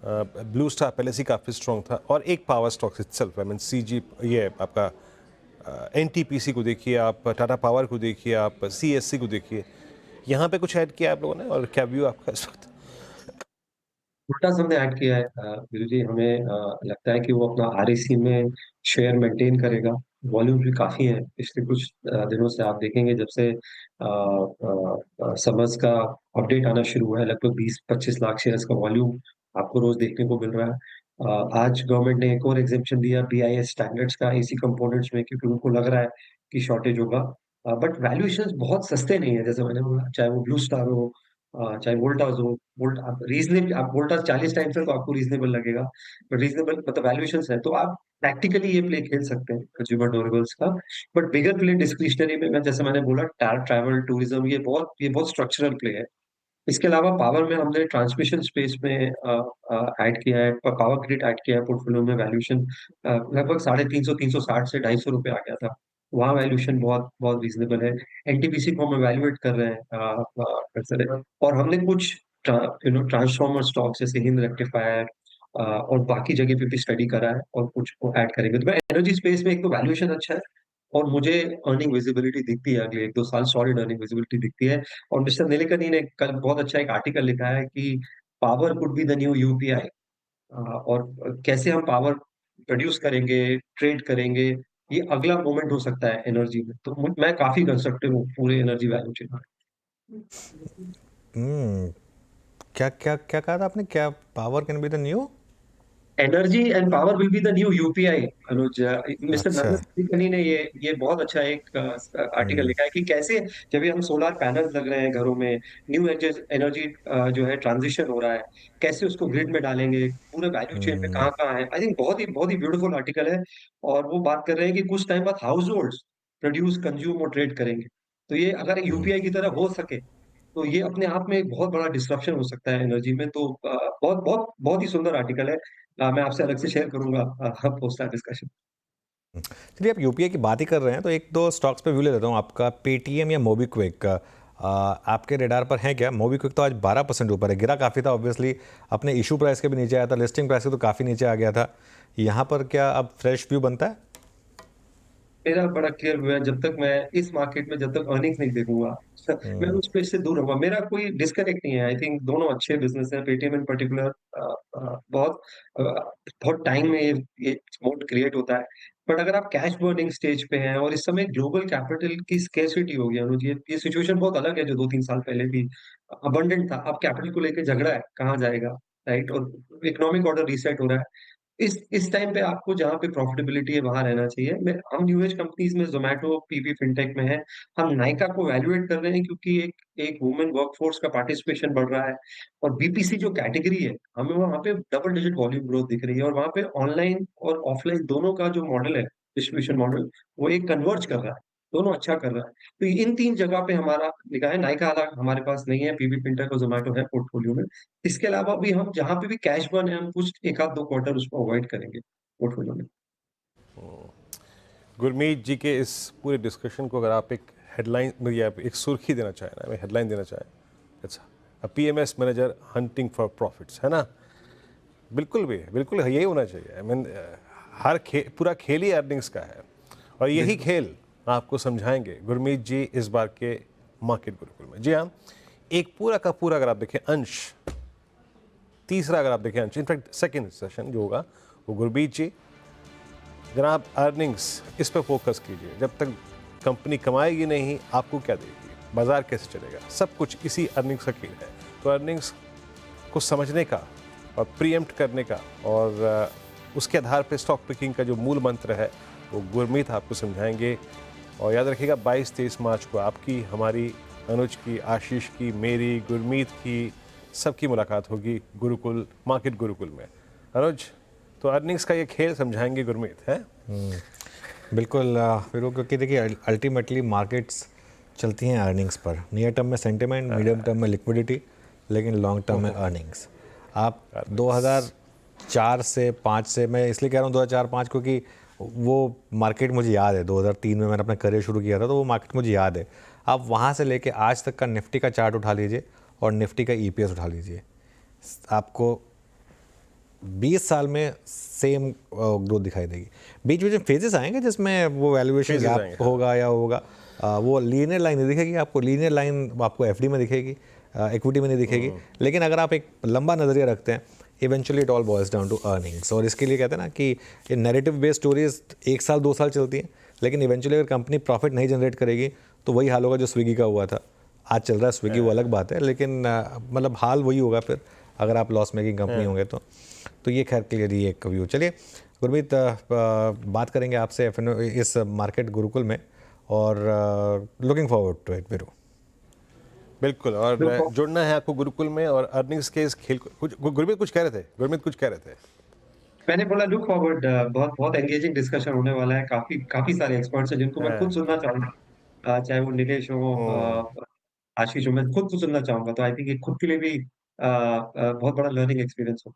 blue star पहले से काफ़ी स्ट्रॉन्ग था, और एक power stocks itself, I mean CG, ये आपका एनटीपीसी को देखिए आप, टाटा पावर को देखिए आप, सीएससी को देखिए, यहाँ पे कुछ ऐड किया आप लोगों ने, और क्या व्यू आपका इस वक्त?
वोल्टास हमने ऐड किया है वीरू जी। हमें लगता है कि वो अपना आरएसी में शेयर मेंटेन करेगा। वॉल्यूम भी काफी है पिछले कुछ दिनों से। आप देखेंगे जब से समर्स का अपडेट आना शुरू हुआ है, लगभग 20-25 लाख शेयर्स का वॉल्यूम आपको रोज देखने को मिल रहा है। आज गवर्नमेंट ने एक और एग्जेम्पशन दिया बीआईएस स्टैंडर्ड्स का एसी कंपोनेंट्स में, क्योंकि उनको लग रहा है कि शॉर्टेज होगा। बट वैल्यूएशन बहुत सस्ते नहीं है, जैसे मैंने बोला, चाहे वो ब्लू स्टार हो, चाहे वोल्टास हो। वोल्ट आप रीजनेबल, आप वोल्टास 40 टाइम्स है तो आपको रीजनेबल लगेगा, बट रीजनेबल मतलब वैल्यूएशन है, तो आप टैक्टिकली ये प्ले खेल सकते हैं कंज्यूमर ड्यूरेबल्स का, बट बिगर प्ले डिस्क्रिशनरी में मैं जैसे मैंने बोला ट्रैवल टूरिज्म ये बहुत स्ट्रक्चरल प्ले है। इसके अलावा पावर में हमने ट्रांसमिशन स्पेस में ऐड किया है, पावर ग्रिड ऐड किया है पोर्टफोलियो में। वैल्यूएशन लगभग 350 360 से ₹250 आ गया था। वहाँ वैल्यूएशन बहुत बहुत रीजनेबल है। एनटीपीसी को हम इवैल्यूएट कर रहे हैं और हमने कुछ ट्रांसफार्मर स्टॉक जैसे हिंद रेक्टिफायर और बाकी जगह पे भी स्टडी करा है और कुछ को ऐड करेंगे। तो एनर्जी स्पेस में एक तो वैल्यूएशन अच्छा है और मुझे अर्निंग विजिबिलिटी दिखती है, अगले 1-2 साल सॉलिड अर्निंग विजिबिलिटी दिखती है। और मिस्टर नीलकनी ने कल बहुत अच्छा एक आर्टिकल लिखा है कि power could be the new UPI, और कैसे हम पावर प्रोड्यूस करेंगे, ट्रेड करेंगे, ये अगला मोमेंट हो सकता है एनर्जी में। तो मैं काफी कंस्ट्रक्टिव हूँ पूरे एनर्जी वैल्यू चेन में।
क्या क्या क्या कहा था आपने? क्या power can be the new
energy and power will be the new UPI Anuj. Mister
अच्छा।
नीलकनी ने ये बहुत अच्छा एक आर्टिकल लिखा है कि कैसे जब ये हम सोलर पैनल लग रहे हैं घरों में, न्यू एनर्जी जो है ट्रांजिशन हो रहा है, कैसे उसको ग्रिड में डालेंगे, पूरे वैल्यू चेन में कहाँ कहाँ है। आई थिंक बहुत ही ब्यूटीफुल आर्टिकल है। और वो बात कर रहे हैं कि कुछ टाइम बाद हाउस होल्ड प्रोड्यूस, कंज्यूम और ट्रेड करेंगे। तो ये अगर यूपीआई की तरह हो सके तो ये अपने आप में एक बहुत बड़ा डिस्ट्रप्शन हो सकता है एनर्जी में। तो बहुत ही सुंदर आर्टिकल है। मैं आपसे अलग से शेयर करूंगा पोस्ट डिस्कशन।
चलिए, आप यूपीआई की बात ही कर रहे हैं तो एक दो स्टॉक्स पे व्यू ले लेता हूँ आपका। पेटीएम या मोबीक्विक आपके रेडार पर है क्या? मोबीक्विक तो आज 12% ऊपर है, गिरा काफ़ी था ऑब्वियसली, अपने इशू प्राइस के भी नीचे आया था, लिस्टिंग प्राइस के तो काफ़ी नीचे आ गया था। यहाँ पर क्या अब फ्रेश व्यू बनता है?
मेरा बड़ा क्लियर व्यू है, जब तक मैं इस मार्केट में जब तक अर्निंग्स नहीं देखूंगा मैं उस स्पेस से दूर रहूंगा। मेरा कोई डिस्कनेक्ट नहीं है। आई थिंक दोनों अच्छे बिजनेस है। पेटीएम इन पर्टिकुलर बहुत बहुत टाइम में ये मोड क्रिएट होता है। बट अगर आप कैश बर्निंग स्टेज पे हैं और इस समय ग्लोबल कैपिटल की स्केर्सिटी हो गई अनुज, ये सिचुएशन बहुत अलग है जो 2-3 साल पहले भी अबंडेंट था। अब कैपिटल को लेकर झगड़ा है, कहाँ जाएगा, राइट? और इकोनॉमिक ऑर्डर रीसेट हो रहा है। इस टाइम पे आपको जहाँ पे प्रॉफिटेबिलिटी है वहां रहना चाहिए। हम न्यू एज कंपनीज में जोमेटो, पीपी फिनटेक में है। हम नाइका को वैल्यूएट कर रहे हैं क्योंकि एक वुमेन वर्कफोर्स का पार्टिसिपेशन बढ़ रहा है। और बीपीसी जो कैटेगरी है, हमें वहां पे डबल डिजिट वॉल्यूम ग्रोथ दिख रही है। और वहां पे ऑनलाइन और ऑफलाइन दोनों का जो मॉडल है, डिस्ट्रीब्यूशन मॉडल, वो एक कन्वर्ज कर रहा है, दोनों अच्छा कर रहा है। तो इन 3 जगह पे हमारा निगाह है। नाइका हमारे पास नहीं है, पीपी फिनटेक और जोमेटो है पोर्टफोलियो में। इसके अलावा भी हम जहाँ पे भी कैश बर्न है, हम कुछ 1-2 क्वार्टर उसको अवॉइड करेंगे पोर्टफोलियो में।
गुरमीत जी के इस पूरे डिस्कशन को अगर आप एक हेडलाइन या एक सुर्खी देना चाहें ना, हेडलाइन देना चाहें, अच्छा, PMS manager hunting for profits, है ना? बिल्कुल भी, बिल्कुल यही होना चाहिए। आई मीन पूरा खेल ही अर्निंग्स का है और यही खेल आपको समझाएंगे गुरमीत जी इस बार के मार्केट गुरुकुल में। जी हाँ, एक पूरा का पूरा अगर आप देखें अंश, तीसरा अगर आप देखें अंश, इनफैक्ट सेकेंड सेशन जो होगा वो गुरमीत जी, जनाब अर्निंग्स इस पर फोकस कीजिए। जब तक कंपनी कमाएगी नहीं, आपको क्या देगी, बाजार कैसे चलेगा, सब कुछ इसी अर्निंग्स का खेल है। तो अर्निंग्स को समझने का और प्रीएम्प्ट करने का और उसके आधार पर स्टॉक पिकिंग का जो मूल मंत्र है वो गुरमीत आपको समझाएंगे। और याद रखिएगा 22-23 मार्च को आपकी, हमारी, अनुज की, आशीष की, मेरी, गुरमीत की, सबकी मुलाकात होगी गुरुकुल, मार्केट गुरुकुल में। अनुज, तो अर्निंग्स का ये खेल समझाएंगे गुरमीत, है?
बिल्कुल फिर, क्योंकि देखिए अल्टीमेटली मार्केट्स चलती हैं अर्निंग्स पर। नियर टर्म में सेंटिमेंट, मीडियम टर्म में लिक्विडिटी, लेकिन लॉन्ग टर्म में अर्निंग्स। आप 2004 से 5 से, मैं इसलिए कह रहा हूँ 2004-5 क्योंकि वो मार्केट मुझे याद है। 2003 में मैंने अपना करियर शुरू किया था, तो वो मार्केट मुझे याद है। आप वहाँ से लेके आज तक का निफ्टी का चार्ट उठा लीजिए और निफ्टी का ईपीएस उठा लीजिए, आपको 20 साल में सेम ग्रोथ दिखाई देगी। बीच बीच में फेजेस आएंगे जिसमें वो वैल्यूएशन गैप होगा या होगा, वो लीनियर लाइन नहीं दिखेगी आपको। लीनियर लाइन आपको एफडी में दिखेगी, इक्विटी में नहीं दिखेगी। लेकिन अगर आप एक लंबा नज़रिया रखते हैं, eventually it all boils down to earnings. और इसके लिए कहते हैं ना कि ये नैरेटिव बेस्ड स्टोरीज 1 साल 2 साल चलती हैं, लेकिन इवेंचुअली अगर कंपनी प्रॉफिट नहीं जनरेट करेगी तो वही हाल होगा जो स्विगी का हुआ था। आज चल रहा है स्विगी, वो अलग बात है, लेकिन मतलब हाल वही होगा फिर अगर आप लॉस मेकिंग कंपनी होंगे तो ये खैर क्लियरली एक व्यू। चलिए गुरमीत, बात करेंगे आपसे इस मार्केट गुरुकुल में और लुकिंग फॉरवर्ड टू इट। बिरू,
बिल्कुल, और जुड़ना है आपको गुरुकुल में और अर्निंग्स के इस खेल को। गुरमीत कुछ कह रहे थे, गुरमीत कुछ कह रहे थे।
मैंने बोला लुक फॉरवर्ड, बहुत बहुत एंगेजिंग डिस्कशन होने वाला है। काफी काफी सारे एक्सपर्ट्स हैं जिनको मैं खुद सुनना चाहूंगा, चाहे वो नीलेश हो, आशीष हो, मैं खुद सुनना चाहूंगा। तो आई थिंक ये खुद के लिए भी बहुत बड़ा लर्निंग एक्सपीरियंस हो।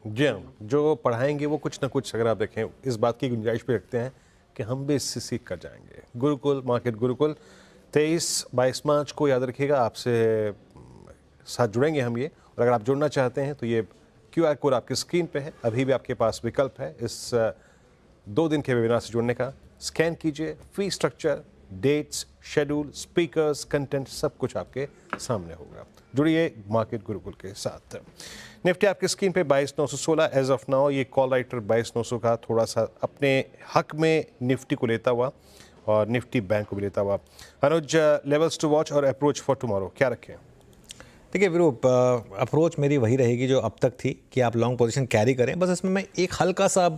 जी हाँ, जो पढ़ाएंगे वो कुछ ना कुछ, अगर आप देखें, इस बात की गुंजाइश भी रखते हैं कि हम भी इससे सीख कर जाएंगे। गुरुकुल मार्केट गुरुकुल 23-22 मार्च को याद रखिएगा, आपसे साथ जुड़ेंगे हम ये। और अगर आप जुड़ना चाहते हैं तो ये QR कोड आपकी स्क्रीन पे है, अभी भी आपके पास विकल्प है इस 2 दिन के वेबिनार से जुड़ने का। स्कैन कीजिए, fee structure, dates, schedule, speakers, content, सब कुछ आपके सामने होगा। जुड़िए मार्केट गुरुकुल के साथ। निफ्टी आपकी स्क्रीन पे 22,916 एज ऑफ नाउ। ये कॉल राइटर 22,900 का थोड़ा सा अपने हक में निफ्टी को लेता हुआ और निफ्टी बैंक को भी लेता हुआ। अनुज, लेवल्स टू वॉच और अप्रोच फॉर टुमारो क्या रखें?
देखिए वीरू, अप्रोच मेरी वही रहेगी जो अब तक थी कि आप लॉन्ग पोजीशन कैरी करें। बस इसमें मैं एक हल्का सा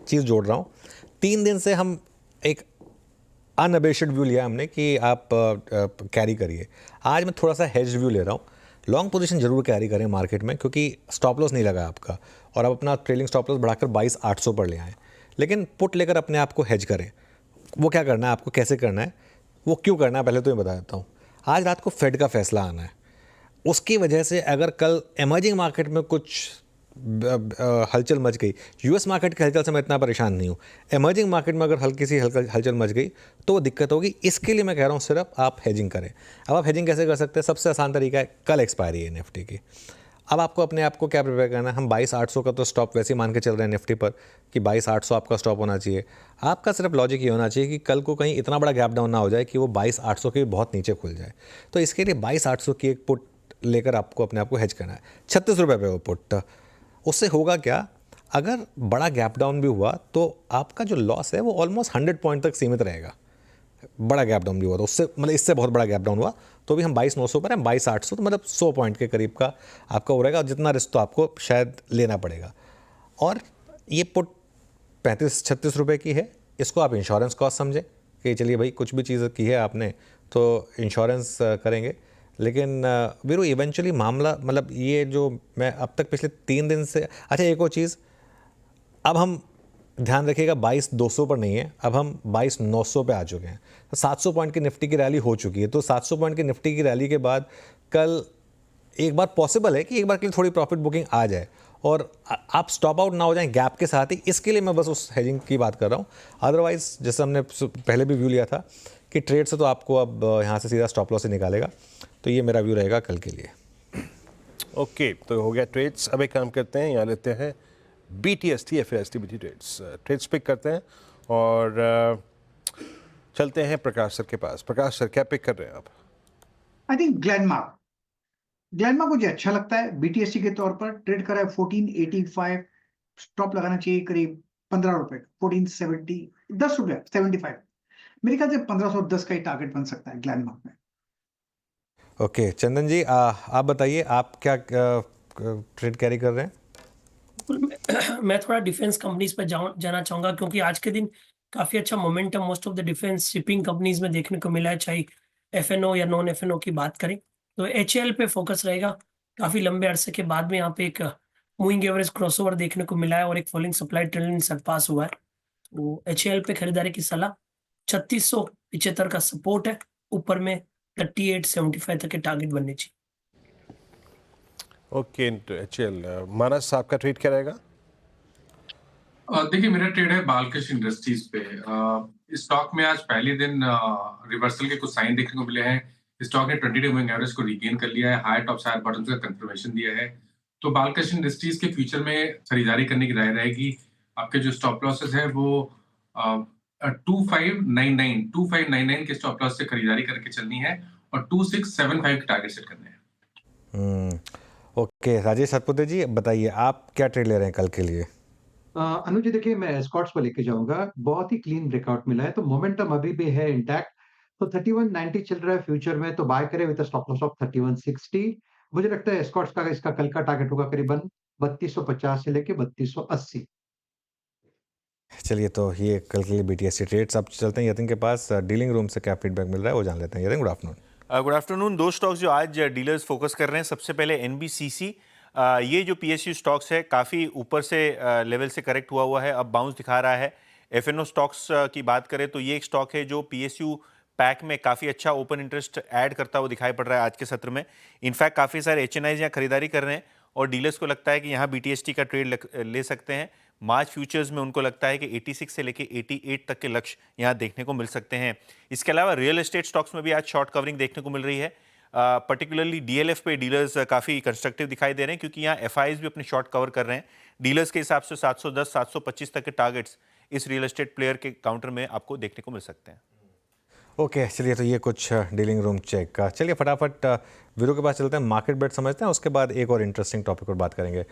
चीज़ जोड़ रहा हूँ। 3 दिन से हम एक अनअबेशड व्यू लिया हमने कि आप कैरी करिए। आज मैं थोड़ा सा हेज व्यू ले रहा हूँ। लॉन्ग पोजीशन जरूर कैरी करें मार्केट में, क्योंकि स्टॉप लॉस नहीं लगा आपका और आप अपना ट्रेलिंग स्टॉप लॉस बढ़ाकर 22,800 पर ले आए। लेकिन पुट लेकर अपने आप को हेज करें। वो क्या करना है आपको, कैसे करना है, वो क्यों करना है, पहले तो मैं बता देता हूँ। आज रात को फेड का फैसला आना है। उसकी वजह से अगर कल एमर्जिंग मार्केट में कुछ हलचल मच गई, यूएस मार्केट की हलचल से मैं इतना परेशान नहीं हूँ, एमर्जिंग मार्केट में अगर हल्की सी हलचल मच गई तो वो दिक्कत होगी। इसके लिए मैं कह रहा हूँ सिर्फ आप हेजिंग करें। अब आप हेजिंग कैसे कर सकते हैं? सबसे आसान तरीका है, कल एक्सपायरी है निफ्टी की। अब आपको अपने आप को क्या प्रिपेयर करना है? हम 22,800 का तो स्टॉप वैसे ही मान के चल रहे हैं निफ्टी पर कि 22,800 आपका स्टॉप होना चाहिए। आपका सिर्फ लॉजिक ये होना चाहिए कि कल को कहीं इतना बड़ा गैप डाउन ना हो जाए कि वो 22,800 के बहुत नीचे खुल जाए। तो इसके लिए 22,800 की एक पुट लेकर आपको अपने आप को हेज करना है। 36 रुपये पे वो पुट। उससे होगा क्या, अगर बड़ा गैप डाउन भी हुआ तो आपका जो लॉस है वो ऑलमोस्ट 100 पॉइंट तक सीमित रहेगा। बड़ा गैप डाउन भी हुआ तो उससे मतलब इससे बहुत बड़ा गैप डाउन हुआ तो भी हम 22,900 पर हैं, 22,800 तो मतलब 100 पॉइंट के करीब का आपका हो रहेगा। जितना रिस्क तो आपको शायद लेना पड़ेगा। और ये पुट 35-36 रुपये की है। इसको आप इंश्योरेंस कॉस्ट समझें कि चलिए भाई कुछ भी चीज़ की है आपने तो इंश्योरेंस करेंगे। लेकिन वीरू इवेंचुअली मामला मतलब ये जो मैं अब तक पिछले 3 दिन से, अच्छा एक और चीज़, अब हम ध्यान रखिएगा 22,200 पर नहीं है, अब हम 22,900 पे आ चुके हैं। तो 700 पॉइंट की निफ्टी की रैली हो चुकी है। तो 700 पॉइंट की निफ्टी की रैली के बाद कल एक बार पॉसिबल है कि एक बार के लिए थोड़ी प्रॉफिट बुकिंग आ जाए और आप स्टॉप आउट ना हो जाएं गैप के साथ ही। इसके लिए मैं बस उस हेजिंग की बात कर रहा हूँ। अदरवाइज जैसे हमने पहले भी व्यू लिया था कि ट्रेड से तो आपको अब यहाँ से सीधा स्टॉप लॉस से निकालेगा। तो ये मेरा व्यू रहेगा कल के लिए।
ओके, तो हो गया ट्रेड्स। अब एक काम करते हैं, यहाँ लेते हैं BTST FAST BT trades pick करते हैं और चलते हैं प्रकाश सर के पास। प्रकाश सर क्या पिक कर रहे हैं आप?
आई थिंक ग्लैनमार्क मुझे अच्छा लगता है। BTST के तौर पर ट्रेड करा है 1485, स्टॉप लगाना चाहिए करीब 15 रुपए, 1470, 10 रुपए 75। मेरे ख्याल से 1510 का ही टारगेट बन सकता है ग्लैनमार्क में।
ओके चंदन जी, आप बताइए आप क्या ट्रेड कैरी कर रहे हैं?
मैं थोड़ा डिफेंस कंपनीज पर जाना चाहूंगा क्योंकि आज के दिन काफी अच्छा momentum most of the defence shipping companies में देखने को मिला है, चाहे FNO या नॉन FNO की बात करें तो HAL पे फोकस रहेगा। काफी लंबे अरसे के बाद में यहाँ पे एक मूविंग एवरेज क्रॉसओवर देखने को मिला है और एक फॉलिंग सप्लाई ट्रेंड सरपास हुआ है। तो HAL पे खरीदारी की सलाह। 3675 का सपोर्ट है, ऊपर में 3875 तक के टारगेट बनने चाहिए।
Okay, HAL। मानस आपका ट्रेड क्या रहेगा?
देखिए मेरा ट्रेड है बालकृष्ण इंडस्ट्रीज पे। इस स्टॉक में आज पहले दिन रिवर्सल के कुछ साइन देखने को मिले हैं। स्टॉक ने 20-डे मूविंग एवरेज को रिगेन कर लिया है, हाई टॉप से हाई बॉटम का कंफर्मेशन दिया है। तो बालकृष्ण इंडस्ट्रीज के फ्यूचर में खरीदारी करने की राय रहेगी। आपके जो स्टॉप लॉसेस है वो 2599 के स्टॉप लॉस से खरीदारी करके चलनी है और 2675 के टारगेट सेट करने हैं।
ओके राजेश सतपुते जी बताइए आप क्या ट्रेड ले रहे हैं कल के लिए?
अनुज जी देखिए, मैं एस्कॉर्ट्स पर लेके जाऊंगा। बहुत ही क्लीन ब्रेकआउट मिला है तो मोमेंटम अभी भी है इंटैक्ट। तो 3190 चल रहा है फ्यूचर में, तो बाय करें विद स्टॉप लॉस ऑफ 3160। मुझे लगता है एस्कॉर्ट्स का इसका कल का टारगेट होगा करीबन 3250 से लेके 3280।
चलिए तो ये कल के लिए BTST ट्रेड्स। अब चलते हैं यतिन के पास, डीलिंग रूम से क्या फीडबैक मिल रहा है वो जान लेते हैं। Yatin good afternoon.
Good afternoon. 2 stocks जो आज डीलर्स फोकस कर रहे हैं, सबसे पहले NBCC ये जो PSU स्टॉक्स है काफ़ी ऊपर से लेवल से करेक्ट हुआ है, अब बाउंस दिखा रहा है। FNO स्टॉक्स की बात करें तो ये एक स्टॉक है जो PSU पैक में काफ़ी अच्छा ओपन इंटरेस्ट ऐड करता हुआ दिखाई पड़ रहा है आज के सत्र में। इनफैक्ट काफ़ी सारे HNIs यहाँ खरीदारी कर रहे हैं और डीलर्स को लगता है कि यहाँ BTST का ट्रेड ले सकते हैं। मार्च फ्यूचर्स में उनको लगता है कि 86 से लेके 88 तक के लक्ष्य यहाँ देखने को मिल सकते हैं। इसके अलावा रियल एस्टेट स्टॉक्स में भी आज शॉर्ट कवरिंग देखने को मिल रही है। पर्टिकुलरली DLF पे डीलर्स काफ़ी कंस्ट्रक्टिव दिखाई दे रहे हैं क्योंकि यहाँ FIs भी अपने शॉर्ट कवर कर रहे हैं। डीलर्स के हिसाब से 710 725 तक के टारगेट्स इस रियल एस्टेट प्लेयर के काउंटर में आपको देखने को मिल सकते हैं।
ओके चलिए, तो ये कुछ डीलिंग रूम चेक। चलिए फटाफट वीरू के पास चलते हैं, मार्केट ब्रेथ समझते हैं, उसके बाद एक और इंटरेस्टिंग टॉपिक पर बात करेंगे।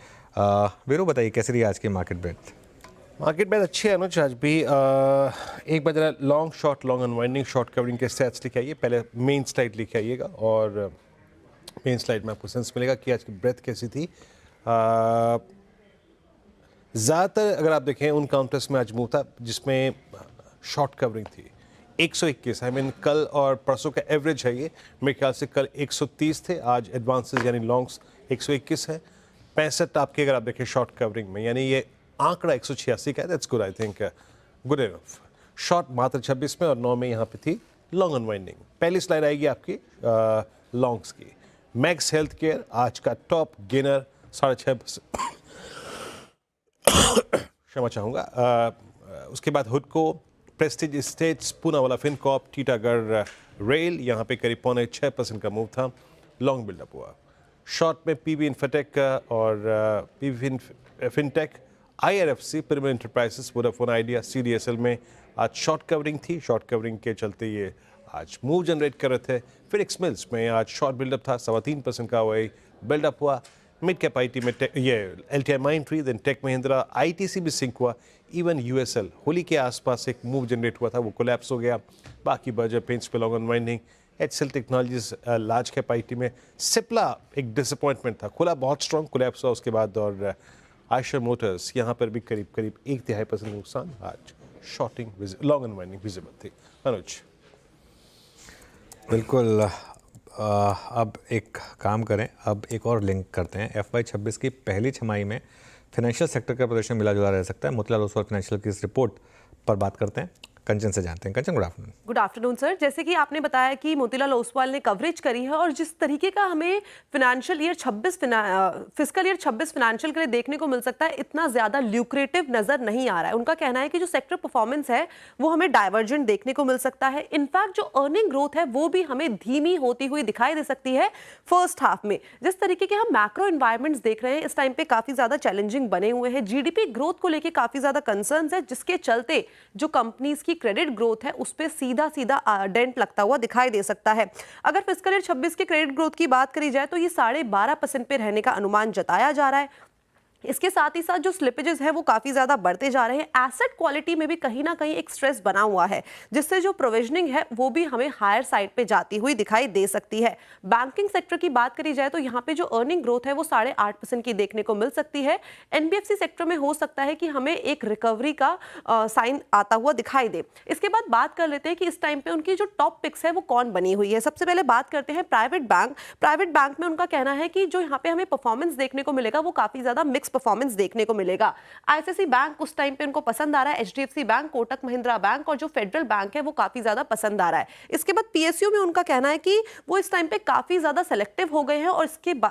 वीरू बताइए कैसी रही आज की मार्केट ब्रेथ?
मार्केट ब्रेथ अच्छी है अनुज आज भी। एक बार जरा long short long unwinding short covering के स्टैट्स लिखे आइए। पहले मेन स्लाइड लिखे आइएगा और मेन स्लाइड में आपको सेंस मिलेगा कि आज की ब्रेथ कैसी थी। ज़्यादातर अगर आप देखें उन काउंटर्स में आज मूव था जिसमें शॉर्ट कवरिंग थी। 121 आई मीन कल और परसों का एवरेज है ये। मेरे ख्याल से कल 130 थे, आज एडवांसेस यानी लॉन्ग्स 121 है। 65 आपके अगर आप देखें शॉर्ट कवरिंग में, यानी ये आंकड़ा 186 का है। That's good, I think good enough. Short मात्र 26 में और 9 में यहाँ पे थी लॉन्ग अनवाइंडिंग। पहली स्लाइड आएगी आपकी लॉन्ग्स की। मैक्स हेल्थ केयर आज का टॉप गेनर 6.5%। क्षमा चाहूँगा। उसके बाद हुडको, Prestige Estates, Poonawalla fincorp, Titagarh rail, यहाँ पे करीब 6.25% का मूव था। लॉन्ग बिल्डअप हुआ। शॉर्ट में PB इन्फोटेक और PB fintech, IRFC, Pyramid enterprises, Vodafone Idea, CDSL में आज शॉर्ट कवरिंग थी। शॉर्ट कवरिंग के चलते ये आज मूव जनरेट कर रहे थे। फिनिक्स मिल्स में आज शॉर्ट बिल्डअप था, 3.25% का वही बिल्डअप हुआ। मिड कैप IT में ये LTI Mindtree, then Tech Mahindra, ITC भी सिंक हुआ। इवन USL होली के आसपास एक मूव जनरेट हुआ था, वो कोलैप्स हो गया। बाकी बर्जर पेंट्स पे long unwinding. HCL technologies large cap IT में। सिप्ला एक डिसअपॉइंटमेंट था, खुला बहुत स्ट्रॉन्ग, कोलैप्स हुआ उसके बाद। और आयशर मोटर्स यहाँ पर भी करीब 1.5% नुकसान। आज शॉर्टिंग लॉन्ग अनवाइंडिंग विजिबल थी। अनुज
बिल्कुल। अब एक काम करें, अब एक और लिंक करते हैं। FY 26 की पहली छमाही में फाइनेंशियल सेक्टर का प्रदर्शन मिला जुला रह सकता है। मोतीलाल ओसवाल फाइनेंशियल की इस रिपोर्ट पर बात करते हैं, कंचन से जानते हैं। Kanchan, good afternoon.
Good afternoon sir. जैसे कि आपने बताया कि मोतीलाल ओसवाल ने कवरेज करी है और जिस तरीके का हमें फिस्कल ईयर 26 फाइनेंशियल के लिए देखने को मिल सकता है, इतना ज्यादा ल्यूक्रेटिव नजर नहीं आ रहा है। उनका कहना है कि जो सेक्टर परफॉर्मेंस है वो हमें डाइवर्जेंट देखने को मिल सकता है। इनफैक्ट जो अर्निंग ग्रोथ है वो भी हमें धीमी होती हुई दिखाई दे सकती है फर्स्ट हाफ में। जिस तरीके के हम मैक्रो एनवायरमेंट्स देख रहे हैं इस टाइम पे काफी ज्यादा चैलेंजिंग बने हुए हैं। GDP ग्रोथ को लेकर काफी ज्यादा कंसर्न्स है, जिसके चलते जो कंपनीज की क्रेडिट ग्रोथ है उस पे सीधा डेंट लगता हुआ दिखाई दे सकता है। अगर फिस्कल ईयर 26 के क्रेडिट ग्रोथ की बात करी जाए तो ये 12.5% पे रहने का अनुमान जताया जा रहा है। इसके साथ ही साथ जो स्लिपेजेस है वो काफी ज्यादा बढ़ते जा रहे हैं। एसेट क्वालिटी में भी कहीं ना कहीं एक स्ट्रेस बना हुआ है, जिससे जो प्रोविजनिंग है वो भी हमें हायर साइड पे जाती हुई दिखाई दे सकती है। बैंकिंग सेक्टर की बात करी जाए तो यहाँ पे जो अर्निंग ग्रोथ है वो 8.5% की देखने को मिल सकती है। NBFC सेक्टर में हो सकता है कि हमें एक रिकवरी का साइन आता हुआ दिखाई दे। इसके बाद बात कर लेते हैं कि इस टाइम पे उनकी जो टॉप पिक्स है वो कौन बनी हुई है। सबसे पहले बात करते हैं प्राइवेट बैंक में उनका कहना है कि जो यहाँ पे हमें परफॉर्मेंस देखने को मिलेगा वो काफी ज्यादा मिक्स परफॉर्मेंस देखने को मिलेगा। ICICI बैंक उस टाइम पे उनको पसंद आ रहा है। HDFC bank, Kotak Mahindra bank और जो फेडरल बैंक है वो काफी ज्यादा पसंद आ रहा है। इसके बाद PSU में उनका कहना है कि वो इस टाइम पे काफी ज्यादा सेलेक्टिव हो गए हैं और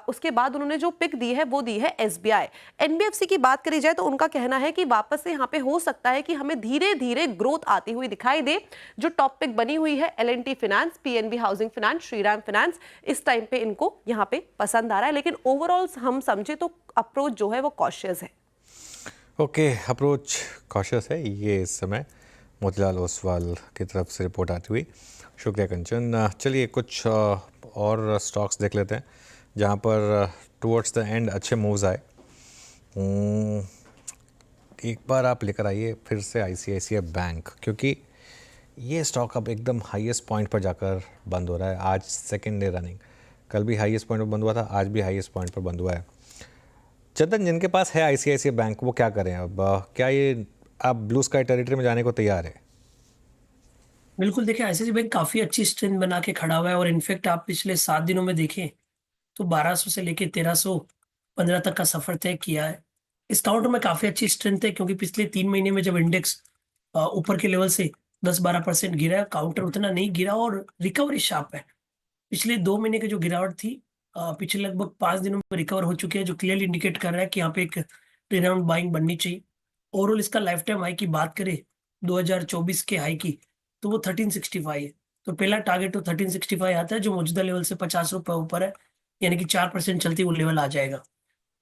उसके बाद उन्होंने जो पिक दी है वो दी है SBI। NBFC की बात करी जाए तो उनका कहना है कि वापस से यहाँ पे हो सकता है कि हमें धीरे धीरे ग्रोथ आती हुई दिखाई दे। जो टॉप पिक बनी हुई है L&T finance, PNB housing finance, Shriram finance, इस टाइम पे इनको यहाँ पे पसंद आ रहा है। लेकिन ओवरऑल हम समझे तो अप्रोच जो है वो कॉशियस है।
ओके, अप्रोच कॉशियस है ये इस समय मोतीलाल ओसवाल की तरफ से रिपोर्ट आती हुई। शुक्रिया कंचन। चलिए कुछ और स्टॉक्स देख लेते हैं जहाँ पर टुवर्ड्स द एंड अच्छे मूव्स आए। एक बार आप लेकर आइए फिर से ICICI बैंक, क्योंकि ये स्टॉक अब एकदम हाईएस्ट पॉइंट पर जाकर बंद हो रहा है। आज सेकेंड डे रनिंग, कल भी हाईएस्ट पॉइंट पर बंद हुआ था, आज भी हाईएस्ट पॉइंट पर बंद हुआ है। चंदन, जिनके पास है ICICI बैंक वो क्या करें अब? क्या ये आप ब्लू स्काई टेरिटरी में जाने को तैयार है?
बिल्कुल, देखिए ICICI बैंक काफी अच्छी स्ट्रेंथ बना के खड़ा हुआ है और इनफैक्ट आप पिछले 7 दिनों में देखें तो 1200 से लेके 1300 15 तक का सफर तय किया है। इस काउंटर में काफी अच्छी स्ट्रेंथ है क्योंकि पिछले 3 महीने में जब इंडेक्स ऊपर के लेवल से 10-12% गिरा है, काउंटर उतना नहीं गिरा और रिकवरी शार्प है। पिछले 2 महीने की जो गिरावट थी पिछले लगभग 5 दिनों में रिकवर हो चुकी है, जो क्लियरली इंडिकेट कर रहा है कि यहाँ पे एक रिनाउंड बाइंग बननी चाहिए। ओवरऑल इसका लाइफ टाइम हाई की बात करें 2024 के हाई की, तो वो 1365 है। तो पहला टारगेट तो 1365 आता है, जो मौजूदा लेवल से 50 रुपए ऊपर है, यानी कि 4% चलते वो लेवल आ जाएगा।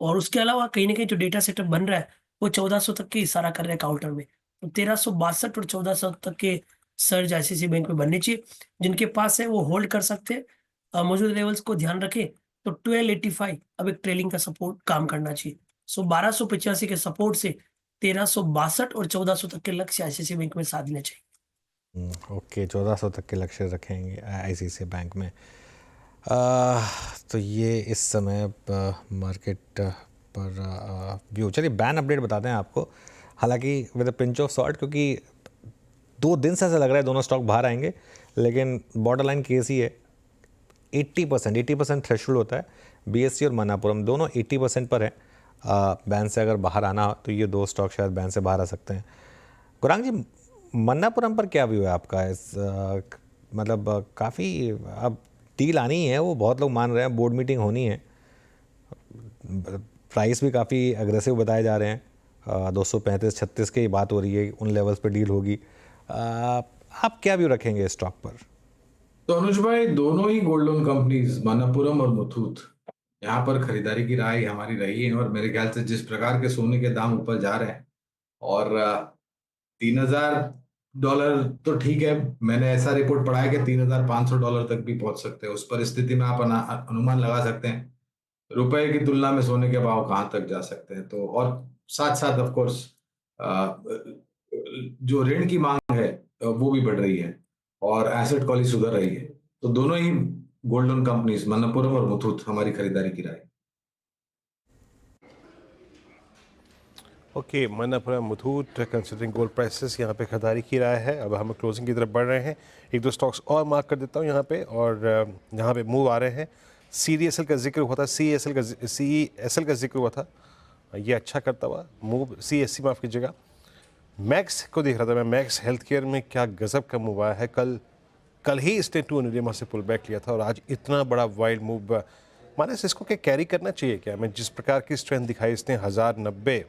और उसके अलावा कहीं न कहीं जो डेटा सेटअप बन रहा है, वो 1400 तक की इशारा कर रहा है काउंटर में। तो 1362 और 1400 तक के सर्ज आईसीआईसीआई बैंक में बनने चाहिए। जिनके पास है वो होल्ड कर सकते हैं। मौजूदा लेवल्स को ध्यान रखें तो 1285 अब एक ट्रेलिंग का सपोर्ट काम करना चाहिए। सो 1285 के सपोर्ट से 1362 और 1400 तक के लक्ष्य आईसीआईसीआई बैंक में साधने चाहिए।
ओके, 1400 तक के लक्ष्य रखेंगे आईसीआईसीआई बैंक में। तो ये इस समय मार्केट पर व्यू। चलिए बैन अपडेट बताते हैं आपको, हालांकि with a pinch of salt, क्योंकि 2 दिन से ऐसा लग रहा है दोनों स्टॉक बाहर आएंगे, लेकिन बॉर्डर लाइन केस ही है। 80% थ्रेशोल्ड होता है। बीएससी और मन्नापुरम दोनों 80% पर है। बैन से अगर बाहर आना हो तो ये 2 स्टॉक शायद बैन से बाहर आ सकते हैं। गुरांग जी, मन्नापुरम पर क्या व्यू है आपका? मतलब काफ़ी अब डील आनी है, वो बहुत लोग मान रहे हैं, बोर्ड मीटिंग होनी है, प्राइस भी काफ़ी अग्रेसिव बताए जा रहे हैं, 235-36 की बात हो रही है, उन लेवल्स पे डील होगी। आप क्या व्यू रखेंगे स्टॉक पर?
तो अनुज भाई, दोनों ही गोल्ड लोन कंपनीज मणप्पुरम और मुथूट, यहाँ पर खरीदारी की राय हमारी रही है। और मेरे ख्याल से जिस प्रकार के सोने के दाम ऊपर जा रहे हैं और $3000 तो ठीक है, मैंने ऐसा रिपोर्ट पढ़ा है कि $3500 तक भी पहुंच सकते हैं। उस परिस्थिति में आप अनुमान लगा सकते हैं रुपए की तुलना में सोने के भाव कहाँ तक जा सकते हैं। तो और साथ साथ ऑफ कोर्स जो ऋण की मांग है वो भी बढ़ रही है और एसेट क्वालिटी सुधर रही है। तो दोनों ही गोल्ड लोन कंपनीज मणप्पुरम और मुथूट हमारी खरीदारी की राय।
Okay, Manappuram, Muthoot, considering gold prices, यहाँ पे खरीदारी की राय है। अब हम क्लोजिंग की तरफ बढ़ रहे हैं। 1-2 स्टॉक्स और मार्क कर देता हूँ यहाँ पे, और यहाँ पे मूव आ रहे हैं। CDSL का जिक्र हुआ था, CESL का जिक्र हुआ था, ये अच्छा करता हुआ मूव। CSC माफ़ कीजिएगा, मैक्स को देख रहा था मैं। मैक्स हेल्थ केयर में क्या गजब का मूव आया है। कल ही इसने 200 से पुल बैक लिया था और आज इतना बड़ा वाइल्ड मूव। माने इसको क्या कैरी करना चाहिए क्या? मैं जिस प्रकार की स्ट्रेंथ दिखाई इसने 1090,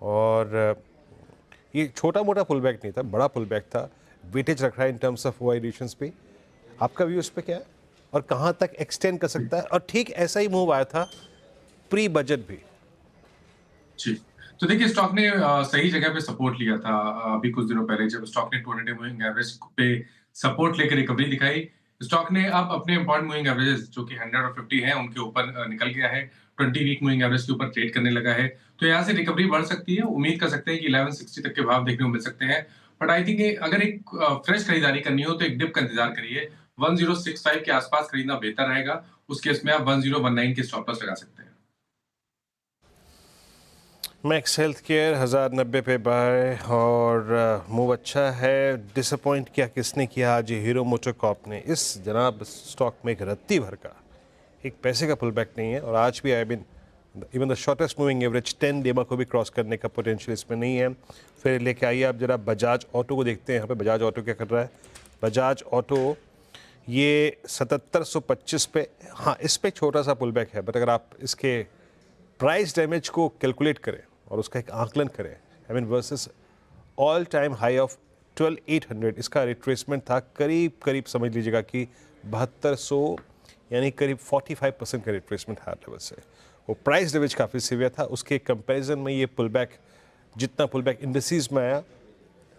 और ये छोटा मोटा पुल बैक नहीं था, बड़ा पुल बैक था। वेटेज रख रहा है in terms of OI additions पे। आपका व्यू इस पे क्या है और कहाँ तक एक्सटेंड कर सकता है? और ठीक ऐसा ही मूव आया था प्री बजट भी।
जी, तो देखिए स्टॉक ने सही जगह पे सपोर्ट लिया था अभी कुछ दिनों पहले, जब स्टॉक ने 200 मूविंग एवरेज पे सपोर्ट लेकर रिकवरी दिखाई। स्टॉक ने अब अपने इंपॉर्टेंट मूविंग एवरेजेस जो कि 100 और 50 हैं उनके ऊपर निकल गया है, 20 वीक मूविंग एवरेज के ऊपर ट्रेड करने लगा है। तो यहाँ से रिकवरी बढ़ सकती है। उम्मीद कर सकते हैं कि 1160 तक के भाव देखने को मिल सकते हैं। बट आई थिंक अगर एक फ्रेश खरीदारी करनी हो तो एक डिप का इंतजार करिए। 1065 के आसपास खरीदना बेहतर रहेगा। उस केस में आप 1019 के स्टॉप लॉस लगा सकते हैं।
मैक्स हेल्थ केयर 1090 पे बाय, और मूव अच्छा है। डिसअपॉइंट किया किसने किया? आज हीरो मोटर कॉर्प ने। इस जनाब स्टॉक में एक रत्ती भर का, एक पैसे का पुल बैक नहीं है। और आज भी I mean even the shortest moving average 10 डेमा को भी क्रॉस करने का पोटेंशियल इसमें नहीं है। फिर लेके आइए आप जरा बजाज ऑटो को देखते हैं। यहाँ पे बजाज ऑटो क्या कर रहा है? बजाज ऑटो ये 7725 पे, हाँ इस पे छोटा सा पुल बैक है, बट अगर आप इसके प्राइस डैमेज को कैलकुलेट करें और उसका एक आकलन करें, I mean versus all time high of 12800, इसका रिट्रेसमेंट था करीब समझ लीजिएगा कि 7200, यानी करीब 45% का रिट्रेसमेंट हायर लेवल से। वो प्राइस डैमेज काफ़ी सीवियर था। उसके कंपैरिजन में ये पुल बैक, जितना पुल बैक इंडिसेस में आया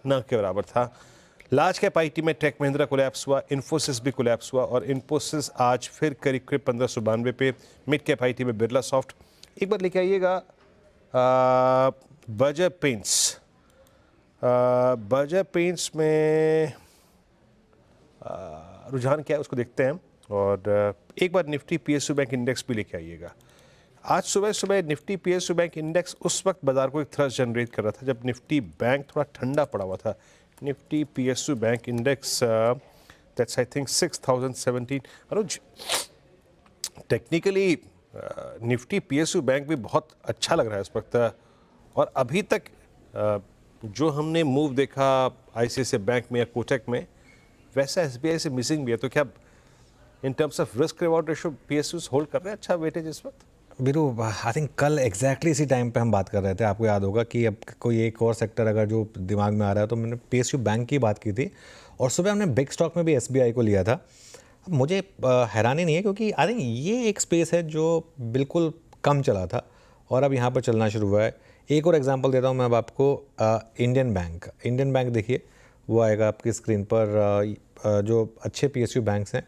ना के बराबर था। लार्ज कैप आईटी में टेक महिंद्रा कोलैप्स हुआ, इन्फोसिस भी कोलैप्स हुआ, और इन्फोसिस आज फिर करीब 1592 पे। मिड कैप आईटी में बिरला सॉफ्ट। एक बार लेके आइएगा बर्जर पेंट्स। बर्जर पेंट्स में रुझान क्या है उसको देखते हैं, और एक बार निफ्टी पीएसयू बैंक इंडेक्स भी लेके आइएगा। आज सुबह निफ्टी पीएसयू बैंक इंडेक्स उस वक्त बाजार को एक थ्रस्ट जनरेट कर रहा था जब निफ्टी बैंक थोड़ा ठंडा पड़ा हुआ था। Nifty PSU bank index that's I think 6017। Anuj, technically Nifty PSU bank भी बहुत अच्छा लग रहा है इस वक्त, और अभी तक जो हमने मूव देखा आईसीआईसीआई बैंक में या कोटक में, वैसा एसबीआई से मिसिंग भी है। तो क्या इन terms of risk reward ratio PSUs hold कर रहे हैं अच्छा वेटेज इस वक्त?
बीरू, आई थिंक कल एग्जैक्टली इसी टाइम पे हम बात कर रहे थे, आपको याद होगा कि अब कोई एक और सेक्टर अगर जो दिमाग में आ रहा है तो मैंने पीएसयू बैंक की बात की थी, और सुबह हमने बिग स्टॉक में भी एसबीआई को लिया था। मुझे हैरानी नहीं है, क्योंकि आई थिंक ये एक स्पेस है जो बिल्कुल कम चला था और अब यहाँ पर चलना शुरू हुआ है। एक और एग्जांपल देता हूँ मैं अब आपको, इंडियन बैंक देखिए, वो आएगा आपकी स्क्रीन पर। जो अच्छे पीएसयू बैंक्स हैं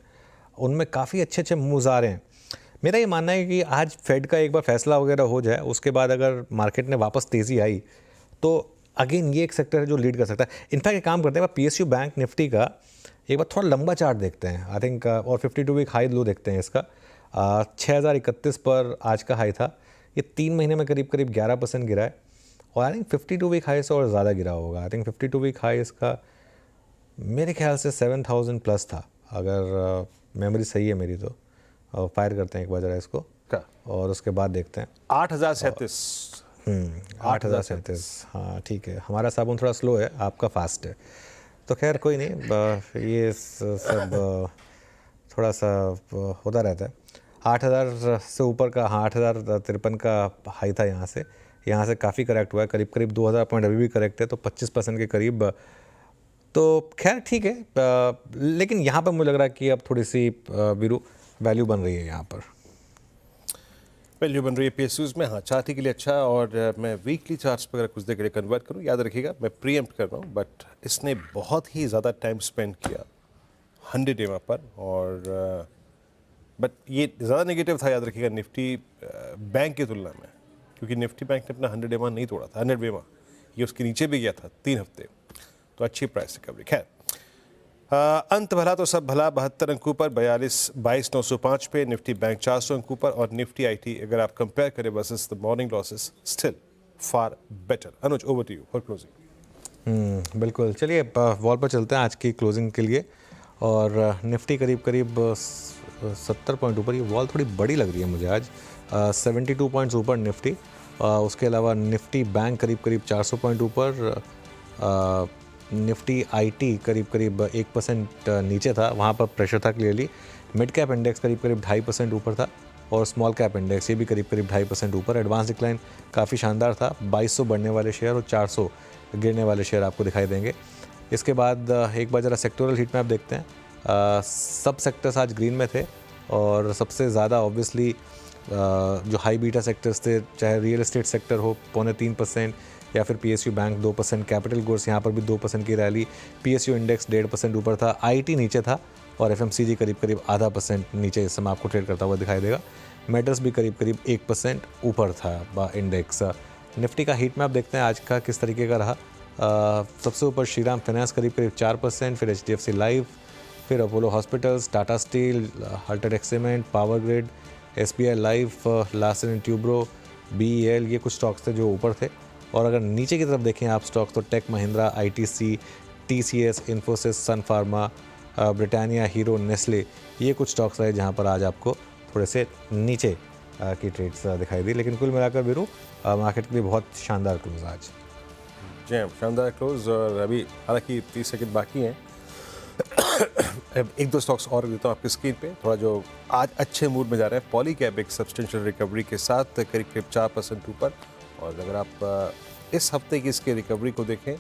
उनमें काफ़ी अच्छे मूव्स आ रहे हैं। मेरा ये मानना है कि आज फेड का एक बार फैसला वगैरह हो जाए, उसके बाद अगर मार्केट में वापस तेज़ी आई तो अगेन ये एक सेक्टर है जो लीड कर सकता है। इनफैक्ट एक काम करते हैं, पीएसयू बैंक निफ्टी का एक बार थोड़ा लंबा चार्ट देखते हैं आई थिंक, और 52 वीक हाई लो देखते हैं इसका। 6031 पर आज का हाई था, ये 3 महीने में करीब 11% गिरा है, और आई थिंक 52 वीक हाई से और ज़्यादा गिरा होगा। आई थिंक 52 वीक हाई इसका मेरे ख्याल से 7000 प्लस था, अगर मेमोरी सही है मेरी तो। फायर करते हैं एक बार जरा इसको और उसके बाद देखते हैं।
8037
8037, हाँ ठीक है। हमारा साबुन थोड़ा स्लो है, आपका फास्ट है, तो खैर कोई नहीं, ये सब थोड़ा सा होता रहता है। 8000 से ऊपर का, हाँ 8053 का हाई था, यहाँ से काफ़ी करेक्ट हुआ है, करीब 2000 पॉइंट अभी भी करेक्ट है, तो 25% के करीब। तो खैर ठीक है, लेकिन यहाँ पर मुझे लग रहा है कि अब थोड़ी सी बीरू वैल्यू बन रही है, यहाँ पर
वैल्यू बन रही है पीएसयूज में। हाँ, चार्ट के लिए अच्छा, और मैं वीकली चार्ट्स पर अगर कुछ देर के लिए कन्वर्ट करूँ, याद रखिएगा मैं प्रीएम्प्ट कर रहा हूँ, बट इसने बहुत ही ज़्यादा टाइम स्पेंड किया 100 EMA पर, और बट ये ज़्यादा नेगेटिव था, याद रखिएगा, निफ्टी बैंक की तुलना में, क्योंकि निफ्टी बैंक ने अपना 100 EMA नहीं तोड़ा था, 100 EMA ये उसके नीचे भी गया था 3 हफ्ते, तो अच्छी प्राइस रिकवरी। खैर, अंत भला तो सब भला, 72 अंकों पर 22,905 पे, निफ्टी बैंक 400 अंकों पर, और निफ्टी आईटी अगर आप कंपेयर करें versus the morning losses, still far better. Anuj, over to you for closing.
बिल्कुल, चलिए वॉल पर चलते हैं आज की क्लोजिंग के लिए, और निफ्टी करीब 70 पॉइंट ऊपर, ये वॉल थोड़ी बड़ी लग रही है मुझे आज, 72 पॉइंट्स ऊपर निफ्टी। उसके अलावा निफ्टी बैंक करीब 400 पॉइंट ऊपर, निफ्टी आईटी करीब 1% नीचे था, वहाँ पर प्रेशर था क्लियरली। मिड कैप इंडेक्स करीब 2.5% ऊपर था, और स्मॉल कैप इंडेक्स ये भी करीब 2.5% ऊपर। एडवांस डिक्लाइन काफ़ी शानदार था, 2200 बढ़ने वाले शेयर और 400 गिरने वाले शेयर आपको दिखाई देंगे। इसके बाद एक बार ज़रा सेक्टोरल हीट मैप देखते हैं। सब सेक्टर्स आज ग्रीन में थे, और सबसे ज़्यादा ऑब्वियसली जो हाई बीटा सेक्टर्स थे, चाहे रियल एस्टेट सेक्टर हो 2.25%, या फिर पीएसयू बैंक 2%, कैपिटल गुड्स यहाँ पर भी 2% की रैली, पीएसयू इंडेक्स 1.5% ऊपर था, आईटी नीचे था, और एफएमसीजी करीब 0.5% नीचे इस समय आपको ट्रेड करता हुआ दिखाई देगा। मेटल्स भी करीब 1% ऊपर था इंडेक्स। निफ्टी का हीट मैप देखते हैं आज का किस तरीके का रहा। सबसे ऊपर श्रीराम फाइनेंस करीब 4%, फिर HDFC लाइफ, फिर Apollo hospitals, Tata steel, UltraTech cement, power grid, SBI life, Larsen and Toubro, BEL, ये कुछ स्टॉक्स थे जो ऊपर थे। और अगर नीचे की तरफ देखें आप स्टॉक्स, तो Tech Mahindra, ITC, TCS, Infosys, Sun Pharma, Britannia, Hero, Nestle, ये कुछ स्टॉक्स रहे जहां पर आज आपको थोड़े से नीचे की ट्रेड्स दिखाई दी। लेकिन कुल मिलाकर बीरू मार्केट के लिए बहुत शानदार क्लोज आज।
जी शानदार क्लोज, और अभी हालांकि 30 सेकंड बाकी हैं। एक दो स्टॉक्स और देता हूँ आपकी स्क्रीन पे, थोड़ा जो आज अच्छे मूड में जा रहे हैं। पॉली कैब एक सब्सटेंशियल रिकवरी के साथ करीब 4% ऊपर, और अगर आप इस हफ्ते की इसके रिकवरी को देखें,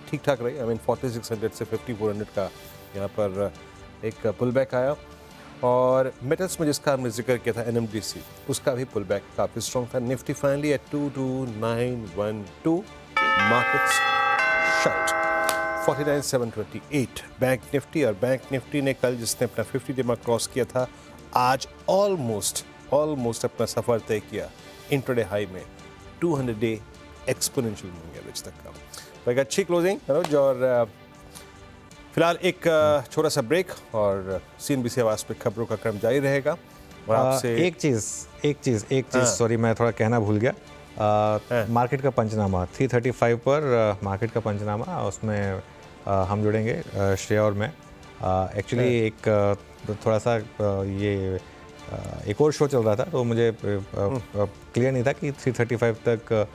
ठीक ठाक रही। 4600 से 5400 का यहाँ पर एक पुल बैक आया, और मेटल्स में जिसका हमने जिक्र किया था NMDC, उसका भी पुल बैक काफ़ी स्ट्रॉन्ग था। Nifty finally at 22912, markets shut 49728। Bank Nifty, और बैंक निफ्टी ने कल जिसने अपना 50 DMA क्रॉस किया था, आज ऑलमोस्ट अपना सफ़र तय किया इंट्राडे हाई में 200 डे एक्सपोनेंशियल मूविंग एवरेज तक का। तो एक अच्छी क्लोजिंग अनुज, और फिलहाल एक छोटा सा ब्रेक, और CNBC आवाज़ पे खबरों का क्रम जारी रहेगा। और आपसे
एक चीज़ सॉरी, मैं थोड़ा कहना भूल गया। मार्केट का पंचनामा 335 पर मार्केट का पंचनामा, उसमें हम जुड़ेंगे श्रेया और मैं। एक्चुअली एक थोड़ा सा ये एक और शो चल रहा था, तो मुझे क्लियर नहीं था कि 3:35 तक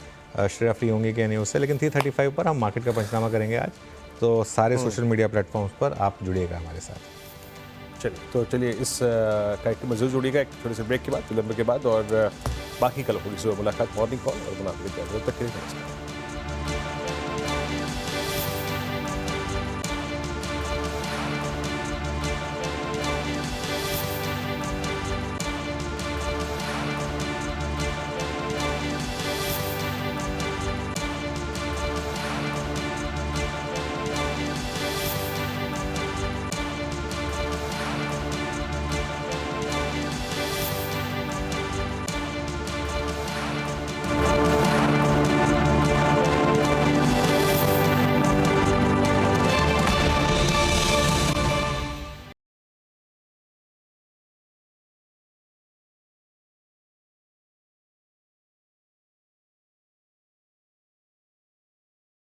श्रेया फ्री होंगी कि नहीं उससे, लेकिन 3:35 पर हम मार्केट का पंचनामा करेंगे आज। तो सारे सोशल मीडिया प्लेटफॉर्म्स पर आप जुड़िएगा हमारे साथ।
चलिए इस कार्यक्रम में जरूर जुड़िएगा एक छोटे से ब्रेक के बाद, विलंब के बाद, और बाकी कल होगी सुबह मुलाकात मॉर्निंग कॉल और मुनाफे तक के लिए।